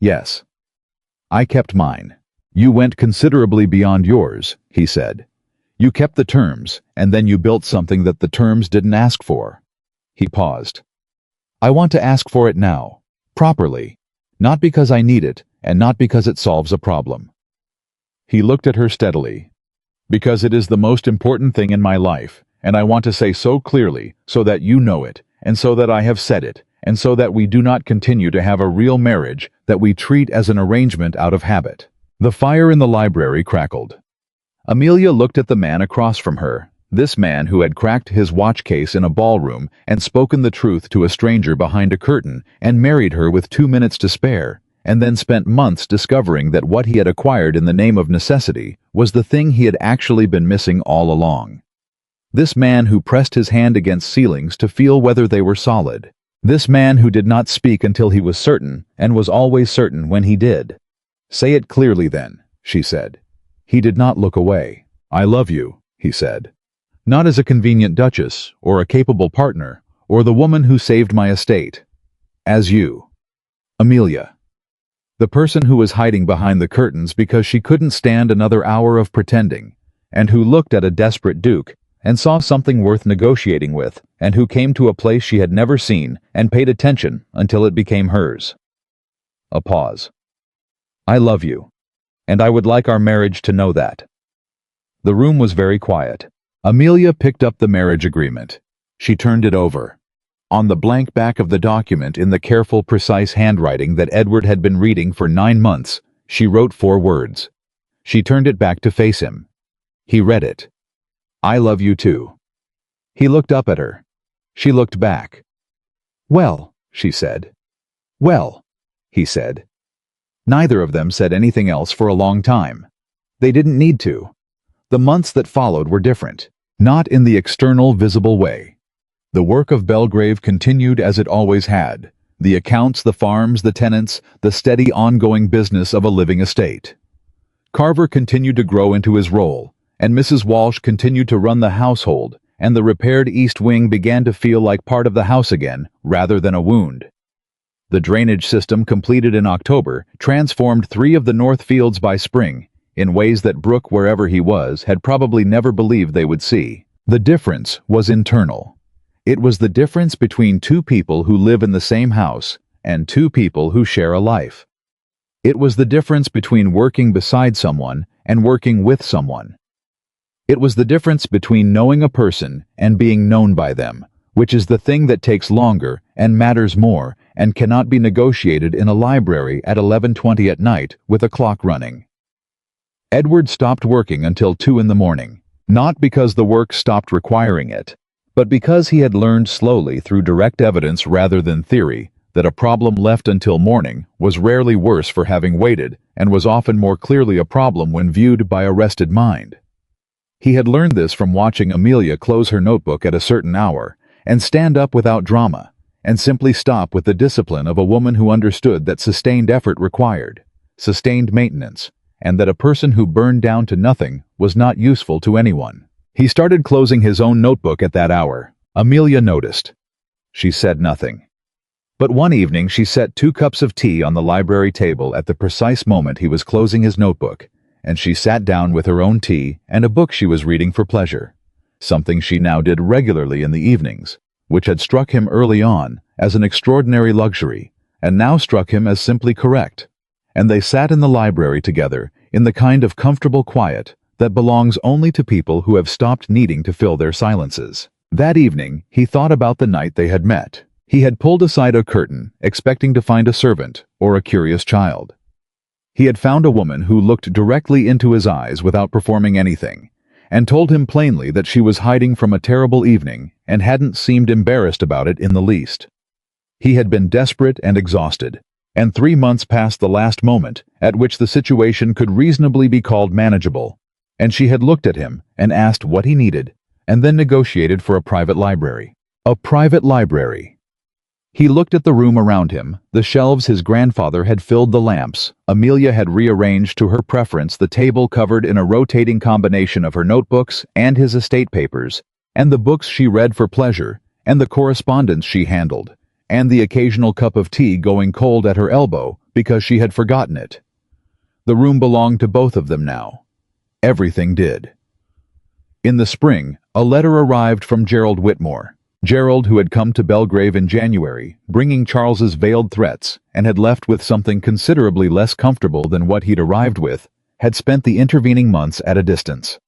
"Yes. I kept mine. You went considerably beyond yours," he said. "You kept the terms, and then you built something that the terms didn't ask for." He paused. "I want to ask for it now, properly, not because I need it, and not because it solves a problem." He looked at her steadily. "Because it is the most important thing in my life, and I want to say so clearly, so that you know it, and so that I have said it, and so that we do not continue to have a real marriage that we treat as an arrangement out of habit." The fire in the library crackled. Amelia looked at the man across from her, this man who had cracked his watch case in a ballroom and spoken the truth to a stranger behind a curtain and married her with 2 minutes to spare, and then spent months discovering that what he had acquired in the name of necessity was the thing he had actually been missing all along. This man who pressed his hand against ceilings to feel whether they were solid. This man who did not speak until he was certain, and was always certain when he did. "Say it clearly then," she said. He did not look away. "I love you," he said. "Not as a convenient duchess, or a capable partner, or the woman who saved my estate. As you. Amelia." The person who was hiding behind the curtains because she couldn't stand another hour of pretending, and who looked at a desperate duke, and saw something worth negotiating with, and who came to a place she had never seen, and paid attention until it became hers. A pause. "I love you, and I would like our marriage to know that." The room was very quiet. Amelia picked up the marriage agreement. She turned it over. On the blank back of the document, in the careful, precise handwriting that Edward had been reading for 9 months, she wrote 4 words. She turned it back to face him. He read it. "I love you too." He looked up at her. She looked back. "Well," she said. "Well," he said. Neither of them said anything else for a long time. They didn't need to. The months that followed were different, not in the external, visible way. The work of Belgrave continued as it always had. The accounts, the farms, the tenants, the steady ongoing business of a living estate. Carver continued to grow into his role, and Mrs. Walsh continued to run the household, and the repaired East Wing began to feel like part of the house again, rather than a wound. The drainage system, completed in October, transformed 3 of the North Fields by spring, in ways that Brooke, wherever he was, had probably never believed they would see. The difference was internal. It was the difference between 2 people who live in the same house and 2 people who share a life. It was the difference between working beside someone and working with someone. It was the difference between knowing a person and being known by them, which is the thing that takes longer and matters more and cannot be negotiated in a library at 11:20 at night with a clock running. Edward stopped working until 2 in the morning, not because the work stopped requiring it, but because he had learned slowly through direct evidence rather than theory that a problem left until morning was rarely worse for having waited and was often more clearly a problem when viewed by a rested mind. He had learned this from watching Amelia close her notebook at a certain hour and stand up without drama, and simply stop with the discipline of a woman who understood that sustained effort required, sustained maintenance, and that a person who burned down to nothing was not useful to anyone. He started closing his own notebook at that hour. Amelia noticed. She said nothing. But one evening she set 2 cups of tea on the library table at the precise moment he was closing his notebook, and she sat down with her own tea and a book she was reading for pleasure, something she now did regularly in the evenings, which had struck him early on as an extraordinary luxury, and now struck him as simply correct. And they sat in the library together in the kind of comfortable quiet that belongs only to people who have stopped needing to fill their silences. That evening he thought about the night they had met. He had pulled aside a curtain, expecting to find a servant or a curious child. He had found a woman who looked directly into his eyes without performing anything, and told him plainly that she was hiding from a terrible evening and hadn't seemed embarrassed about it in the least. He had been desperate and exhausted, and 3 months past the last moment at which the situation could reasonably be called manageable, and she had looked at him and asked what he needed, and then negotiated for a private library. A private library. He looked at the room around him, the shelves his grandfather had filled, the lamps Amelia had rearranged to her preference, the table covered in a rotating combination of her notebooks and his estate papers, and the books she read for pleasure, and the correspondence she handled, and the occasional cup of tea going cold at her elbow because she had forgotten it. The room belonged to both of them now. Everything did. In the spring, a letter arrived from Gerald Whitmore. Gerald, who had come to Belgrave in January, bringing Charles's veiled threats, and had left with something considerably less comfortable than what he'd arrived with, had spent the intervening months at a distance.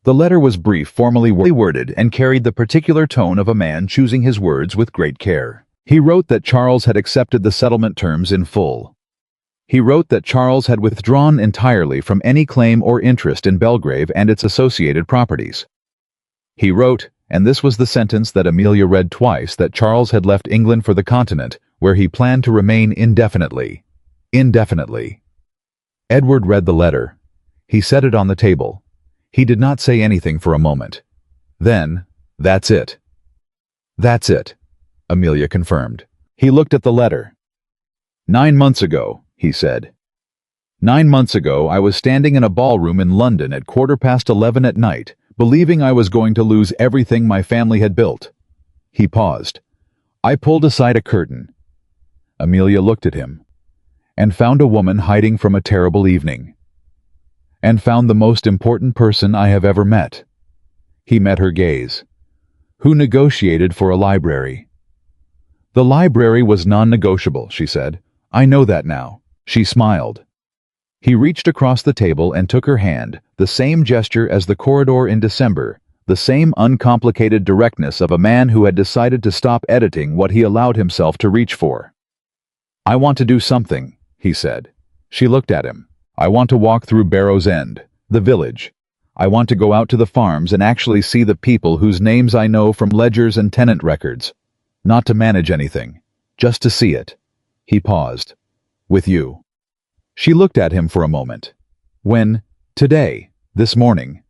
The letter was brief, formally worded, and carried the particular tone of a man choosing his words with great care. He wrote that Charles had accepted the settlement terms in full. He wrote that Charles had withdrawn entirely from any claim or interest in Belgrave and its associated properties. He wrote, and this was the sentence that Amelia read twice, that Charles had left England for the continent, where he planned to remain indefinitely. Indefinitely. Edward read the letter. He set it on the table. He did not say anything for a moment. Then, "That's it." "That's it," Amelia confirmed. He looked at the letter. "9 months ago," he said. "9 months ago I was standing in a ballroom in London at 11:15 at night, believing I was going to lose everything my family had built." He paused. "I pulled aside a curtain." Amelia looked at him. "And found a woman hiding from a terrible evening. And found the most important person I have ever met." He met her gaze. "Who negotiated for a library." "The library was non-negotiable," she said. "I know that now." She smiled. He reached across the table and took her hand, the same gesture as the corridor in December, the same uncomplicated directness of a man who had decided to stop editing what he allowed himself to reach for. "I want to do something," he said. She looked at him. "I want to walk through Barrow's End, the village. I want to go out to the farms and actually see the people whose names I know from ledgers and tenant records. Not to manage anything, just to see it." He paused. "With you." She looked at him for a moment. "When? Today, this morning."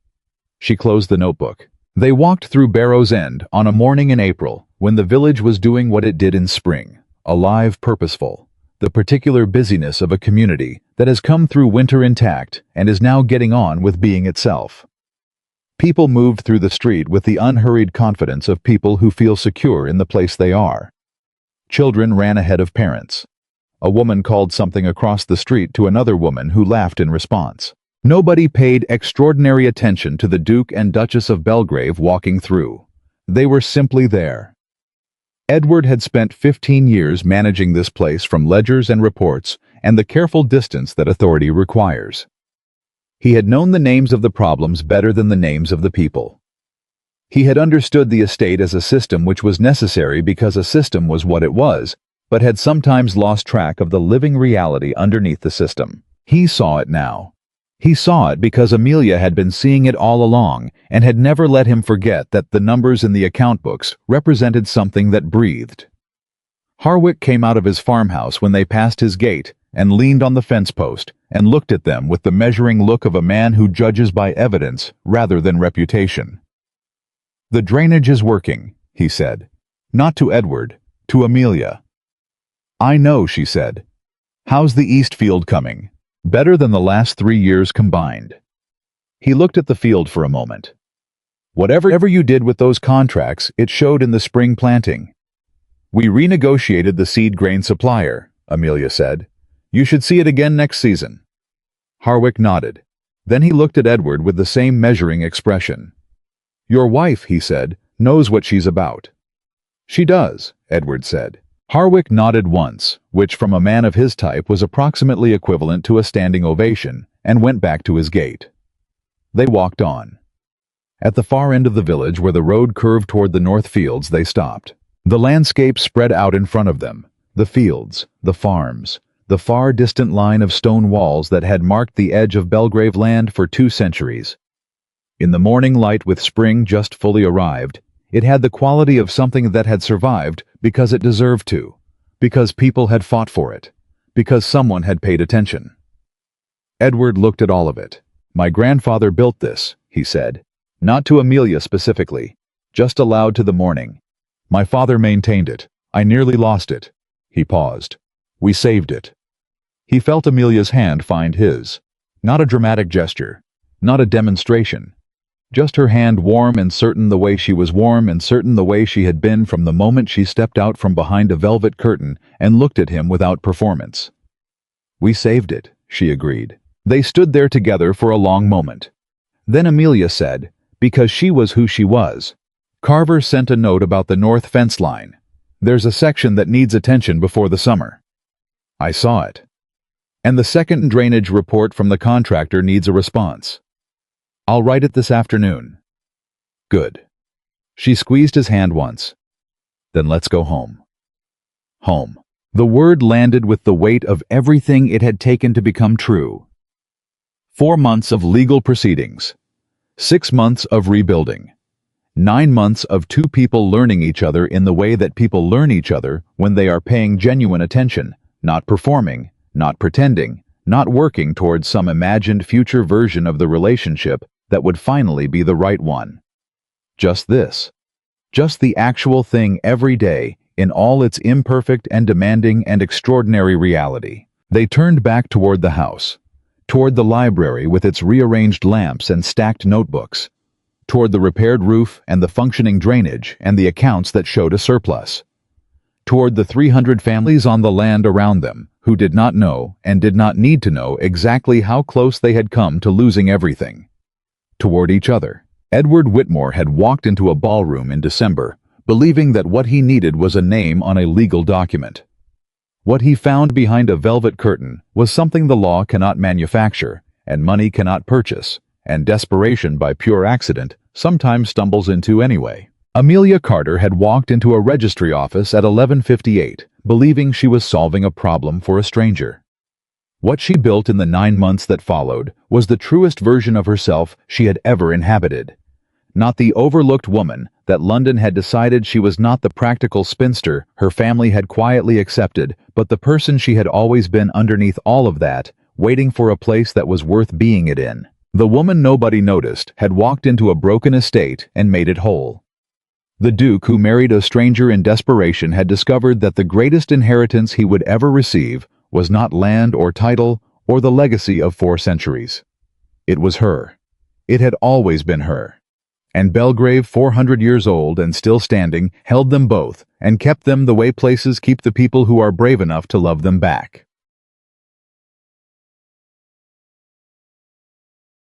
She closed the notebook. They walked through Barrow's End on a morning in April, when the village was doing what it did in spring, alive, purposeful, the particular busyness of a community that has come through winter intact and is now getting on with being itself. People moved through the street with the unhurried confidence of people who feel secure in the place they are. Children ran ahead of parents. A woman called something across the street to another woman who laughed in response. Nobody paid extraordinary attention to the Duke and Duchess of Belgrave walking through. They were simply there. Edward had spent 15 years managing this place from ledgers and reports and the careful distance that authority requires. He had known the names of the problems better than the names of the people. He had understood the estate as a system which was necessary because a system was what it was, but had sometimes lost track of the living reality underneath the system. He saw it now. He saw it because Amelia had been seeing it all along and had never let him forget that the numbers in the account books represented something that breathed. Harwick came out of his farmhouse when they passed his gate and leaned on the fence post and looked at them with the measuring look of a man who judges by evidence rather than reputation. "The drainage is working," he said. Not to Edward, to Amelia. "I know," she said. "How's the East Field coming?" "Better than the last 3 years combined." He looked at the field for a moment. "Whatever you did with those contracts, it showed in the spring planting." "We renegotiated the seed grain supplier," Amelia said. "You should see it again next season." Harwick nodded. Then he looked at Edward with the same measuring expression. "Your wife," he said, "knows what she's about." "She does," Edward said. Harwick nodded once, which from a man of his type was approximately equivalent to a standing ovation, and went back to his gate. They walked on. At the far end of the village, where the road curved toward the north fields, they stopped. The landscape spread out in front of them, the fields, the farms, the far distant line of stone walls that had marked the edge of Belgrave land for 2 centuries. In the morning light, with spring just fully arrived, it had the quality of something that had survived because it deserved to, because people had fought for it, because someone had paid attention. Edward looked at all of it. "My grandfather built this," he said, not to Amelia specifically, just aloud to the morning. "My father maintained it. I nearly lost it. He paused. We saved it. He felt Amelia's hand find his. Not a dramatic gesture. Not a demonstration. Just her hand warm and certain the way she was warm and certain the way she had been from the moment she stepped out from behind a velvet curtain and looked at him without performance. We saved it, she agreed. They stood there together for a long moment. Then Amelia said, because she was who she was. Carver sent a note about the north fence line. There's a section that needs attention before the summer. I saw it. And the second drainage report from the contractor needs a response. I'll write it this afternoon. Good. She squeezed his hand once. Then let's go home. Home. The word landed with the weight of everything it had taken to become true. 4 months of legal proceedings. 6 months of rebuilding. 9 months of two people learning each other in the way that people learn each other when they are paying genuine attention, not performing, not pretending, not working towards some imagined future version of the relationship that would finally be the right one. Just this. Just the actual thing every day in all its imperfect and demanding and extraordinary reality. They turned back toward the house, toward the library with its rearranged lamps and stacked notebooks, toward the repaired roof and the functioning drainage and the accounts that showed a surplus, toward the 300 families on the land around them who did not know and did not need to know exactly how close they had come to losing everything. Toward each other. Edward Whitmore had walked into a ballroom in December, believing that what he needed was a name on a legal document. What he found behind a velvet curtain was something the law cannot manufacture, and money cannot purchase, and desperation by pure accident sometimes stumbles into anyway. Amelia Carter had walked into a registry office at 11:58, believing she was solving a problem for a stranger. What she built in the 9 months that followed was the truest version of herself she had ever inhabited. Not the overlooked woman that London had decided she was, not the practical spinster her family had quietly accepted, but the person she had always been underneath all of that, waiting for a place that was worth being it in. The woman nobody noticed had walked into a broken estate and made it whole. The Duke who married a stranger in desperation had discovered that the greatest inheritance he would ever receive was not land or title or the legacy of 4 centuries. It was her. It had always been her. And Belgrave, 400 years old and still standing, held them both and kept them the way places keep the people who are brave enough to love them back.